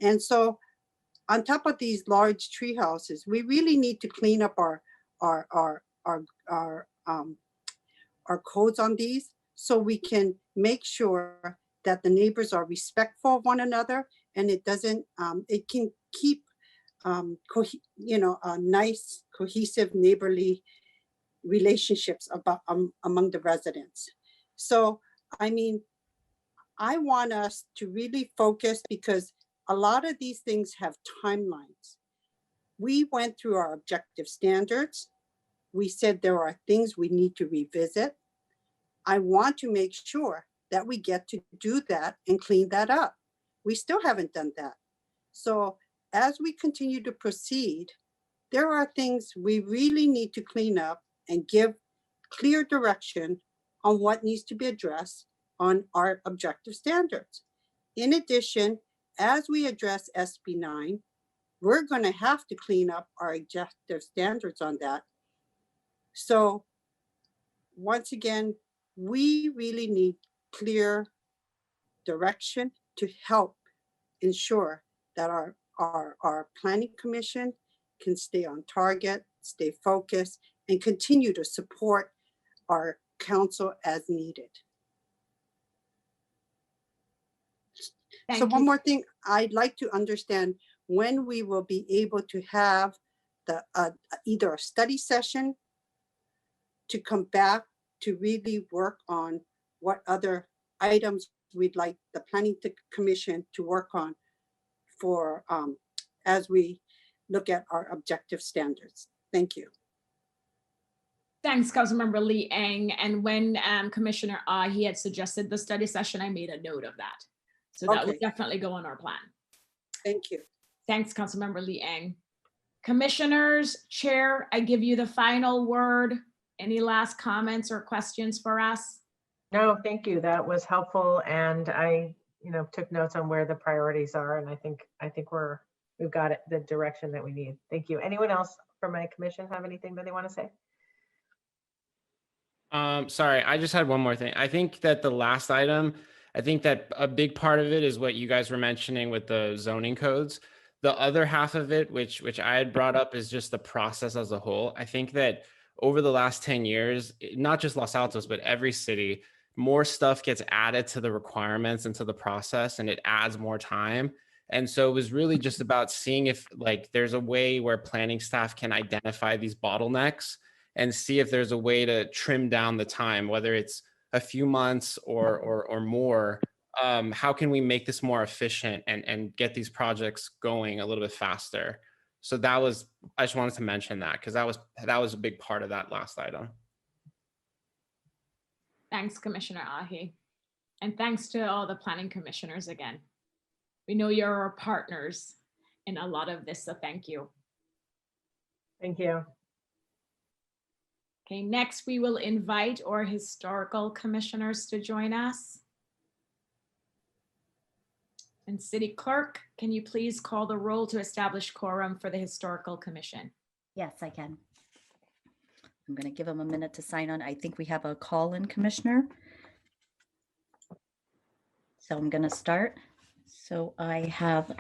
And so on top of these large tree houses, we really need to clean up our codes on these, so we can make sure that the neighbors are respectful of one another, and it doesn't, it can keep, nice, cohesive neighborly relationships among the residents. So, I mean, I want us to really focus, because a lot of these things have timelines. We went through our objective standards. We said there are things we need to revisit. I want to make sure that we get to do that and clean that up. We still haven't done that. So as we continue to proceed, there are things we really need to clean up and give clear direction on what needs to be addressed on our objective standards. In addition, as we address SB 9, we're going to have to clean up our objective standards on that. So once again, we really need clear direction to help ensure that our planning commission can stay on target, stay focused, and continue to support our council as needed. So one more thing, I'd like to understand when we will be able to have the either a study session to come back to really work on what other items we'd like the planning commission to work on for as we look at our objective standards. Thank you. Thanks, Councilmember Lee Eng. And when Commissioner he had suggested the study session, I made a note of that. So that will definitely go on our plan. Thank you. Thanks, Councilmember Lee Eng. Commissioners, Chair, I give you the final word. Any last comments or questions for us? No, thank you. That was helpful. And I, took notes on where the priorities are. And I think we've got it, the direction that we need. Thank you. Anyone else from my commission have anything that they want to say? Sorry, I just had one more thing. I think that the last item, I think that a big part of it is what you guys were mentioning with the zoning codes. The other half of it, which I had brought up, is just the process as a whole. I think that over the last 10 years, not just Los Altos, but every city, more stuff gets added to the requirements and to the process, and it adds more time. And so it was really just about seeing if there's a way where planning staff can identify these bottlenecks and see if there's a way to trim down the time, whether it's a few months or more. How can we make this more efficient and get these projects going a little bit faster? So I just wanted to mention that, because that was a big part of that last item. Thanks, Commissioner Ahi. And thanks to all the planning commissioners again. We know you're our partners in a lot of this, so thank you. Thank you. Okay, next we will invite our historical commissioners to join us. And City Clerk, can you please call the roll to establish quorum for the Historical Commission? Yes, I can. I'm going to give them a minute to sign on. I think we have a call-in commissioner. So I'm going to start. So I have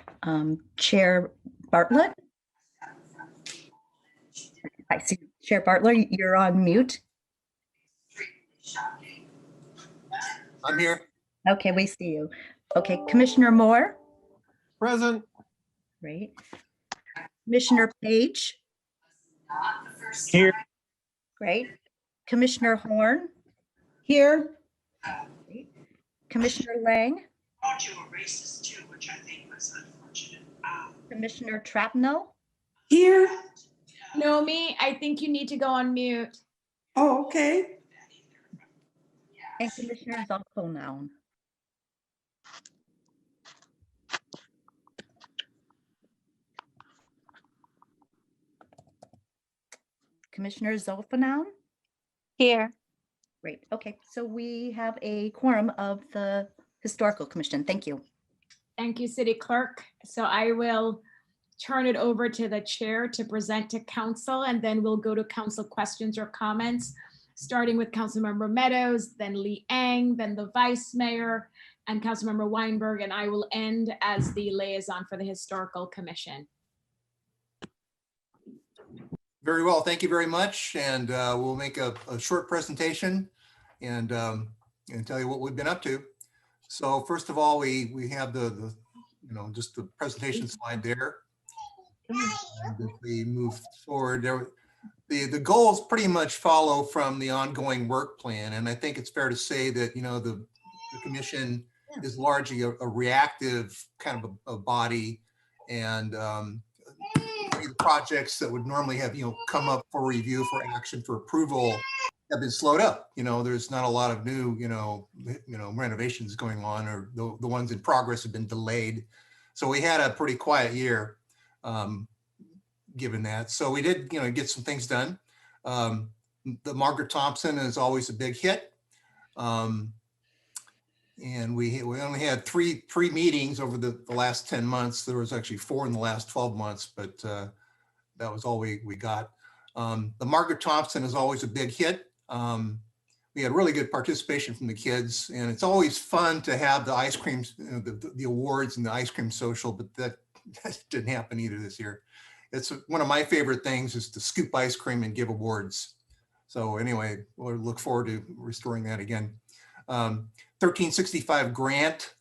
Chair Bartlett. I see Chair Bartlett, you're on mute. I'm here. Okay, we see you. Okay, Commissioner Moore. Present. Great. Commissioner Page. Here. Great. Commissioner Horn? Here. Commissioner Lang? Commissioner Trapnell? Here. Nomi, I think you need to go on mute. Oh, okay. And Commissioner Zalko now. Commissioner Zolfanown? Here. Great. Okay, so we have a quorum of the Historical Commission. Thank you. Thank you, City Clerk. So I will turn it over to the chair to present to council, and then we'll go to council questions or comments, starting with Councilmember Meadows, then Lee Ang, then the Vice Mayor, and Councilmember Weinberg, and I will end as the liaison for the Historical Commission. Very well, thank you very much. And we'll make a short presentation and tell you what we've been up to. So first of all, we have the just the presentation slide there. And if we move forward, the goals pretty much follow from the ongoing work plan. And I think it's fair to say that, the commission is largely a reactive kind of a body, and the projects that would normally have, come up for review, for action, for approval have been slowed up. There's not a lot of new, renovations going on, or the ones in progress have been delayed. So we had a pretty quiet year. Given that. So we did, get some things done. The Margaret Thompson is always a big hit. And we only had three meetings over the last 10 months. There was actually 4 in the last 12 months, but that was all we got. The Margaret Thompson is always a big hit. We had really good participation from the kids, and it's always fun to have the ice cream, the awards and the ice cream social, but that didn't happen either this year. It's one of my favorite things is to scoop ice cream and give awards. So anyway, we'll look forward to restoring that again. 1365 grant,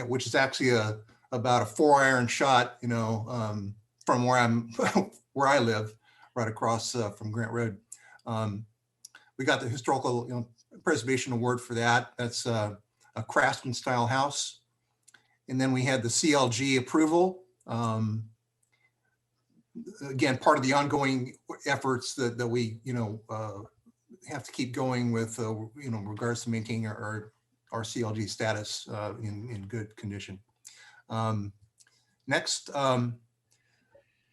which is actually about a 4-iron shot, from where I live, right across from Grant Road. We got the Historical Preservation Award for that. That's a craftsman style house. And then we had the CLG approval. Again, part of the ongoing efforts that we, have to keep going with, regards to maintaining our CLG status in good condition. Next,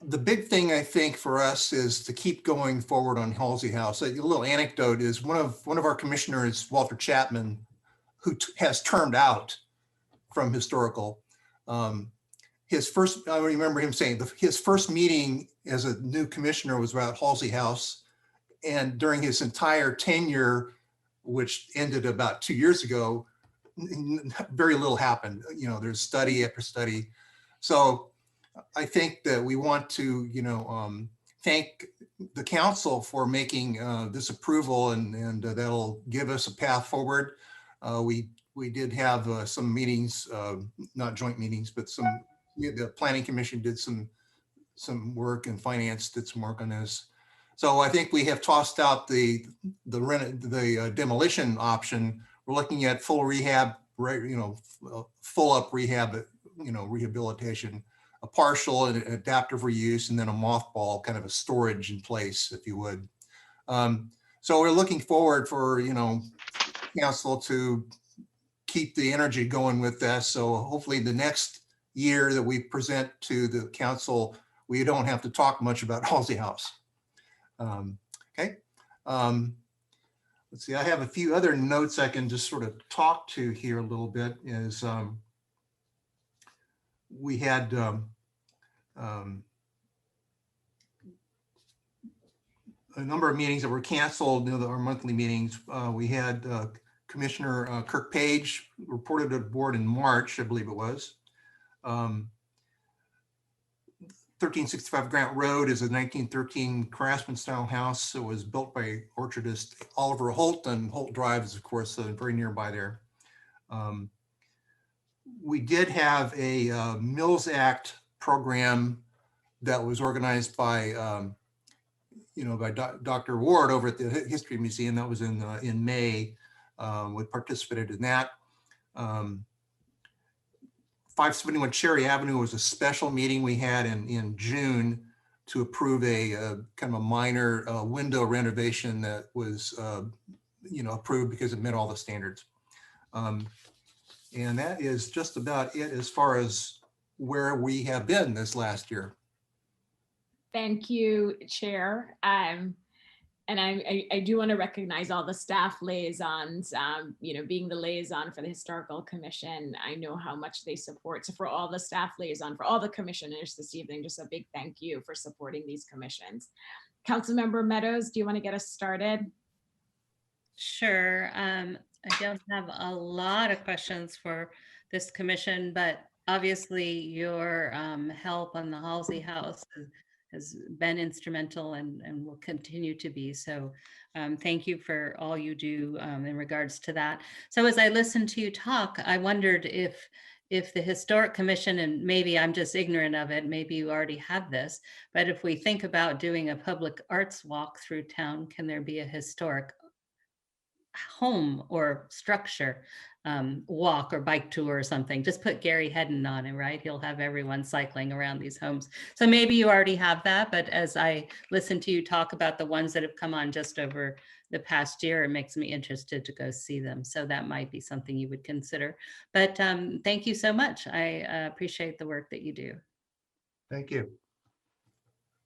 the big thing I think for us is to keep going forward on Halsey House. A little anecdote is one of our commissioners, Walter Chapman, who has termed out from historical. I remember him saying his first meeting as a new commissioner was about Halsey House. And during his entire tenure, which ended about 2 years ago, very little happened. There's study after study. So I think that we want to, thank the council for making this approval, and that'll give us a path forward. We did have some meetings, not joint meetings, but the Planning Commission did some work, and Finance did some work on this. So I think we have tossed out the demolition option. We're looking at full rehab, full up rehab, rehabilitation, a partial and adaptive reuse, and then a mothball, kind of a storage in place, if you would. So we're looking forward for, council to keep the energy going with this. So hopefully the next year that we present to the council, we don't have to talk much about Halsey House. Okay. Let's see, I have a few other notes I can just sort of talk to here a little bit. Is we had a number of meetings that were canceled, our monthly meetings. We had Commissioner Kirk Page reported to the board in March, I believe it was. 1365 Grant Road is a 1913 craftsman style house. It was built by orchardist Oliver Holt, and Holt Drive is, of course, very nearby there. We did have a Mills Act program that was organized by by Dr. Ward over at the History Museum. That was in May. We participated in that. 571 Cherry Avenue was a special meeting we had in June to approve a kind of a minor window renovation that was approved because it met all the standards. And that is just about it as far as where we have been this last year. Thank you, Chair. And I do want to recognize all the staff liaisons, being the liaison for the Historical Commission. I know how much they support. So for all the staff liaison, for all the commissioners this evening, just a big thank you for supporting these commissions. Councilmember Meadows, do you want to get us started? Sure. I don't have a lot of questions for this commission, but obviously your help on the Halsey House has been instrumental and will continue to be. So thank you for all you do in regards to that. So as I listened to you talk, I wondered if the Historic Commission, and maybe I'm just ignorant of it, maybe you already have this, but if we think about doing a public arts walk through town, can there be a historic home or structure walk or bike tour or something? Just put Gary Hedden on it, right? He'll have everyone cycling around these homes. So maybe you already have that, but as I listen to you talk about the ones that have come on just over the past year, it makes me interested to go see them. So that might be something you would consider. But thank you so much. I appreciate the work that you do. Thank you.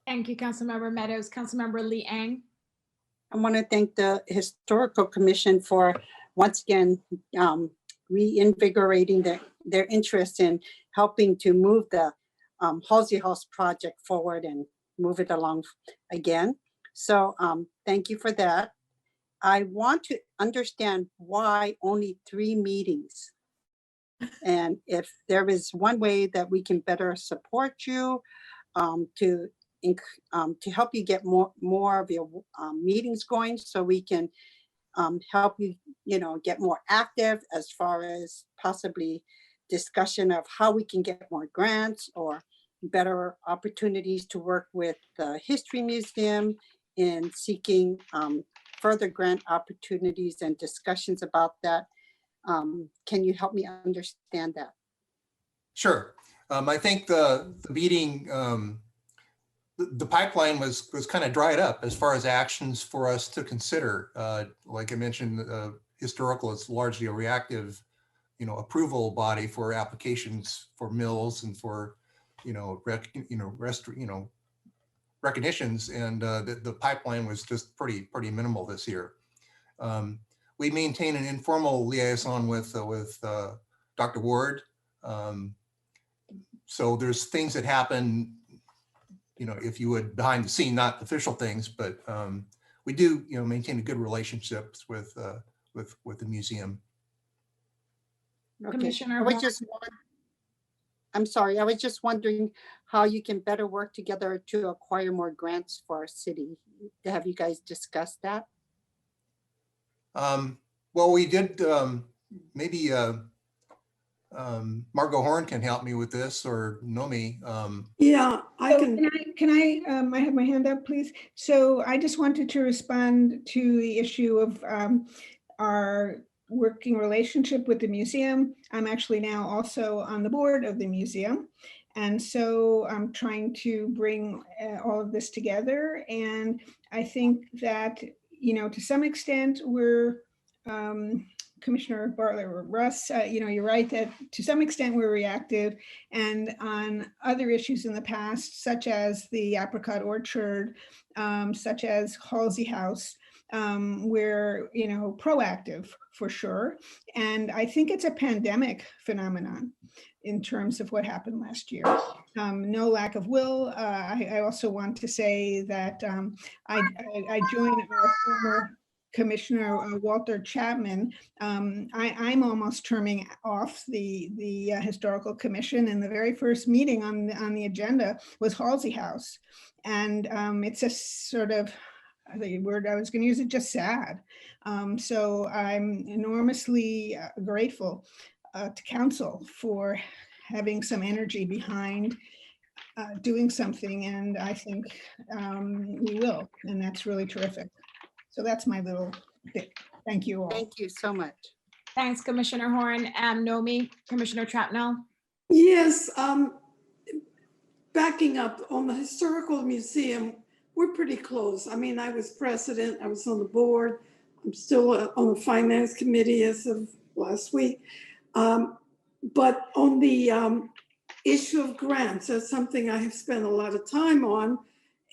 Thank you, Councilmember Meadows. Councilmember Lee Ang. I want to thank the Historical Commission for once again reinvigorating their interest in helping to move the Halsey House project forward and move it along again. So thank you for that. I want to understand why only 3 meetings. And if there is one way that we can better support you to help you get more of your meetings going, so we can help you, get more active as far as possibly discussion of how we can get more grants or better opportunities to work with the History Museum in seeking further grant opportunities and discussions about that. Can you help me understand that? Sure. I think the meeting, the pipeline was kind of dried up as far as actions for us to consider. Like I mentioned, historical is largely a reactive, approval body for applications for mills and for, recognitions, and the pipeline was just pretty minimal this year. We maintain an informal liaison with Dr. Ward. So there's things that happen, if you would, behind the scene, not official things, but we do, maintain a good relationships with the museum. Okay. Commissioner, I'm sorry, I was just wondering how you can better work together to acquire more grants for our city. Have you guys discussed that? Well, we did, maybe Margot Horn can help me with this, or Nomi. Yeah, I can. I have my hand up, please. So I just wanted to respond to the issue of our working relationship with the museum. I'm actually now also on the board of the museum. And so I'm trying to bring all of this together. And I think that, to some extent, we're, Commissioner Bartlett or Russ, you're right that to some extent we're reactive, and on other issues in the past, such as the Apricot Orchard, such as Halsey House, we're proactive for sure. And I think it's a pandemic phenomenon in terms of what happened last year. No lack of will. I also want to say that I joined our former Commissioner Walter Chapman. I'm almost terming off the Historical Commission, and the very first meeting on the agenda was Halsey House. And it's a sort of, the word I was going to use, it just sad. So I'm enormously grateful to council for having some energy behind doing something, and I think we will, and that's really terrific. So that's my little bit. Thank you all. Thank you so much. Thanks, Commissioner Horn. Nomi, Commissioner Trapnell. Yes, backing up on the historical museum, we're pretty close. I mean, I was president, I was on the board, I'm still on the finance committee as of last week. But on the issue of grants, that's something I have spent a lot of time on.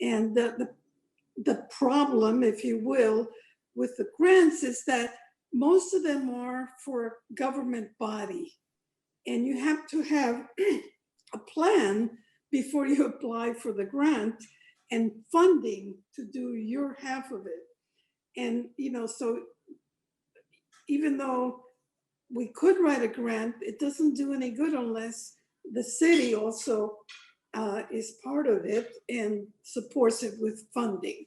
And the problem, if you will, with the grants is that most of them are for government body. And you have to have a plan before you apply for the grant and funding to do your half of it. And, so even though we could write a grant, it doesn't do any good unless the city also is part of it and supports it with funding.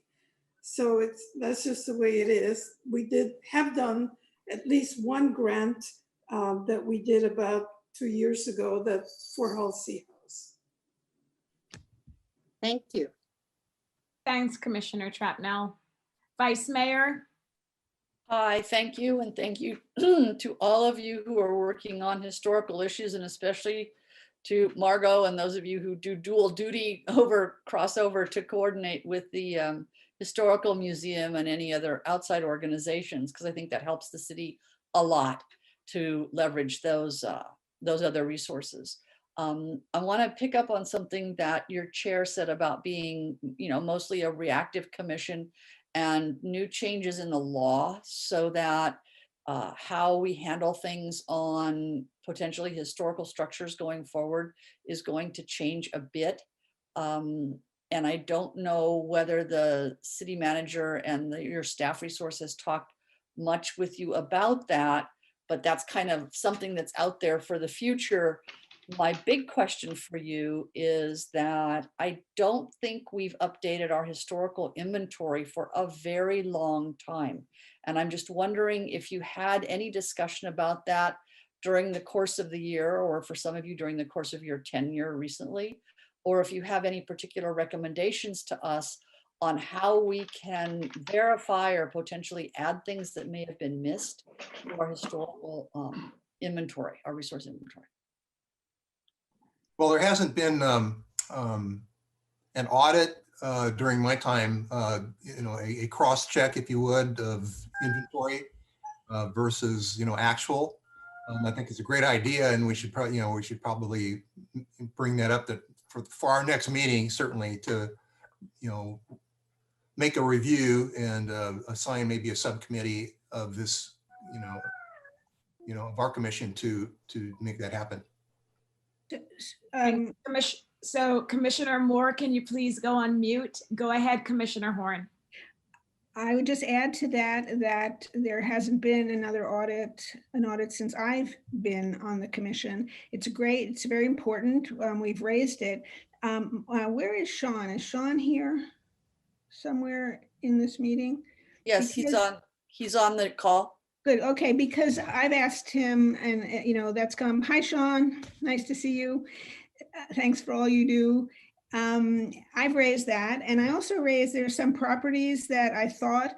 So that's just the way it is. We have done at least one grant that we did about 2 years ago, that's for Halsey House. Thank you. Thanks, Commissioner Trapnell. Vice Mayor. Hi, thank you. And thank you to all of you who are working on historical issues, and especially to Margot and those of you who do dual duty crossover to coordinate with the Historical Museum and any other outside organizations, because I think that helps the city a lot to leverage those other resources. I want to pick up on something that your chair said about being, mostly a reactive commission and new changes in the law so that how we handle things on potentially historical structures going forward is going to change a bit. And I don't know whether the city manager and your staff resource has talked much with you about that, but that's kind of something that's out there for the future. My big question for you is that I don't think we've updated our historical inventory for a very long time. And I'm just wondering if you had any discussion about that during the course of the year, or for some of you during the course of your tenure recently, or if you have any particular recommendations to us on how we can verify or potentially add things that may have been missed to our historical inventory, our resource inventory. Well, there hasn't been an audit during my time, a cross check, if you would, of inventory versus, actual. I think it's a great idea, and we should probably bring that up for our next meeting, certainly, to, make a review and assign maybe a subcommittee of this, of our commission to make that happen. So Commissioner Moore, can you please go on mute? Go ahead, Commissioner Horn. I would just add to that there hasn't been an audit since I've been on the commission. It's very important. We've raised it. Where is Sean? Is Sean here somewhere in this meeting? Yes, he's on the call. Good, okay, because I've asked him and that's come. Hi, Sean, nice to see you. Thanks for all you do. I've raised that, and I also raised there's some properties that I thought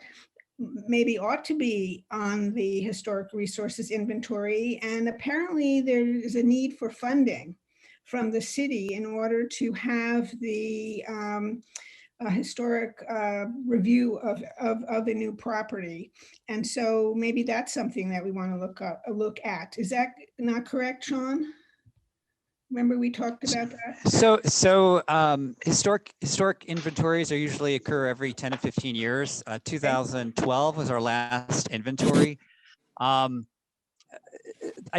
maybe ought to be on the historic resources inventory, and apparently there is a need for funding from the city in order to have the historic review of a new property. And so maybe that's something that we want to look at. Is that not correct, Sean? Remember we talked about that? So historic inventories are usually occur every 10 to 15 years. 2012 was our last inventory. I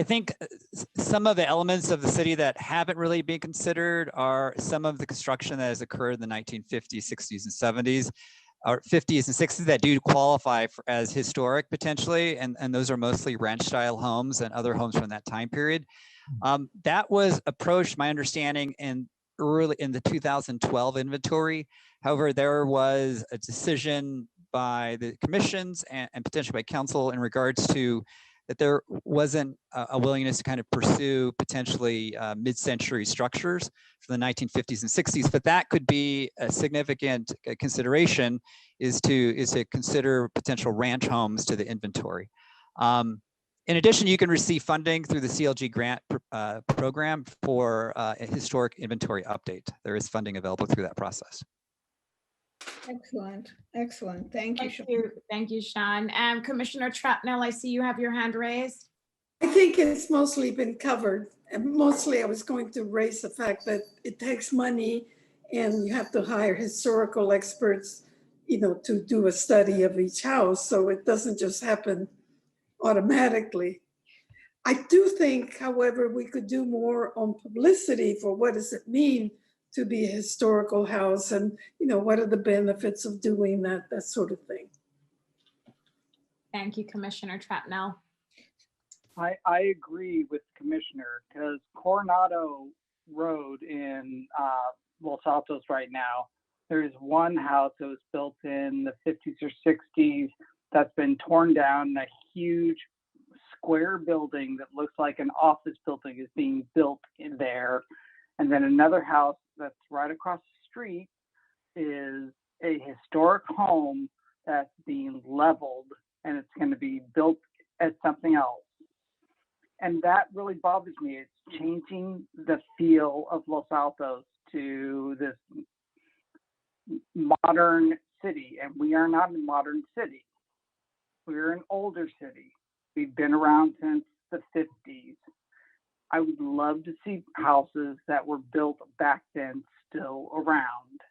think some of the elements of the city that haven't really been considered are some of the construction that has occurred in the 1950s, 60s, and 70s, or 50s and 60s that do qualify as historic potentially, and those are mostly ranch-style homes and other homes from that time period. That was approached, my understanding, early in the 2012 inventory. However, there was a decision by the commissions and potentially by council in regards to that there wasn't a willingness to kind of pursue potentially mid-century structures from the 1950s and 60s, but that could be a significant consideration is to consider potential ranch homes to the inventory. In addition, you can receive funding through the CLG grant program for a historic inventory update. There is funding available through that process. Excellent, excellent. Thank you, Sean. Thank you, Sean. Commissioner Trapnell, I see you have your hand raised. I think it's mostly been covered. And mostly I was going to raise the fact that it takes money and you have to hire historical experts, you know, to do a study of each house. So it doesn't just happen automatically. I do think, however, we could do more on publicity for what does it mean to be a historical house and, you know, what are the benefits of doing that sort of thing. Thank you, Commissioner Trapnell. I agree with the Commissioner because Coronado Road in Los Altos right now, there's one house that was built in the 50s or 60s that's been torn down. A huge square building that looks like an office building is being built in there. And then another house that's right across the street is a historic home that's being leveled and it's going to be built as something else. And that really bothers me. It's changing the feel of Los Altos to this modern city. And we are not a modern city. We're an older city. We've been around since the 50s. I would love to see houses that were built back then still around.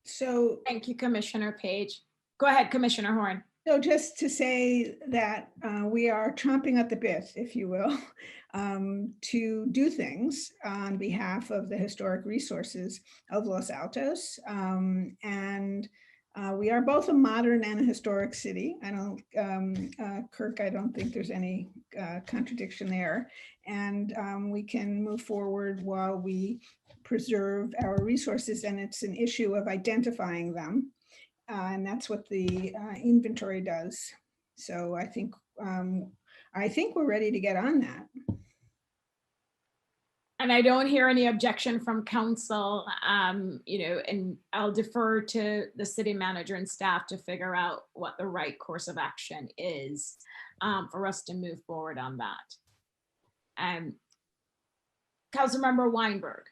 So thank you, Commissioner Page. Go ahead, Commissioner Horn. So just to say that we are chomping at the bit, if you will, to do things on behalf of the historic resources of Los Altos. We are both a modern and a historic city. I don't, Kirk, I don't think there's any contradiction there. And we can move forward while we preserve our resources, and it's an issue of identifying them. And that's what the inventory does. So I think we're ready to get on that. And I don't hear any objection from council, you know, and I'll defer to the city manager and staff to figure out what the right course of action is for us to move forward on that. Councilmember Weinberg.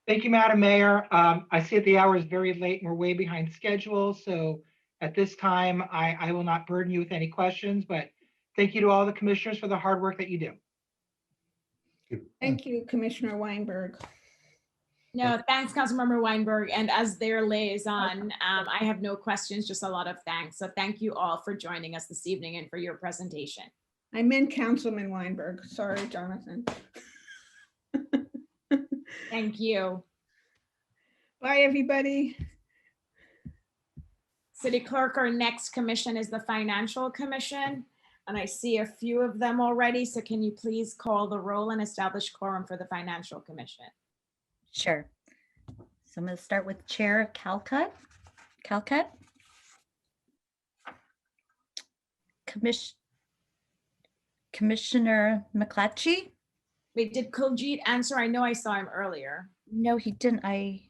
Thank you, Madam Mayor. I see that the hour is very late and we're way behind schedule. So at this time, I will not burden you with any questions, but thank you to all the commissioners for the hard work that you do. Thank you, Commissioner Weinberg. No, thanks, Councilmember Weinberg. And as their liaison, I have no questions, just a lot of thanks. So thank you all for joining us this evening and for your presentation. I meant Councilman Weinberg. Sorry, Jonathan. Thank you. Bye, everybody. City Clerk, our next commission is the Financial Commission. And I see a few of them already. So can you please call the roll and establish quorum for the Financial Commission? Sure. So I'm going to start with Chair Calcutt. Commissioner McClatchy. Wait, did Kuljit answer? I know I saw him earlier. No, he didn't. I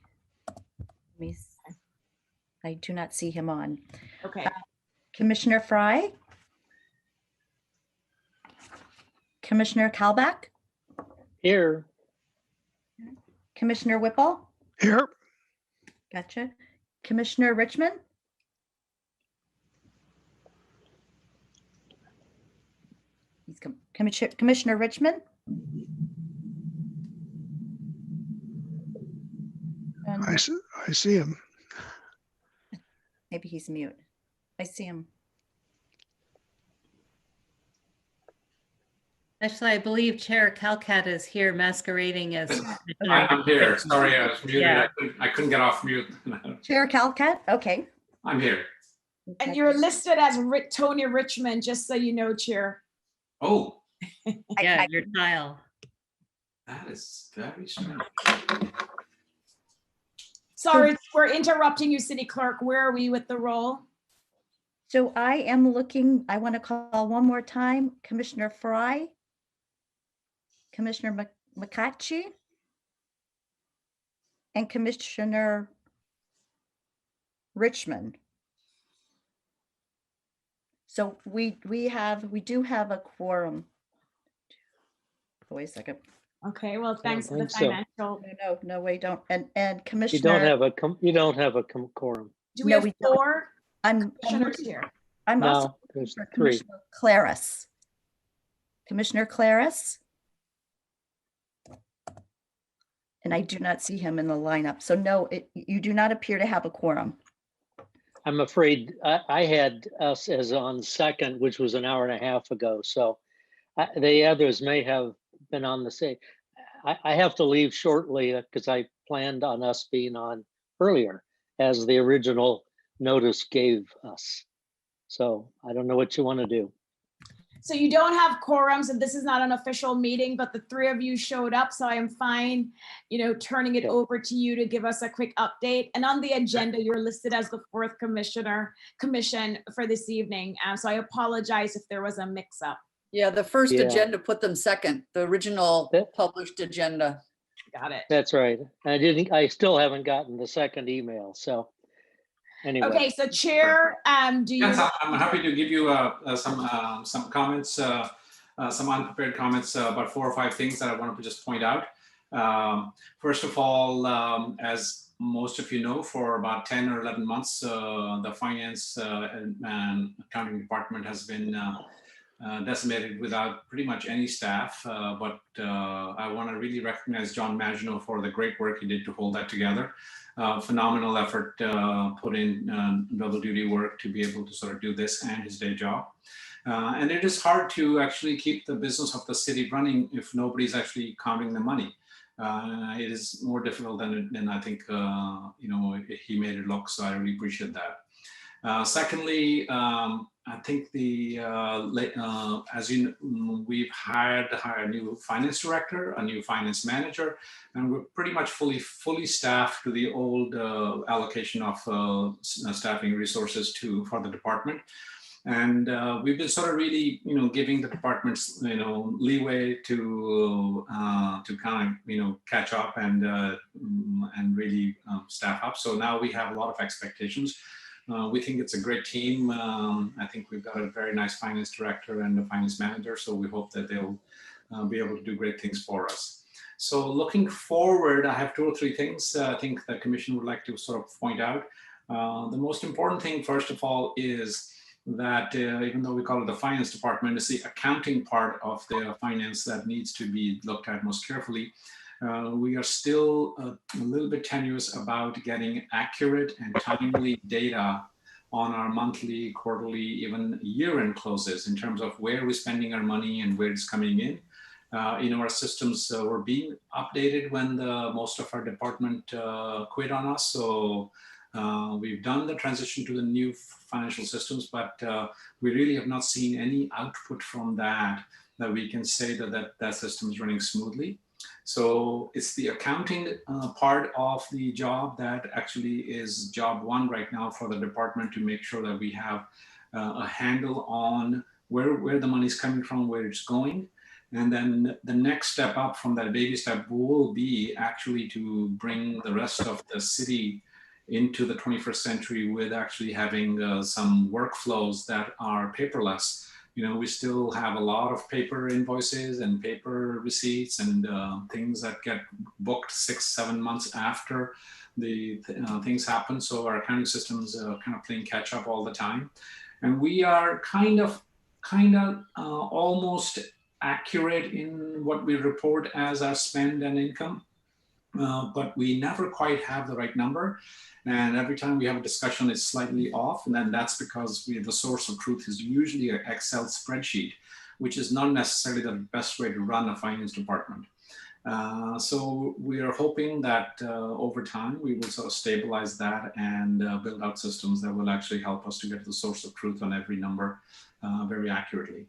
do not see him on. Okay. Commissioner Fry. Commissioner Kalbach. Here. Commissioner Whipple. Here. Gotcha. Commissioner Richmond. He's Commissioner Richmond. I see him. Maybe he's mute. I see him. Actually, I believe Chair Calcat is here masquerading as. I'm here. Sorry, I was muted. Yeah. I couldn't get off mute. Chair Calcat, okay. I'm here. And you're listed as Tony Richmond, just so you know, Chair. Oh. Yeah, your tile. That is very strange. Sorry, we're interrupting you, City Clerk. Where are we with the roll? So I am looking, I want to call one more time, Commissioner Fry, Commissioner McCatchy, and Commissioner Richmond. So we do have a quorum. Wait a second. Okay, well, thanks for the think so. financial. No, we don't. And You Commissioner. don't have a quorum. Do we No, have we don't. 4 I'm commissioners looking, here? I'm also No, looking there's for 3. Commissioner Claris. Commissioner Claris. And I do not see him in the lineup. So no, you do not appear to have a quorum. I'm afraid I had us as on second, which was an hour and a half ago. So the others may have been on the same. I have to leave shortly because I planned on us being on earlier as the original notice gave us. So I don't know what you want to do. So you don't have quorums, and this is not an official meeting, but the 3 of you showed up, so I am fine, turning it over to you to give us a quick update. And on the agenda, you're listed as the 4th commission for this evening. So I apologize if there was a mix-up. Yeah, the first Yeah. agenda put them second, the original published agenda. Got it. That's right. I still haven't gotten the second email. So anyway. Okay, so Chair, do you? Yes, I'm happy to give you some comments, some unprepared comments about 4 or 5 things that I wanted to just point out. First of all, as most of you know, for about 10 or 11 months, the finance and accounting department has been decimated without pretty much any staff. But I want to really recognize John Maginot for the great work he did to hold that together. Phenomenal effort put in double duty work to be able to sort of do this and his day job. And it is hard to actually keep the business of the city running if nobody's actually counting the money. It is more difficult than I think he made it look. So I really appreciate that. Secondly, I think as you know, we've hired a new finance director, a new finance manager, and we're pretty much fully staffed to the old allocation of staffing resources for the department. And we've been sort of really, giving the departments, leeway to kind of, catch up and really staff up. So now we have a lot of expectations. We think it's a great team. I think we've got a very nice finance director and a finance manager, so we hope that they'll be able to do great things for us. So looking forward, I have 2 or 3 things I think the commission would like to sort of point out. The most important thing, first of all, is that even though we call it the finance department, it's the accounting part of the finance that needs to be looked at most carefully. We are still a little bit tenuous about getting accurate and timely data on our monthly, quarterly, even year-end closes in terms of where we're spending our money and where it's coming in. Our systems were being updated when most of our department quit on us. So we've done the transition to the new financial systems, but we really have not seen any output from that we can say that system is running smoothly. So it's the accounting part of the job that actually is job 1 right now for the department, to make sure that we have a handle on where the money is coming from, where it's going. And then the next step up from that baby step will be actually to bring the rest of the city into the 21st century with actually having some workflows that are paperless. We still have a lot of paper invoices and paper receipts and things that get booked 6-7 months after the things happen. So our accounting systems kind of playing catch up all the time. And we are kind of almost accurate in what we report as our spend and income, but we never quite have the right number. And every time we have a discussion, it's slightly off. And then that's because the source of truth is usually an Excel spreadsheet, which is not necessarily the best way to run a finance department. So we are hoping that over time, we will sort of stabilize that and build out systems that will actually help us to get the source of truth on every number very accurately.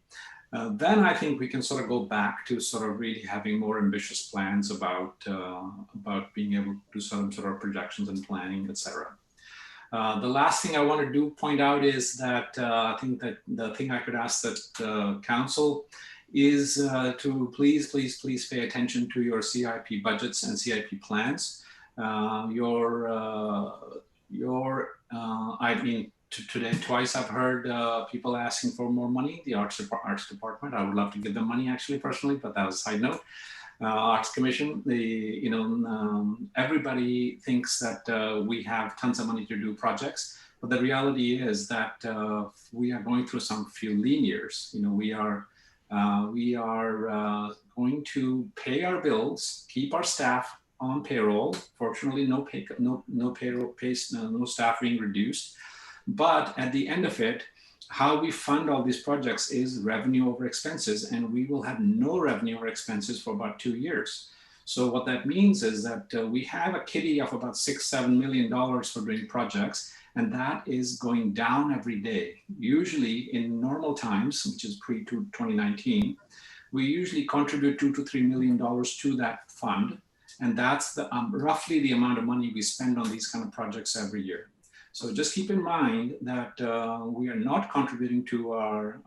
Then I think we can sort of go back to sort of really having more ambitious plans about being able to do some sort of projections and planning, etc. The last thing I want to do point out is that I think that the thing I could ask that council is to please pay attention to your CIP budgets and CIP plans. I mean, today twice I've heard people asking for more money. The arts department, I would love to give them money actually personally, but that was a side note. Arts Commission, everybody thinks that we have tons of money to do projects, but the reality is that we are going through some few lean years. You know, we are going to pay our bills, keep our staff on payroll. Fortunately, no payroll pays, no staff being reduced. But at the end of it, how we fund all these projects is revenue over expenses, and we will have no revenue or expenses for about 2 years. So what that means is that we have a kitty of about $6-7 million for doing projects, and that is going down every day. Usually in normal times, which is pre-2019, we usually contribute $2 to $3 million to that fund, and that's the roughly the amount of money we spend on these kind of projects every year. So just keep in mind that we are not contributing to our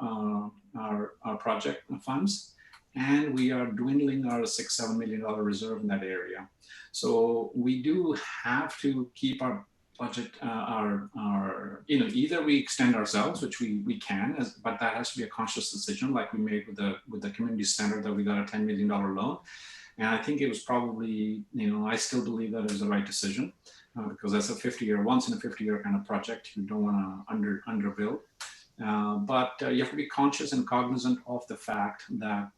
project funds, and we are dwindling our $6-7 million reserve in that area. So we do have to keep our budget, either we extend ourselves, which we can, but that has to be a conscious decision, like we made with the community center that we got a $10 million loan. And I think it was probably, I still believe that it was the right decision. Because that's a 50-year, once in a 50-year kind of project. You don't want to underbuild. But you have to be conscious and cognizant of the fact that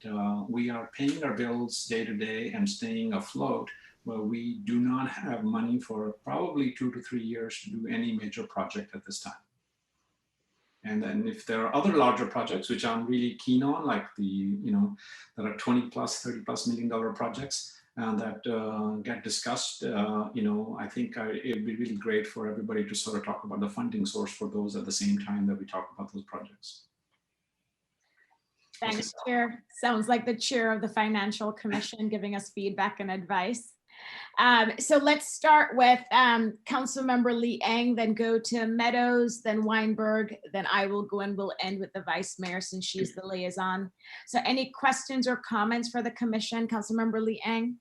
we are paying our bills day to day and staying afloat, where we do not have money for probably 2 to 3 years to do any major project at this time. And then if there are other larger projects, which I'm really keen on, like that are 20 plus, 30 plus $1 million projects, that get discussed, I think it'd be really great for everybody to sort of talk about the funding source for those at the same time that we talk about those projects. Thanks, Chair. Sounds like the Chair of the Financial Commission giving us feedback and advice. So let's start with Councilmember Liang, then go to Meadows, then Weinberg, then I will go and we'll end with the Vice Mayor since she's the liaison. So any questions or comments for the Commission, Councilmember Liang?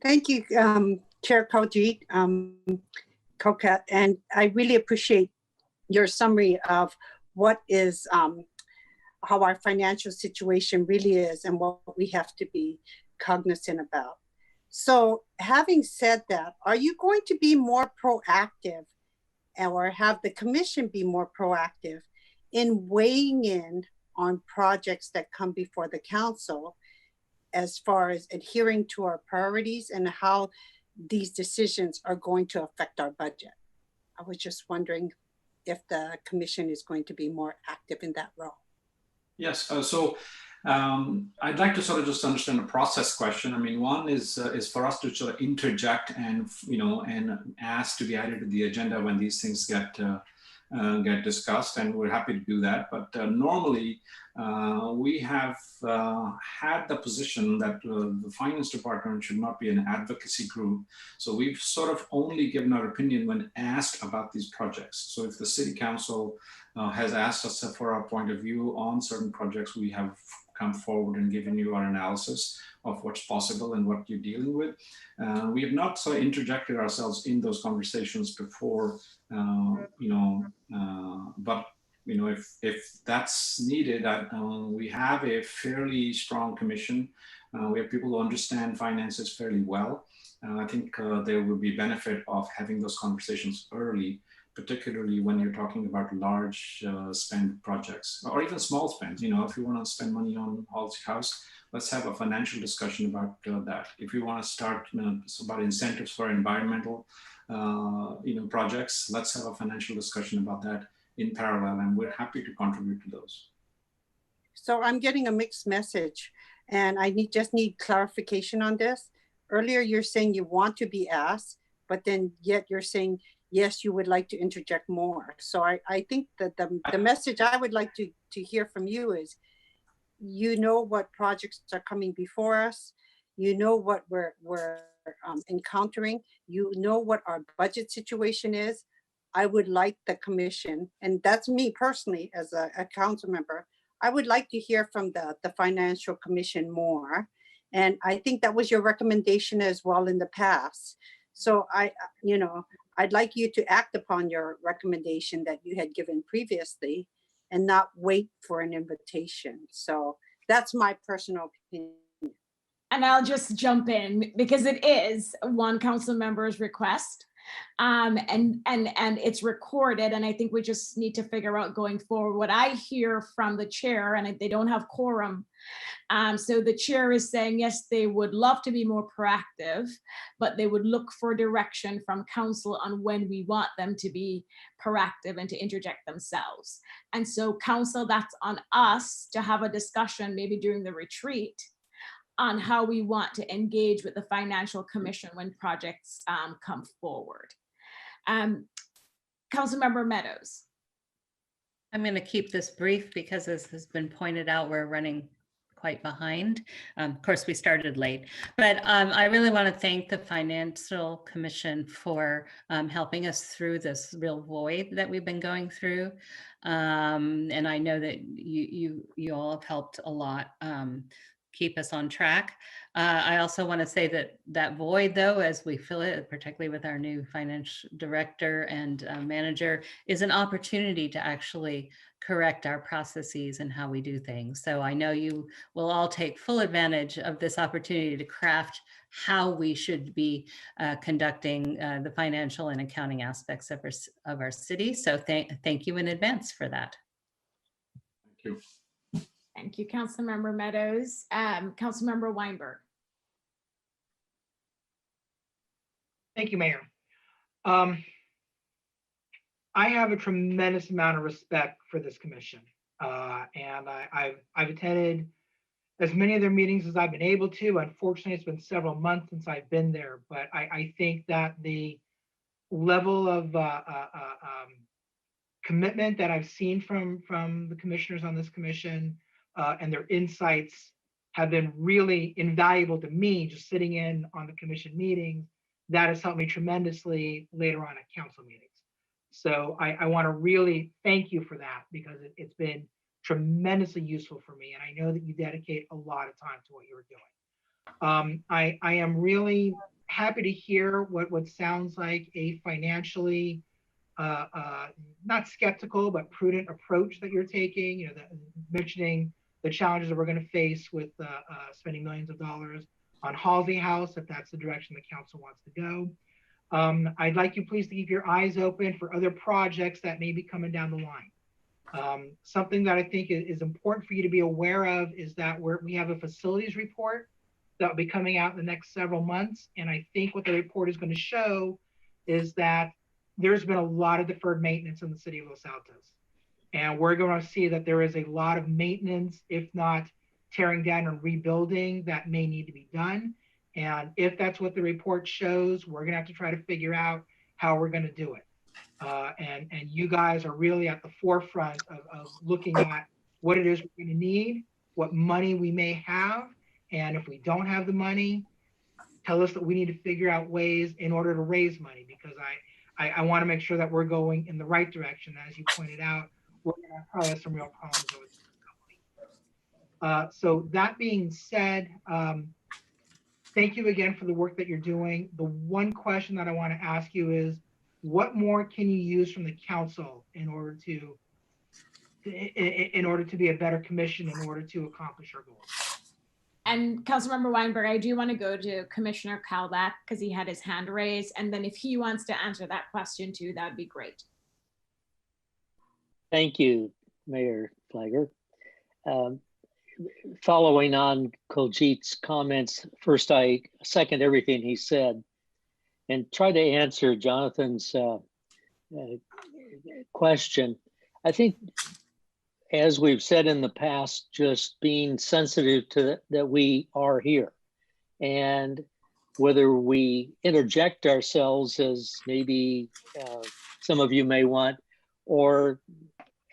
Thank you, Chair Kojit, Kokat, and I really appreciate your summary of what is, how our financial situation really is and what we have to be cognizant about. So having said that, are you going to be more proactive or have the Commission be more proactive in weighing in on projects that come before the Council as far as adhering to our priorities and how these decisions are going to affect our budget? I was just wondering if the Commission is going to be more active in that role. Yes, I'd like to sort of just understand the process question. I mean, one is for us to sort of interject and and ask to be added to the agenda when these things get discussed, and we're happy to do that. But normally, we have had the position that the finance department should not be an advocacy group. So we've sort of only given our opinion when asked about these projects. So if the City Council has asked us for our point of view on certain projects, we have come forward and given you our analysis of what's possible and what you're dealing with. We have not sort of interjected ourselves in those conversations before, but if that's needed, we have a fairly strong commission. We have people who understand finances fairly well. I think there will be benefit of having those conversations early, particularly when you're talking about large spend projects or even small spends. If you want to spend money on Halsey House, let's have a financial discussion about that. If you want to start about incentives for environmental projects, let's have a financial discussion about that in parallel, and we're happy to contribute to those. So I'm getting a mixed message, and I just need clarification on this. Earlier, you're saying you want to be asked, but then yet you're saying, yes, you would like to interject more. So I think that the message I would like to hear from you is, what projects are coming before us, what we're encountering, what our budget situation is. I would like the commission, and that's me personally as a council member, I would like to hear from the Financial Commission more. And I think that was your recommendation as well in the past. So I'd like you to act upon your recommendation that you had given previously and not wait for an invitation. So that's my personal opinion. And I'll just jump in because it is one council member's request. And it's recorded, and I think we just need to figure out going forward. What I hear from the chair, and they don't have quorum, so the chair is saying yes, they would love to be more proactive, but they would look for direction from council on when we want them to be proactive and to interject themselves. And so council, that's on us to have a discussion maybe during the retreat on how we want to engage with the Financial Commission when projects come forward. Councilmember Meadows. I'm going to keep this brief because, as has been pointed out, we're running quite behind. Of course, we started late, but I really want to thank the Financial Commission for helping us through this real void that we've been going through. And I know that you all have helped a lot keep us on track. I also want to say that void, though, as we fill it, particularly with our new finance director and manager, is an opportunity to actually correct our processes and how we do things. So I know you will all take full advantage of this opportunity to craft how we should be conducting the financial and accounting aspects of our city. So thank you in advance for that. Thank you. Thank you, Councilmember Meadows. Councilmember Weinberg. Thank you, Mayor. I have a tremendous amount of respect for this commission. And I've attended as many of their meetings as I've been able to. Unfortunately, it's been several months since I've been there, but I think that the level of commitment that I've seen from the commissioners on this commission and their insights have been really invaluable to me, just sitting in on the commission meetings. That has helped me tremendously later on at council meetings. So I want to really thank you for that, because it's been tremendously useful for me. And I know that you dedicate a lot of time to what you're doing. I am really happy to hear what sounds like a financially, not skeptical, but prudent approach that you're taking, you know, mentioning the challenges that we're going to face with spending millions of dollars on Halsey House, if that's the direction the council wants to go. I'd like you please to keep your eyes open for other projects that may be coming down the line. Something that I think is important for you to be aware of is that we have a facilities report that will be coming out in the next several months. And I think what the report is going to show is that there's been a lot of deferred maintenance in the city of Los Altos. And we're going to see that there is a lot of maintenance, if not tearing down and rebuilding, that may need to be done. And if that's what the report shows, we're going to have to try to figure out how we're going to do it. And you guys are really at the forefront of looking at what it is we're going to need, what money we may have. And if we don't have the money, tell us that we need to figure out ways in order to raise money, because I want to make sure that we're going in the right direction. As you pointed out, we're going to probably have some real problems with this company. So that being said, thank you again for the work that you're doing. The one question that I want to ask you is, what more can you use from the council in order to be a better commission, in order to accomplish our goals? And Councilmember Weinberg, I do want to go to Commissioner Kalbach because he had his hand raised. And then if he wants to answer that question too, that'd be great. Thank you, Mayor Flagger. Following on Koljit's comments, first, I second everything he said and try to answer Jonathan's question. I think, as we've said in the past, just being sensitive to that we are here, and whether we interject ourselves, as maybe some of you may want, or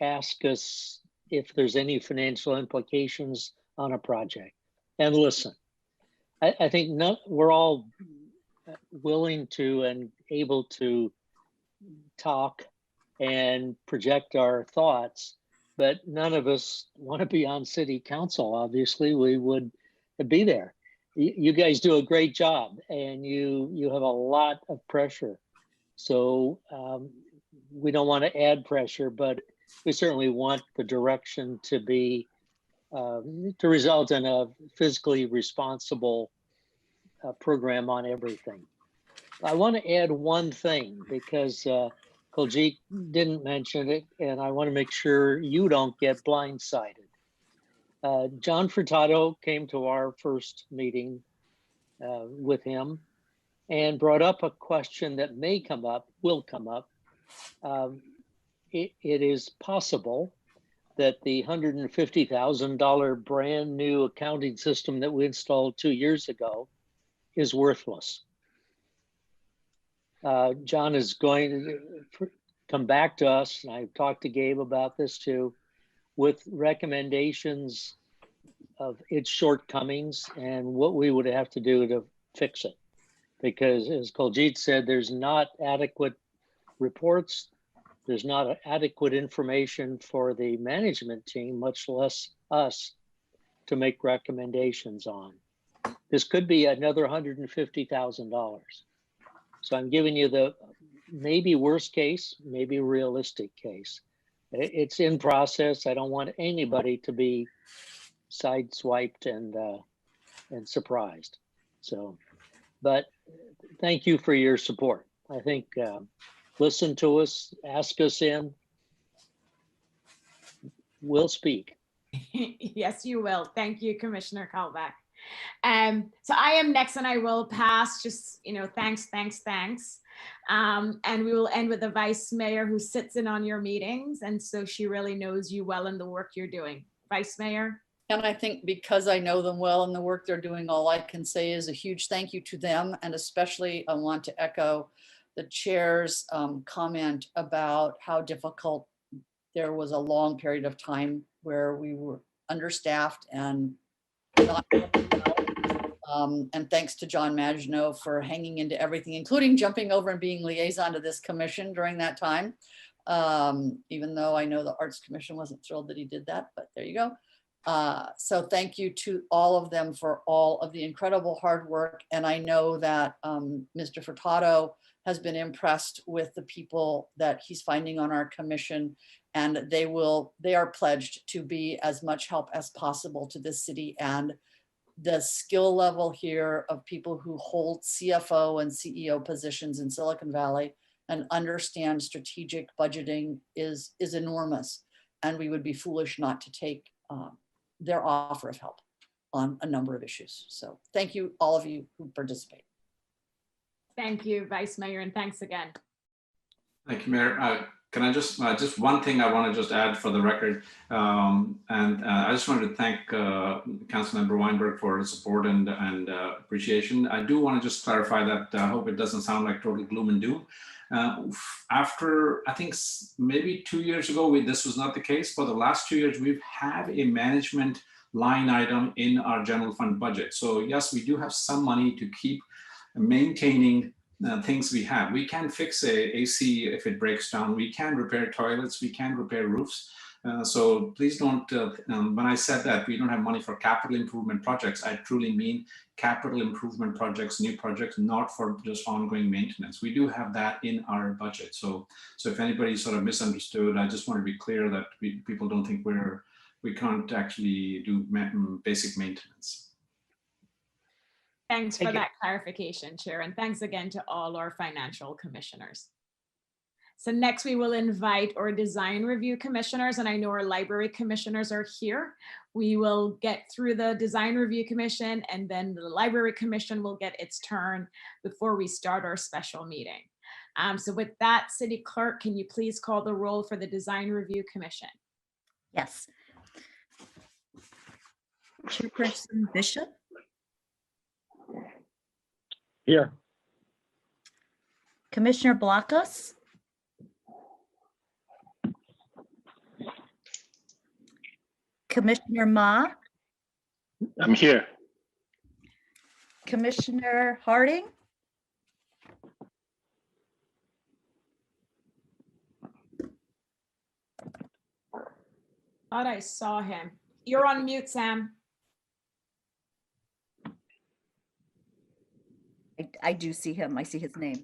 ask us if there's any financial implications on a project, and listen. I think we're all willing to and able to talk and project our thoughts, but none of us want to be on city council. Obviously, we would be there. You guys do a great job, and you have a lot of pressure. So we don't want to add pressure, but we certainly want the direction to be to result in a fiscally responsible program on everything. I want to add one thing because Kuljit didn't mention it, and I want to make sure you don't get blindsided. John Furtado came to our first meeting with him and brought up a question that may come up, will come up. It is possible that the $150,000 brand new accounting system that we installed 2 years ago is worthless. John is going to come back to us, and I've talked to Gabe about this too, with recommendations of its shortcomings and what we would have to do to fix it. Because as Kuljit said, there's not adequate reports, there's not adequate information for the management team, much less us, to make recommendations on. This could be another $150,000. So I'm giving you the maybe worst case, maybe realistic case. It's in process. I don't want anybody to be sideswiped and surprised. So, but thank you for your support. I think listen to us, ask us in. We'll speak. Yes, you will. Thank you, Commissioner Kalbach. So I am next, and I will pass just, thanks. And we will end with the Vice Mayor who sits in on your meetings. And so she really knows you well in the work you're doing. Vice Mayor. And I think because I know them well and the work they're doing, all I can say is a huge thank you to them. And especially I want to echo the chair's comment about how difficult there was a long period of time where we were understaffed and not and thanks to John Maginot for hanging into everything, including jumping over and being liaison to this commission during that time. Even though I know the Arts Commission wasn't thrilled that he did that, but there you go. So thank you to all of them for all of the incredible hard work. And I know that Mr. Furtado has been impressed with the people that he's finding on our commission, and they are pledged to be as much help as possible to this city. And the skill level here of people who hold CFO and CEO positions in Silicon Valley and understand strategic budgeting is enormous. And we would be foolish not to take their offer of help on a number of issues. So thank you, all of you who participate. Thank you, Vice Mayor, and thanks again. Thank you, Mayor. Can I just one thing I want to just add for the record, I just wanted to thank Councilmember Weinberg for his support and appreciation. I do want to just clarify that I hope it doesn't sound like total gloom and doom. After, I think maybe 2 years ago, this was not the case. For the last 2 years, we've had a management line item in our general fund budget. So yes, we do have some money to keep maintaining things we have. We can fix a AC if it breaks down. We can repair toilets. We can repair roofs. So please don't, when I said that we don't have money for capital improvement projects, I truly mean capital improvement projects, new projects, not for just ongoing maintenance. We do have that in our budget. So if anybody sort of misunderstood, I just want to be clear that people don't think we can't actually do basic maintenance. Thanks for that clarification, Chair, and thanks again to all our financial commissioners. So next we will invite our design review commissioners, and I know our library commissioners are here. We will get through the design review commission, and then the library commission will get its turn before we start our special meeting. So with that, City Clerk, can you please call the roll for the design review commission? Yes. Chairperson Bishop. Here. Commissioner Blockus. Commissioner Ma. I'm here. Commissioner Harding. Thought I saw him. You're on mute, Sam. I do see him. I see his name.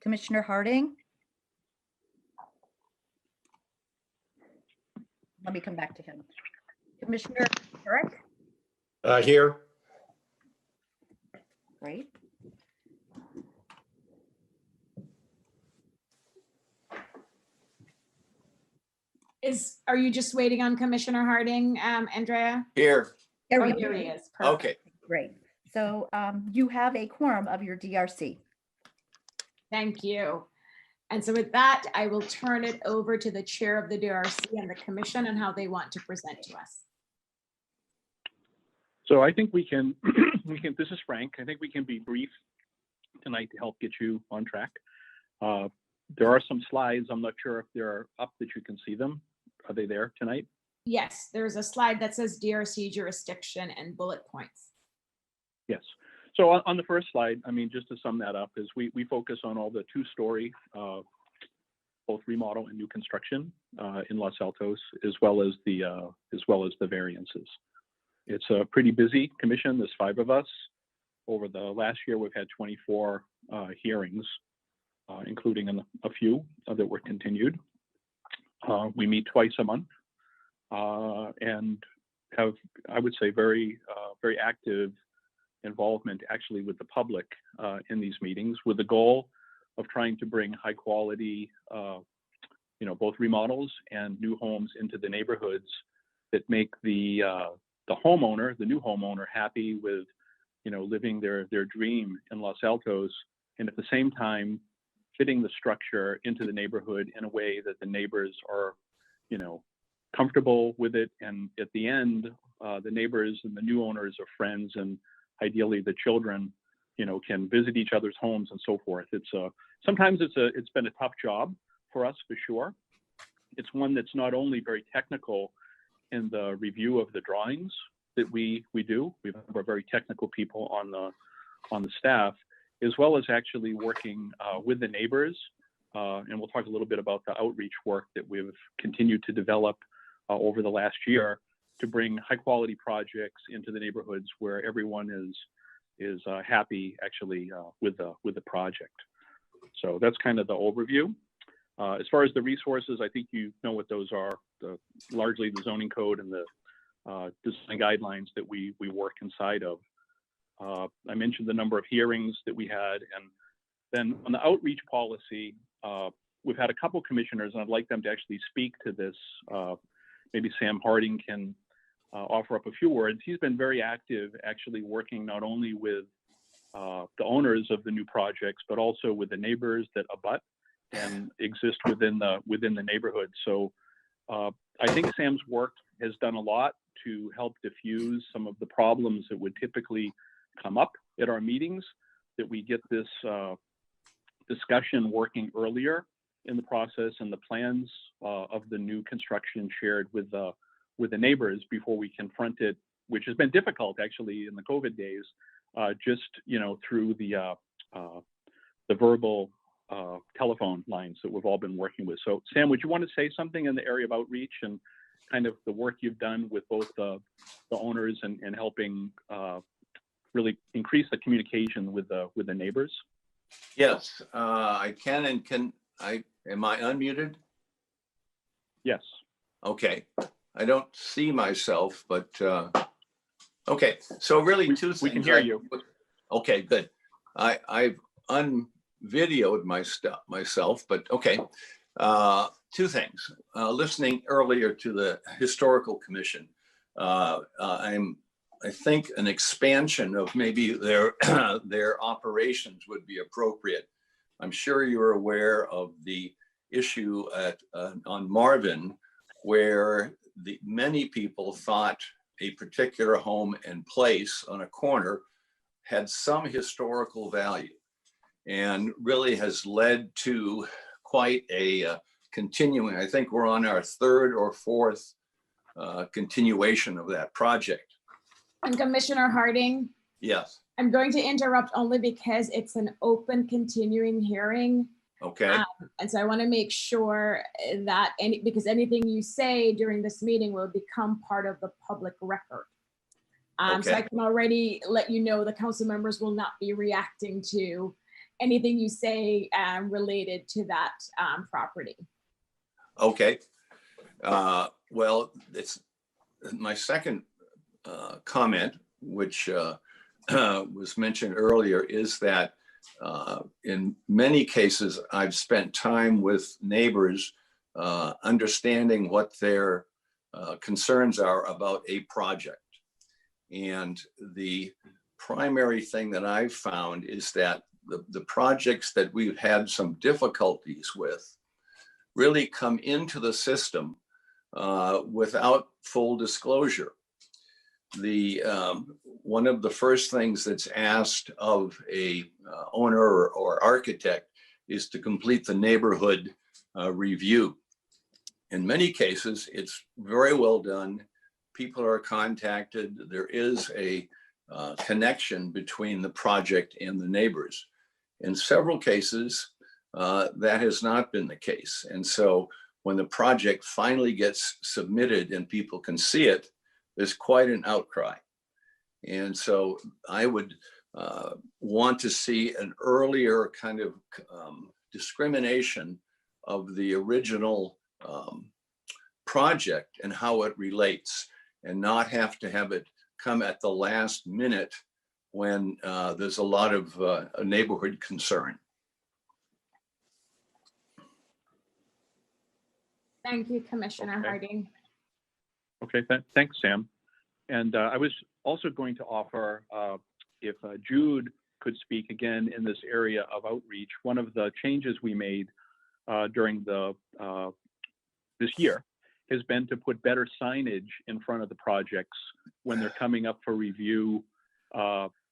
Commissioner Harding? Let me come back to him. Commissioner Herrick? Here. Great. Are you just waiting on Commissioner Harding, Andrea? Here. Oh, here he is. Perfect. Okay. Great. So you have a quorum of your DRC. Thank you. And so with that, I will turn it over to the chair of the DRC and the commission and how they want to present to us. So I think we can, this is Frank. I think we can be brief tonight to help get you on track. There are some slides. I'm not sure if they're up that you can see them. Are they there tonight? Yes, there's a slide that says DRC jurisdiction and bullet points. Yes. So on the first slide, I mean, just to sum that up, is we focus on all the two-story, both remodel and new construction in Los Altos, as well as the variances. It's a pretty busy commission. There's 5 of us. Over the last year, we've had 24 hearings, including a few that were continued. We meet twice a month and have, I would say, very active involvement actually with the public in these meetings, with the goal of trying to bring high quality, both remodels and new homes into the neighborhoods that make the homeowner, the new homeowner, happy with, living their dream in Los Altos, and at the same time fitting the structure into the neighborhood in a way that the neighbors are, comfortable with it. And at the end, the neighbors and the new owners are friends, and ideally the children, can visit each other's homes and so forth. It's sometimes it's been a tough job for us, for sure. It's one that's not only very technical in the review of the drawings that we do. We're very technical people on the staff, as well as actually working with the neighbors. And we'll talk a little bit about the outreach work that we've continued to develop over the last year to bring high quality projects into the neighborhoods where everyone is happy actually with the project. So that's kind of the overview. As far as the resources, I think you know what those are, largely the zoning code and the design guidelines that we work inside of. I mentioned the number of hearings that we had, and then on the outreach policy, we've had a couple commissioners, and I'd like them to actually speak to this. Maybe Sam Harding can offer up a few words. He's been very active, actually working not only with the owners of the new projects, but also with the neighbors that abut and exist within the neighborhood. So I think Sam's work has done a lot to help diffuse some of the problems that would typically come up at our meetings, that we get this discussion working earlier in the process, and the plans of the new construction shared with the neighbors before we confront it, which has been difficult actually in the COVID days, just through the verbal telephone lines that we've all been working with. So Sam, would you want to say something in the area of outreach and kind of the work you've done with both the owners and helping really increase the communication with the neighbors? Yes, I can. And am I unmuted? Yes. Okay. I don't see myself, but okay. So really two things. We can hear you. Okay, good. I've unvideoed myself, but okay. Two things. Listening earlier to the Historical Commission, I think an expansion of maybe their operations would be appropriate. I'm sure you're aware of the issue on Marvin, where many people thought a particular home and place on a corner had some historical value, and really has led to quite a continuing. I think we're on our 3rd or 4th continuation of that project. And Commissioner Harding, Yes. I'm going to interrupt only because it's an open continuing hearing. Okay. And so I want to make sure that because anything you say during this meeting will become part of the public record. So I can already let you know the council members will not be reacting to anything you say related to that property. Okay. Well, it's my second comment, which was mentioned earlier, is that in many cases, I've spent time with neighbors understanding what their concerns are about a project. And the primary thing that I've found is that the projects that we've had some difficulties with really come into the system without full disclosure. One of the first things that's asked of a owner or architect is to complete the neighborhood review. In many cases, it's very well done. People are contacted. There is a connection between the project and the neighbors. In several cases, that has not been the case. And so when the project finally gets submitted and people can see it, there's quite an outcry. And so I would want to see an earlier kind of discrimination of the original project and how it relates, and not have to have it come at the last minute when there's a lot of neighborhood concern. Thank you, Commissioner Harding. Okay, thanks, Sam. And I was also going to offer if Jude could speak again in this area of outreach. One of the changes we made during this year has been to put better signage in front of the projects when they're coming up for review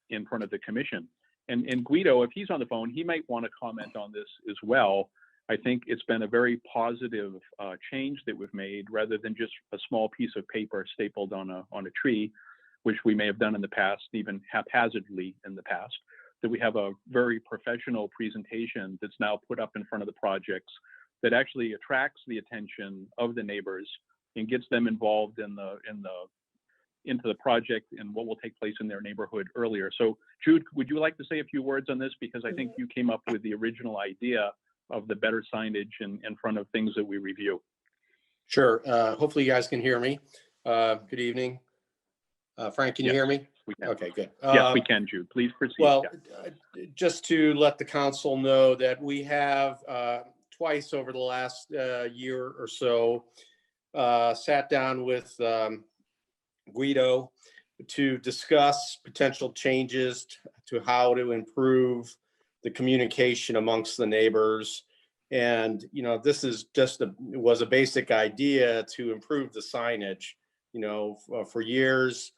in front of the commission. And Guido, if he's on the phone, he might want to comment on this as well. I think it's been a very positive change that we've made, rather than just a small piece of paper stapled on a tree, which we may have done in the past, even haphazardly in the past, that we have a very professional presentation that's now put up in front of the projects that actually attracts the attention of the neighbors and gets them involved into the project and what will take place in their neighborhood earlier. So Jude, would you like to say a few words on this? Because I think you came up with the original idea of the better signage in front of things that we review. Sure. Hopefully you guys can hear me. Good evening. Frank, can you hear me? We can. Okay, good. Yes, we can, Jude. Please proceed. Well, just to let the council know that we have twice over the last year or so sat down with Guido to discuss potential changes to how to improve the communication amongst the neighbors. And, you know, this is just was a basic idea to improve the signage. You know, for years,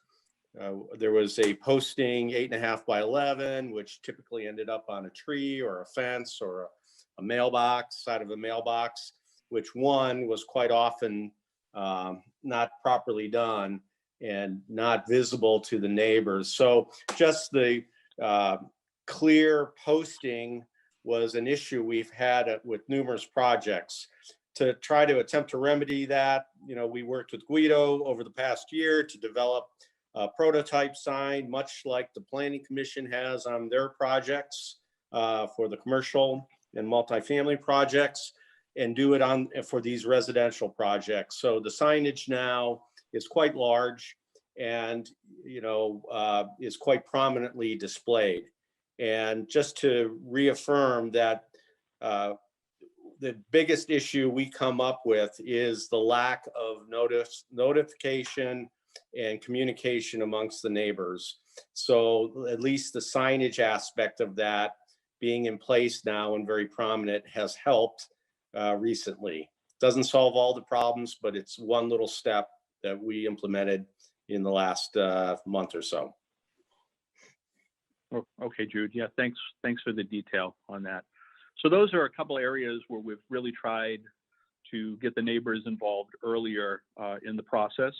there was a posting 8.5 by 11, which typically ended up on a tree or a fence or a mailbox, side of a mailbox, which one was quite often not properly done and not visible to the neighbors. So just the clear posting was an issue we've had with numerous projects. To try to attempt to remedy that, you know, we worked with Guido over the past year to develop a prototype sign, much like the Planning Commission has on their projects for the commercial and multifamily projects, and do it for these residential projects. So the signage now is quite large and, you know, is quite prominently displayed. And just to reaffirm that the biggest issue we come up with is the lack of notification and communication amongst the neighbors. So at least the signage aspect of that being in place now and very prominent has helped recently. Doesn't solve all the problems, but it's one little step that we implemented in the last month or so. Okay, Jude. Yeah, thanks for the detail on that. So those are a couple areas where we've really tried to get the neighbors involved earlier in the process,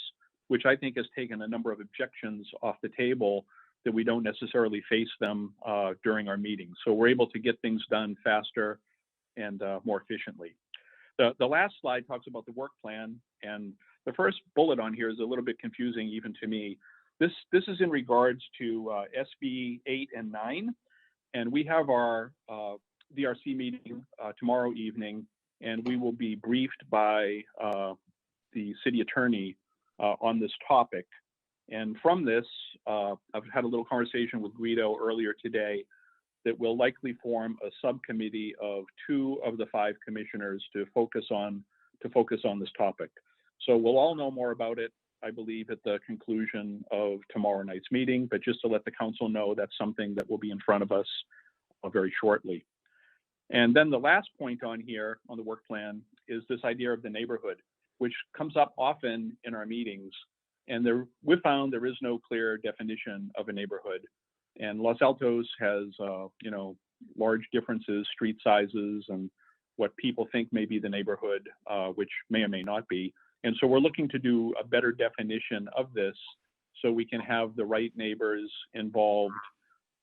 which I think has taken a number of objections off the table that we don't necessarily face them during our meetings. So we're able to get things done faster and more efficiently. The last slide talks about the work plan, and the first bullet on here is a little bit confusing even to me. This is in regards to SB 8 and 9, and we have our DRC meeting tomorrow evening, and we will be briefed by the city attorney on this topic. And from this, I've had a little conversation with Guido earlier today that will likely form a subcommittee of 2 of the 5 commissioners to focus on this topic. So we'll all know more about it, I believe, at the conclusion of tomorrow night's meeting, but just to let the council know, that's something that will be in front of us very shortly. And then the last point on here on the work plan is this idea of the neighborhood, which comes up often in our meetings. And we found there is no clear definition of a neighborhood. And Los Altos has, large differences, street sizes, and what people think may be the neighborhood, which may or may not be. And so we're looking to do a better definition of this so we can have the right neighbors involved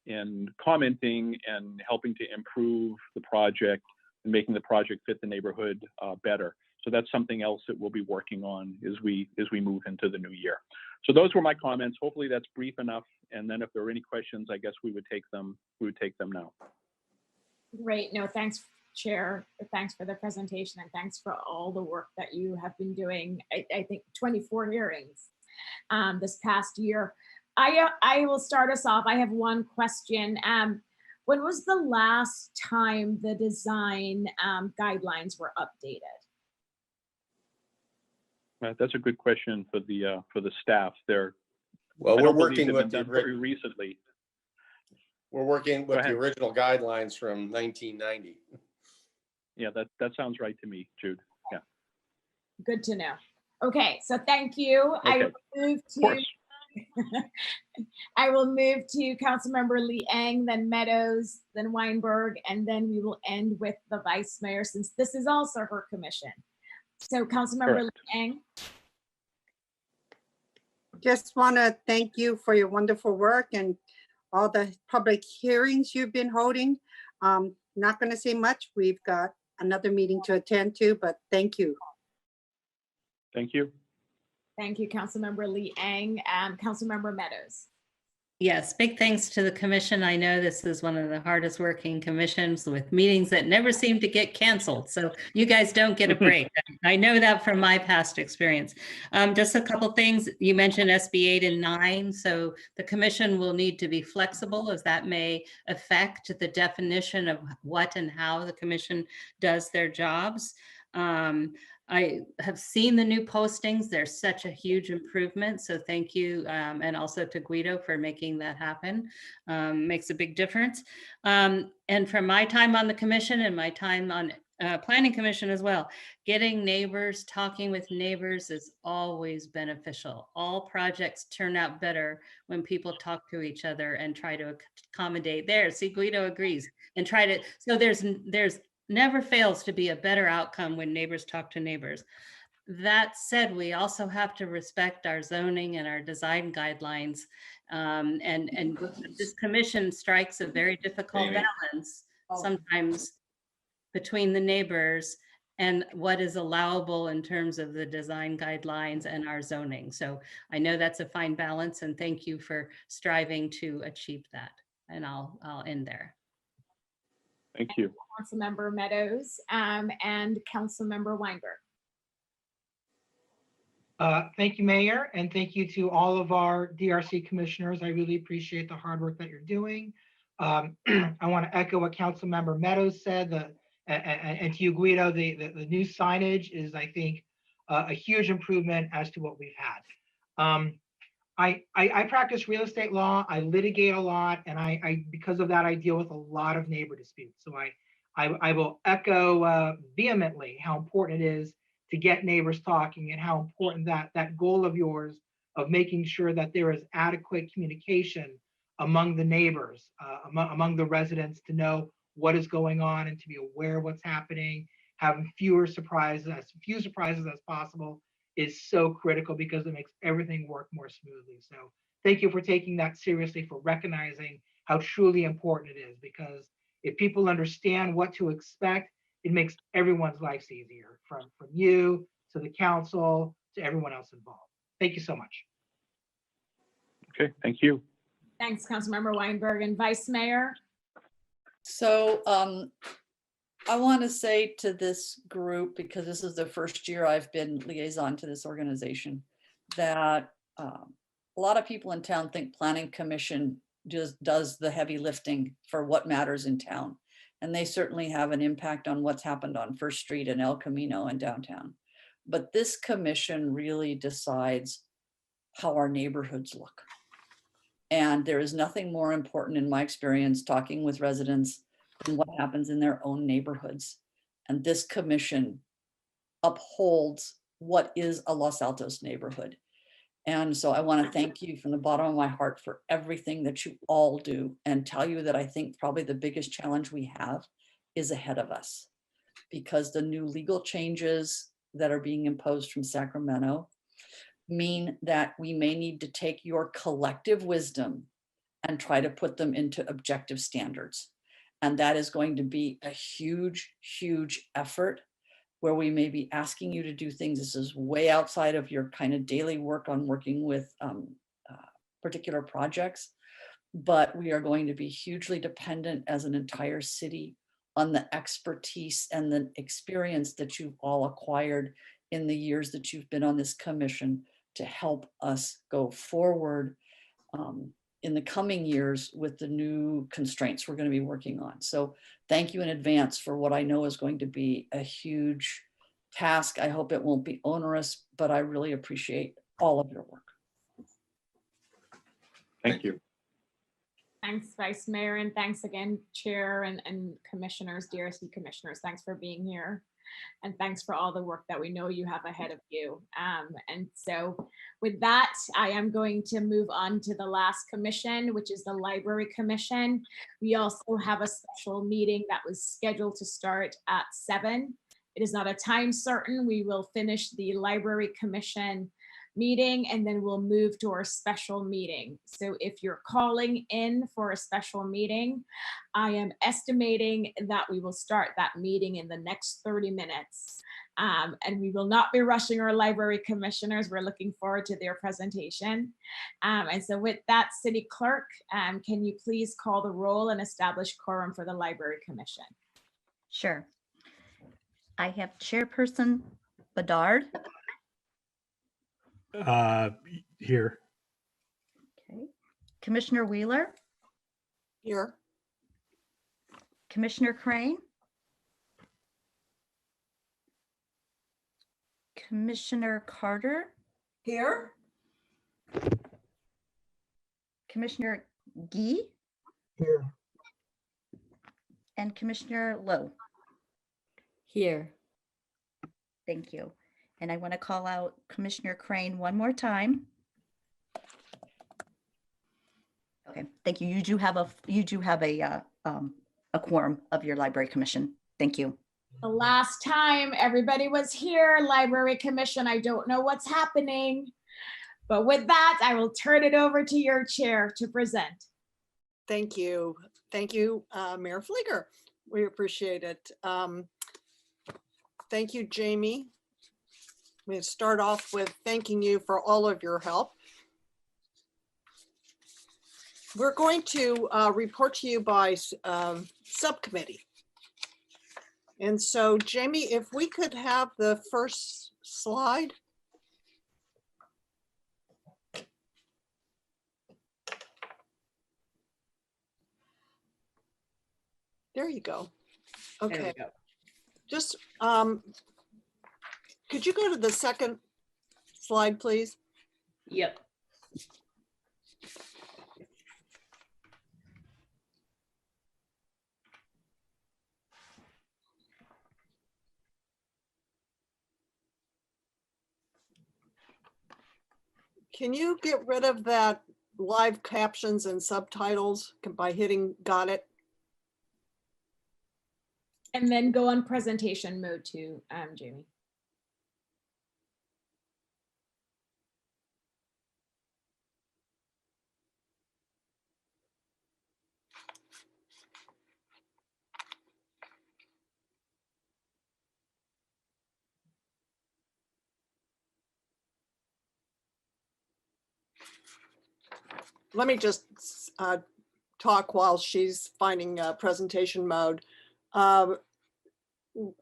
in commenting and helping to improve the project and making the project fit the neighborhood better. So that's something else that we'll be working on as we move into the new year. So those were my comments. Hopefully that's brief enough. And then if there are any questions, I guess we would take them now. Great. No, thanks, Chair. Thanks for the presentation, and thanks for all the work that you have been doing. I think 24 hearings this past year. I will start us off. I have one question. When was the last time the design guidelines were updated? That's a good question for the staff there. Well, we're working with very recently. We're working with the original guidelines from 1990. Yeah, that sounds right to me, Jude. Yeah. Good to know. Okay, so thank you. Okay. I will move to Councilmember Liang, then Meadows, then Weinberg, and then we will end with the Vice Mayor, since this is also her commission. So Councilmember Liang. Just want to thank you for your wonderful work and all the public hearings you've been holding. Not going to say much. We've got another meeting to attend to, but thank you. Thank you. Thank you, Councilmember Liang. Councilmember Meadows. Yes, big thanks to the commission. I know this is one of the hardest working commissions with meetings that never seem to get canceled. So you guys don't get a break. I know that from my past experience. Just a couple things. You mentioned SB 8 and 9. So the commission will need to be flexible, as that may affect the definition of what and how the commission does their jobs. I have seen the new postings. They're such a huge improvement. So thank you. And also to Guido for making that happen. Makes a big difference. And from my time on the commission and my time on planning commission as well, getting neighbors, talking with neighbors is always beneficial. All projects turn out better when people talk to each other and try to accommodate there. See, Guido agrees and try to, so there's never fails to be a better outcome when neighbors talk to neighbors. That said, we also have to respect our zoning and our design guidelines. And this commission strikes a very difficult balance sometimes between the neighbors and what is allowable in terms of the design guidelines and our zoning. So I know that's a fine balance, and thank you for striving to achieve that. And I'll end there. Thank you. Councilmember Meadows and Councilmember Weinberg. Thank you, Mayor, and thank you to all of our DRC commissioners. I really appreciate the hard work that you're doing. I want to echo what Councilmember Meadows said, and to you, Guido, the new signage is, I think, a huge improvement as to what we've had. I practice real estate law. I litigate a lot, and because of that, I deal with a lot of neighbor disputes. So I will echo vehemently how important it is to get neighbors talking, and how important that goal of yours of making sure that there is adequate communication among the neighbors, among the residents, to know what is going on and to be aware of what's happening, having few surprises as possible is so critical, because it makes everything work more smoothly. So thank you for taking that seriously, for recognizing how truly important it is, because if people understand what to expect, it makes everyone's lives easier, from you to the council to everyone else involved. Thank you so much. Okay, thank you. Thanks, Councilmember Weinberg. And Vice Mayor? So I want to say to this group, because this is the first year I've been liaison to this organization, that a lot of people in town think Planning Commission just does the heavy lifting for what matters in town. And they certainly have an impact on what's happened on First Street and El Camino and downtown. But this commission really decides how our neighborhoods look. And there is nothing more important in my experience talking with residents than what happens in their own neighborhoods. And this commission upholds what is a Los Altos neighborhood. And so I want to thank you from the bottom of my heart for everything that you all do, and tell you that I think probably the biggest challenge we have is ahead of us, because the new legal changes that are being imposed from Sacramento mean that we may need to take your collective wisdom and try to put them into objective standards. And that is going to be a huge, huge effort, where we may be asking you to do things. This is way outside of your kind of daily work on working with particular projects, but we are going to be hugely dependent as an entire city on the expertise and the experience that you've all acquired in the years that you've been on this commission to help us go forward in the coming years with the new constraints we're going to be working on. So thank you in advance for what I know is going to be a huge task. I hope it won't be onerous, but I really appreciate all of your work. Thank you. Thanks, Vice Mayor, and thanks again, Chair and Commissioners, DRC Commissioners. Thanks for being here. And thanks for all the work that we know you have ahead of you. And so with that, I am going to move on to the last commission, which is the Library Commission. We also have a special meeting that was scheduled to start at 7. It is not a time certain. We will finish the Library Commission meeting and then we'll move to our special meeting. So if you're calling in for a special meeting, I am estimating that we will start that meeting in the next 30 minutes. And we will not be rushing our library commissioners. We're looking forward to their presentation. And so with that, City Clerk, can you please call the roll and establish quorum for the Library Commission? Sure. I have Chairperson Bedard. Here. Okay. Commissioner Wheeler. Here. Commissioner Crane. Commissioner Carter. Here. Commissioner Gee. Here. And Commissioner Lowe. Here. Thank you. And I want to call out Commissioner Crane one more time. Okay, thank you. You do have a quorum of your Library Commission. Thank you. The last time everybody was here, Library Commission, I don't know what's happening. But with that, I will turn it over to your chair to present. Thank you. Thank you, Mayor Flieger. We appreciate it. Thank you, Jamie. I'm going to start off with thanking you for all of your help. We're going to report to you by subcommittee. And so, Jamie, if we could have the first slide. There you go. Okay. There we go. Just could you go to the second slide, please? Yep. Can you get rid of that live captions and subtitles by hitting got it? And then go on presentation mode too, Jamie. let me just talk while she's finding presentation mode.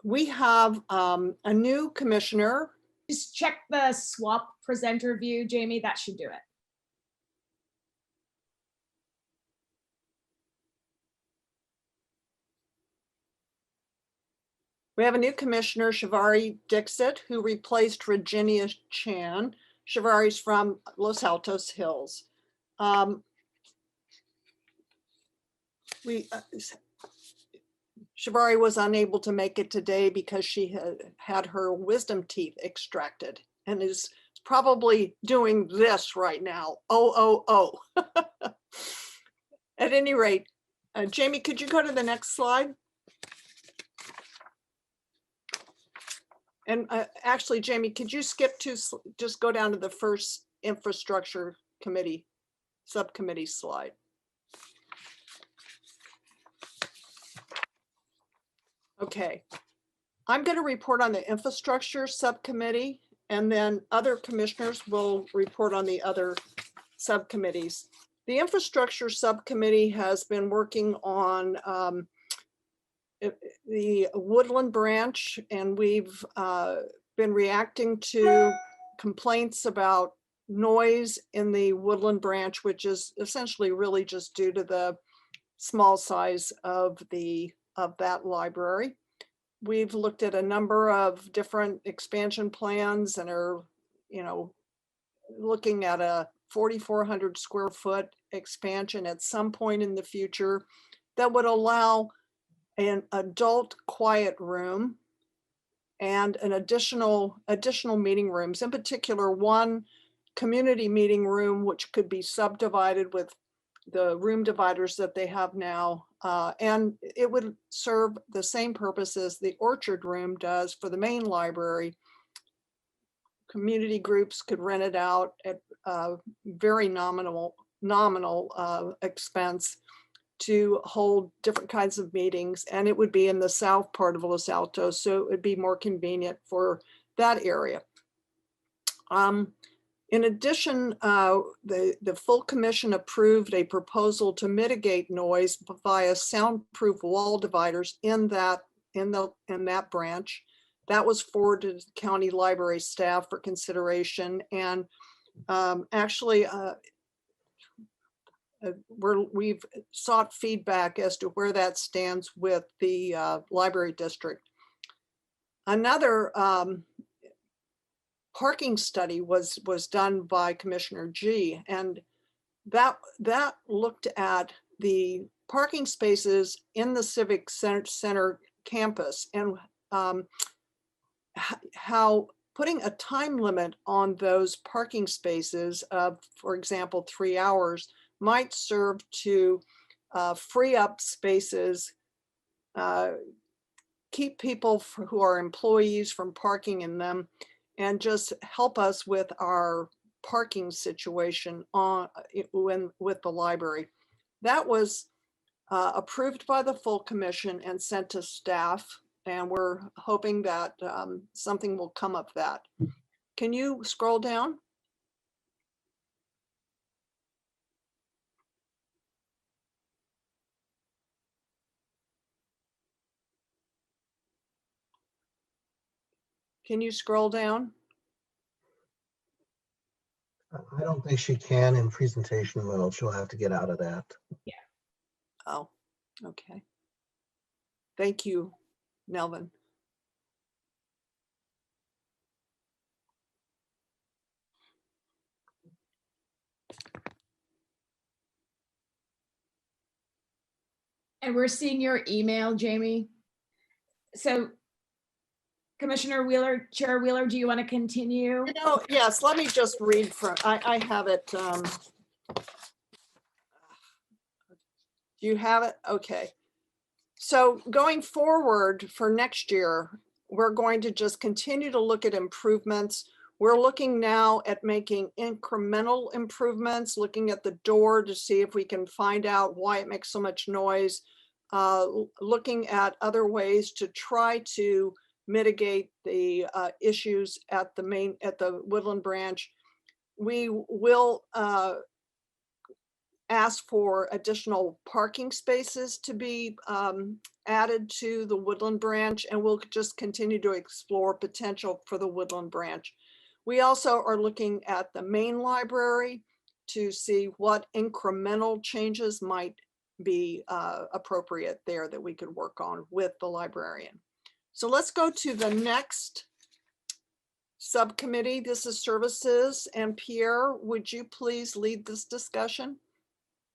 We have a new commissioner. Just check the swap presenter view, Jamie, that should do it. We have a new commissioner, Shivari Dixit, who replaced Virginia Chan. Shivari's from Los Altos Hills. Shivari was unable to make it today because she had her wisdom teeth extracted and is probably doing this right now. Oh. At any rate, Jamie, could you go to the next slide? And actually, Jamie, could you skip to just go down to the first infrastructure committee, subcommittee slide? Okay, I'm going to report on the infrastructure subcommittee, and then other commissioners will report on the other subcommittees. The infrastructure subcommittee has been working on the Woodland branch, and we've been reacting to complaints about noise in the Woodland branch, which is essentially really just due to the small size of that library. We've looked at a number of different expansion plans and are, looking at a 4,400 square foot expansion at some point in the future that would allow an adult quiet room and an additional meeting rooms, in particular one community meeting room, which could be subdivided with the room dividers that they have now. And it would serve the same purpose as the orchard room does for the main library. Community groups could rent it out at very nominal expense to hold different kinds of meetings, and it would be in the south part of Los Altos, so it would be more convenient for that area. In addition, the full commission approved a proposal to mitigate noise via soundproof wall dividers in that branch. That was forwarded to the county library staff for consideration, and actually we've sought feedback as to where that stands with the library district. Another parking study was done by Commissioner G, and that looked at the parking spaces in the Civic Center campus and how putting a time limit on those parking spaces of, for example, 3 hours might serve to free up spaces, keep people who are employees from parking in them, and just help us with our parking situation with the library. That was approved by the full commission and sent to staff, and we're hoping that something will come of that. Can you scroll down? Can you scroll down? I don't think she can in presentation mode. She'll have to get out of that. Yeah. Oh, okay. Thank you, Melvin. And we're seeing your email, Jamie. So Commissioner Wheeler, Chair Wheeler, do you want to continue? Yes, let me just read from, I have it. Do you have it? Okay. So going forward for next year, we're going to just continue to look at improvements. We're looking now at making incremental improvements, looking at the door to see if we can find out why it makes so much noise, looking at other ways to try to mitigate the issues at the Woodland branch. We will asked for additional parking spaces to be added to the Woodland branch, and we'll just continue to explore potential for the Woodland branch. We also are looking at the main library to see what incremental changes might be appropriate there that we could work on with the librarian. So let's go to the next subcommittee. This is services, and Pierre, would you please lead this discussion?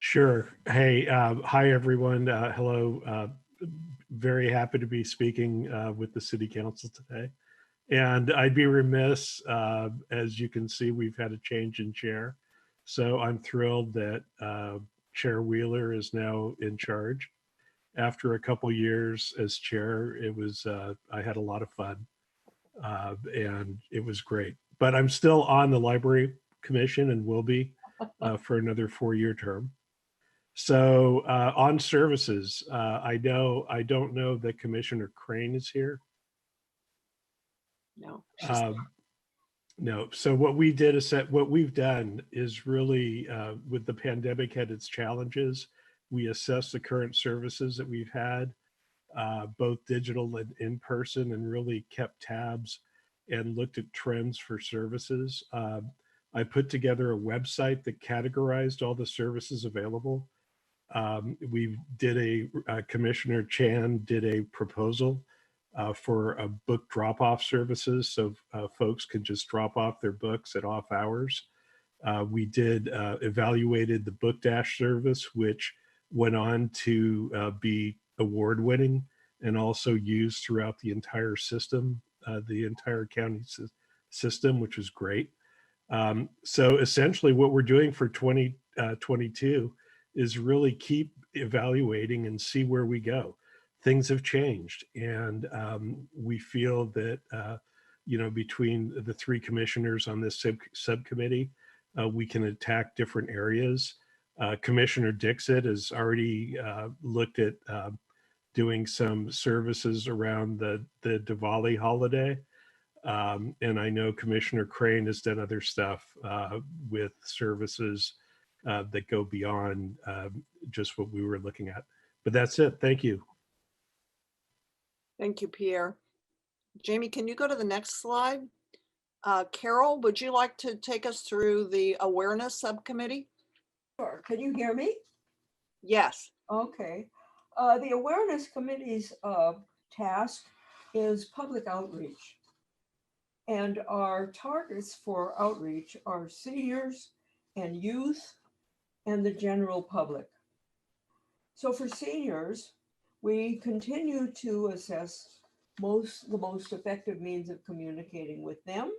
Sure. Hey, hi, everyone. Hello. Very happy to be speaking with the City Council today. And I'd be remiss, as you can see, we've had a change in chair. So I'm thrilled that Chair Wheeler is now in charge. After a couple years as chair, it was, I had a lot of fun and it was great. But I'm still on the Library Commission and will be for another 4-year term. So on services, I don't know that Commissioner Crane is here. No. No. So what we did is what we've done is really, with the pandemic had its challenges, we assessed the current services that we've had, both digital and in person, and really kept tabs and looked at trends for services. I put together a website that categorized all the services available. We did Commissioner Chan did a proposal for a book drop-off services, so folks can just drop off their books at off hours. We did evaluated the Book Dash service, which went on to be award-winning and also used throughout the entire system, the entire county system, which is great. So essentially what we're doing for 2022 is really keep evaluating and see where we go. Things have changed, and we feel that between the 3 commissioners on this subcommittee, we can attack different areas. Commissioner Dixit has already looked at doing some services around the Diwali holiday, and I know Commissioner Crane has done other stuff with services that go beyond just what we were looking at. But that's it. Thank you. Thank you, Pierre. Jamie, can you go to the next slide? Carol, would you like to take us through the awareness subcommittee? Sure. Can you hear me? Yes. Okay. The awareness committee's task is public outreach. And our targets for outreach are seniors and youth and the general public. So for seniors, we continue to assess the most effective means of communicating with them,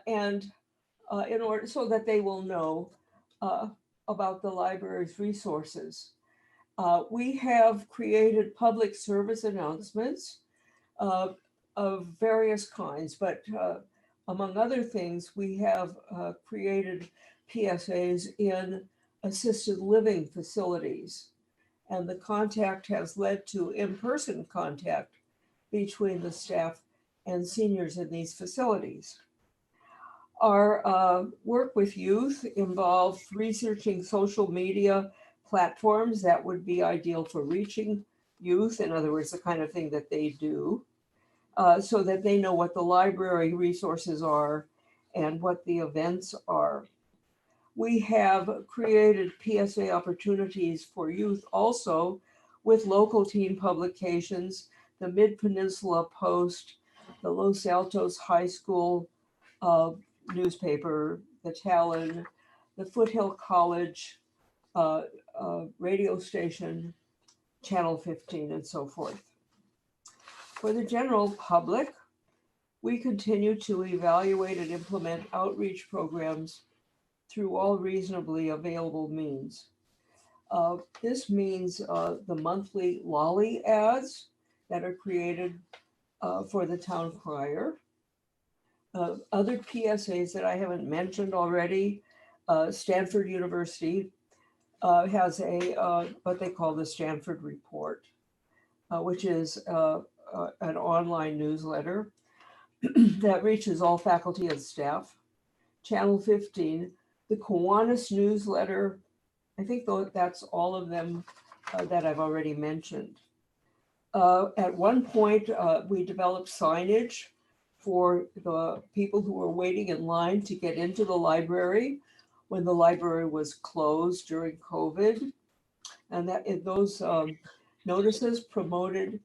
and in order so that they will know about the library's resources. We have created public service announcements of various kinds, but among other things, we have created PSAs in assisted living facilities. And the contact has led to in-person contact between the staff and seniors in these facilities. Our work with youth involves researching social media platforms that would be ideal for reaching youth, in other words, the kind of thing that they do, so that they know what the library resources are and what the events are. We have created PSA opportunities for youth also with local teen publications, the Mid-Peninsula Post, the Los Altos High School newspaper, the Talon, the Foothill College radio station, Channel 15, and so forth. For the general public, we continue to evaluate and implement outreach programs through all reasonably available means. This means the monthly lolly ads that are created for the town crier. Other PSAs that I haven't mentioned already, Stanford University has what they call the Stanford Report, which is an online newsletter that reaches all faculty and staff. Channel 15, the Kiwanis newsletter I think that's all of them that I've already mentioned. At one point, we developed signage for the people who were waiting in line to get into the library when the library was closed during COVID. And those notices promoted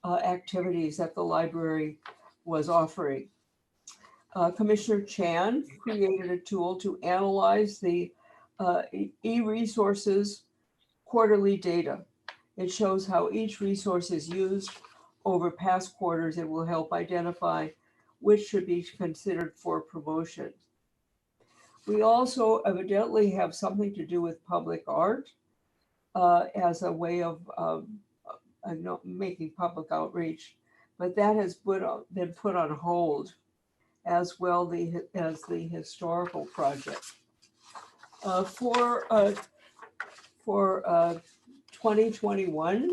activities that the library was offering. Commissioner Chan created a tool to analyze the e-resources quarterly data. It shows how each resource is used over past quarters. It will help identify which should be considered for promotion. We also evidently have something to do with public art as a way of making public outreach, but that has been put on hold, as well as the historical project. For 2021,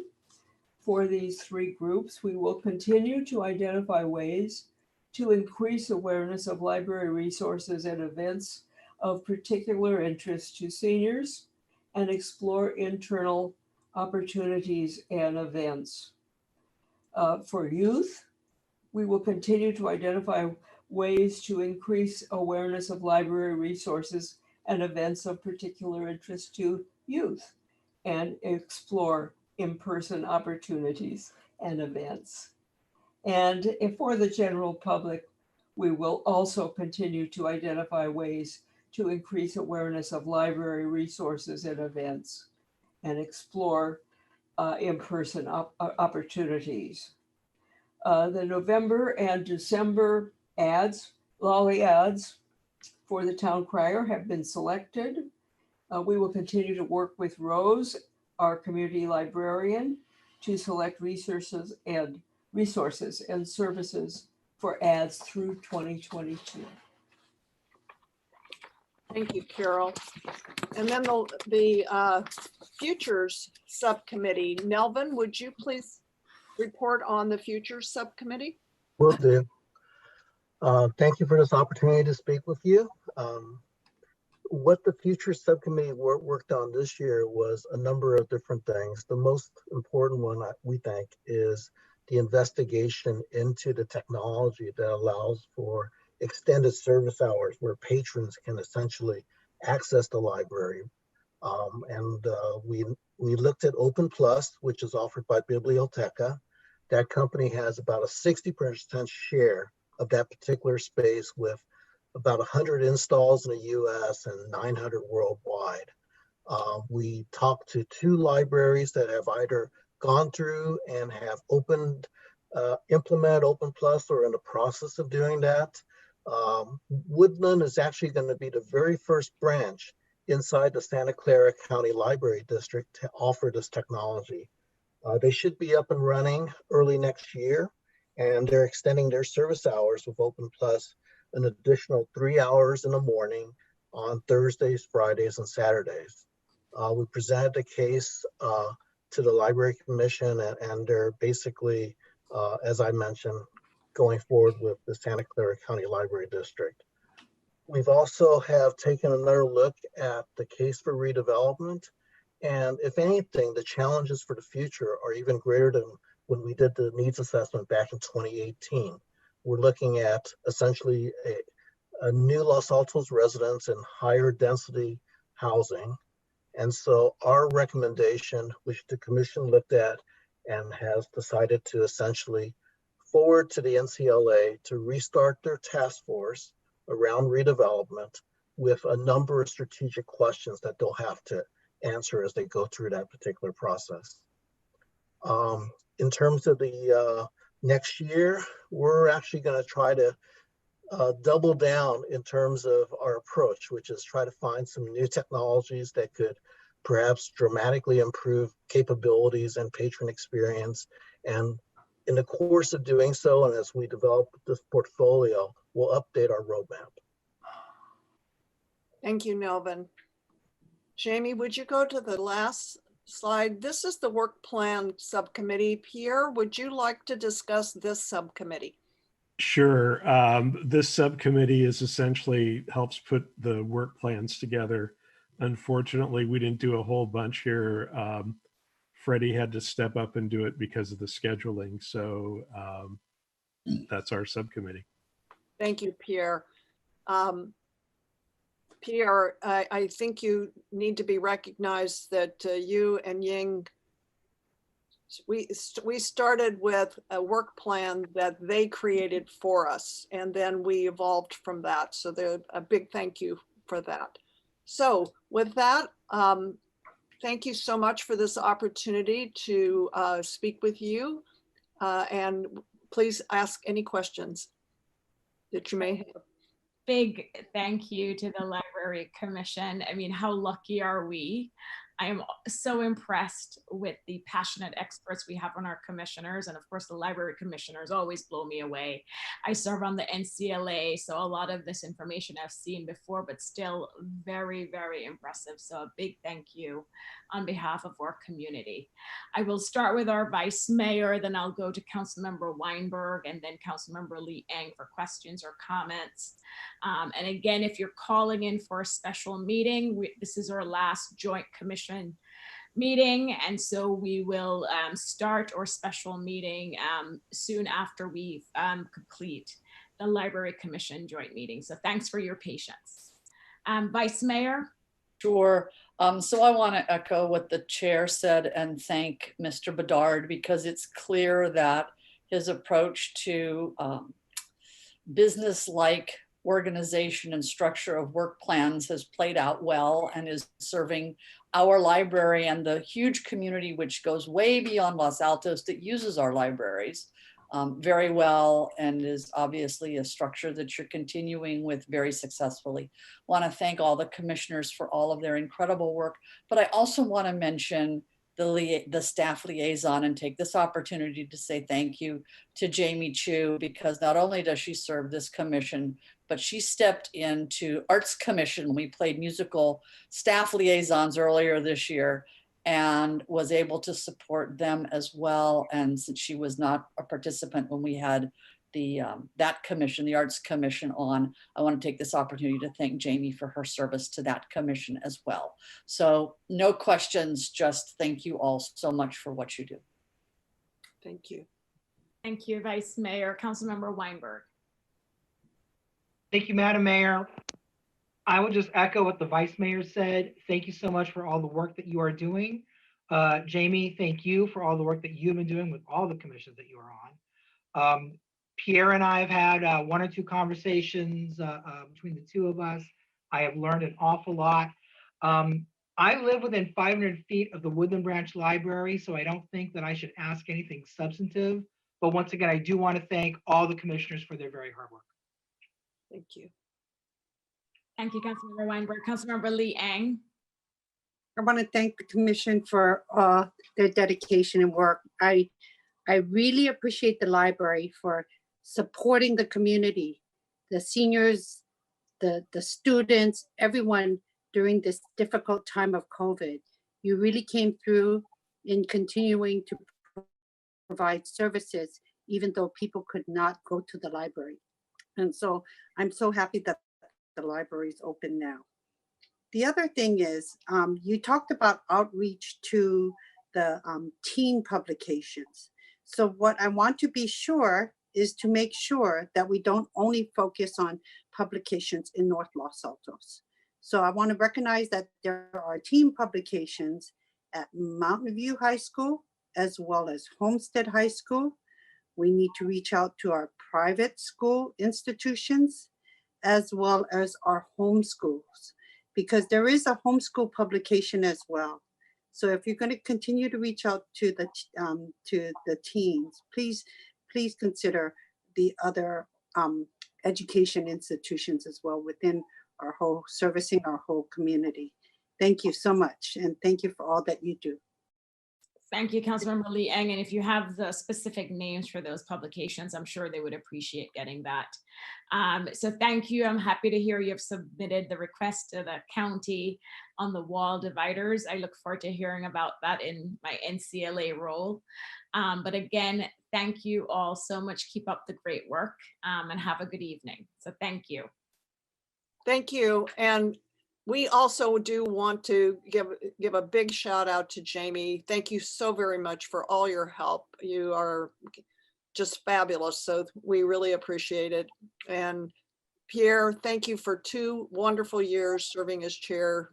for these three groups, we will continue to identify ways to increase awareness of library resources and events of particular interest to seniors and explore internal opportunities and events. For youth, we will continue to identify ways to increase awareness of library resources and events of particular interest to youth and explore in-person opportunities and events. And for the general public, we will also continue to identify ways to increase awareness of library resources and events and explore in-person opportunities. The November and December lolly ads for the town crier have been selected. We will continue to work with Rose, our community librarian, to select resources and services for ads through 2022. Thank you, Carol. And then the Futures Subcommittee. Melvin, would you please report on the Futures Subcommittee? Will do. Thank you for this opportunity to speak with you. What the Futures Subcommittee worked on this year was a number of different things. The most important one, we think, is the investigation into the technology that allows for extended service hours where patrons can essentially access the library. We looked at Open Plus, which is offered by Biblioteca. That company has about a 60% share of that particular space, with about 100 installs in the US and 900 worldwide. We talked to 2 libraries that have either gone through and have implemented Open Plus or in the process of doing that. Woodland is actually going to be the very first branch inside the Santa Clara County Library District to offer this technology. They should be up and running early next year, and they're extending their service hours with Open Plus an additional 3 hours in the morning on Thursdays, Fridays, and Saturdays. We presented the case to the Library Commission, and they're basically, as I mentioned, going forward with the Santa Clara County Library District. We've also have taken another look at the case for redevelopment. And if anything, the challenges for the future are even greater than when we did the needs assessment back in 2018. We're looking at essentially a new Los Altos residence and higher density housing. And so our recommendation, which the commission looked at and has decided to essentially forward to the NCLA to restart their task force around redevelopment with a number of strategic questions that they'll have to answer as they go through that particular process. In terms of the next year, we're actually going to try to double down in terms of our approach, which is try to find some new technologies that could perhaps dramatically improve capabilities and patron experience. And in the course of doing so, and as we develop this portfolio, we'll update our roadmap. Thank you, Melvin. Jamie, would you go to the last slide? This is the work plan subcommittee. Pierre, would you like to discuss this subcommittee? Sure. This subcommittee is essentially helps put the work plans together Unfortunately, we didn't do a whole bunch here. Freddie had to step up and do it because of the scheduling. So that's our subcommittee. Thank you, Pierre. Pierre, I think you need to be recognized that you and Ying, we started with a work plan that they created for us, and then we evolved from that. So a big thank you for that. So with that, thank you so much for this opportunity to speak with you. And please ask any questions that you may have. Big thank you to the Library Commission. I mean, how lucky are we? I am so impressed with the passionate experts we have on our commissioners. And of course, the library commissioners always blow me away. I serve on the NCLA, so a lot of this information I've seen before, but still very, very impressive. So a big thank you on behalf of our community. I will start with our Vice Mayor, then I'll go to Councilmember Weinberg and then Councilmember Lee Eng for questions or comments. And again, if you're calling in for a special meeting, this is our last joint commission meeting, and so we will start our special meeting soon after we complete the Library Commission joint meeting. So thanks for your patience. Vice Mayor? Sure. So I want to echo what the chair said and thank Mr. Bedard, because it's clear that his approach to business-like organization and structure of work plans has played out well and is serving our library and the huge community, which goes way beyond Los Altos, that uses our libraries very well, and is obviously a structure that you're continuing with very successfully. Want to thank all the commissioners for all of their incredible work, but I also want to mention the staff liaison and take this opportunity to say thank you to Jamie Chu, because not only does she serve this commission, but she stepped into Arts Commission. We played musical staff liaisons earlier this year and was able to support them as well. And since she was not a participant when we had that commission, the Arts Commission on, I want to take this opportunity to thank Jamie for her service to that commission as well. So no questions, just thank you all so much for what you do. Thank you. Thank you, Vice Mayor. Councilmember Weinberg. Thank you, Madam Mayor. I will just echo what the Vice Mayor said. Thank you so much for all the work that you are doing. Jamie, thank you for all the work that you've been doing with all the commissions that you are on. Pierre and I have had one or two conversations between the two of us. I have learned an awful lot. I live within 500 feet of the Woodland Branch Library, so I don't think that I should ask anything substantive. But once again, I do want to thank all the commissioners for their very hard work. Thank you. Thank you, Councilmember Weinberg. Councilmember Lee Eng. I want to thank the commission for their dedication and work. I really appreciate the library for supporting the community, the seniors, the students, everyone during this difficult time of COVID. You really came through in continuing to provide services, even though people could not go to the library. And so I'm so happy that the library is open now. The other thing is, you talked about outreach to the teen publications. So what I want to be sure is to make sure that we don't only focus on publications in North Los Altos. So I want to recognize that there are teen publications at Mountain View High School, as well as Homestead High School. We need to reach out to our private school institutions, as well as our homeschools, because there is a homeschool publication as well. So if you're going to continue to reach out to the teens, please consider the other education institutions as well within our whole, servicing our whole community. Thank you so much, and thank you for all that you do. Thank you, Councilmember Lee Eng. And if you have the specific names for those publications, I'm sure they would appreciate getting that. So thank you. I'm happy to hear you have submitted the request to the county on the wall dividers. I look forward to hearing about that in my NCLA role. But again, thank you all so much. Keep up the great work and have a good evening. So thank you. Thank you. And we also do want to give a big shout out to Jamie. Thank you so very much for all your help. You are just fabulous. So we really appreciate it. And Pierre, thank you for 2 wonderful years serving as chair.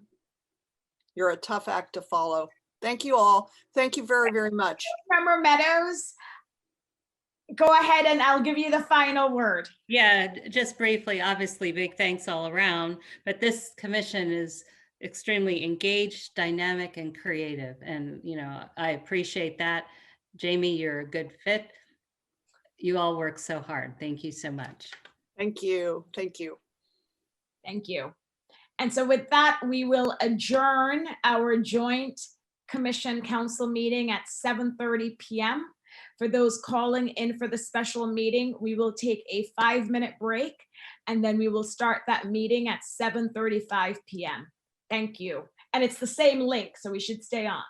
You're a tough act to follow. Thank you all. Thank you very, very much. Member Meadows, go ahead and I'll give you the final word. Yeah, just briefly, obviously, big thanks all around, but this commission is extremely engaged, dynamic, and creative. And, you know, I appreciate that. Jamie, you're a good fit. You all work so hard. Thank you so much. Thank you. Thank you. Thank you. And so with that, we will adjourn our joint commission council meeting at 7:30 p.m. For those calling in for the special meeting, we will take a 5-minute break and then we will start that meeting at 7:35 p.m. Thank you. And it's the same link, so we should stay on.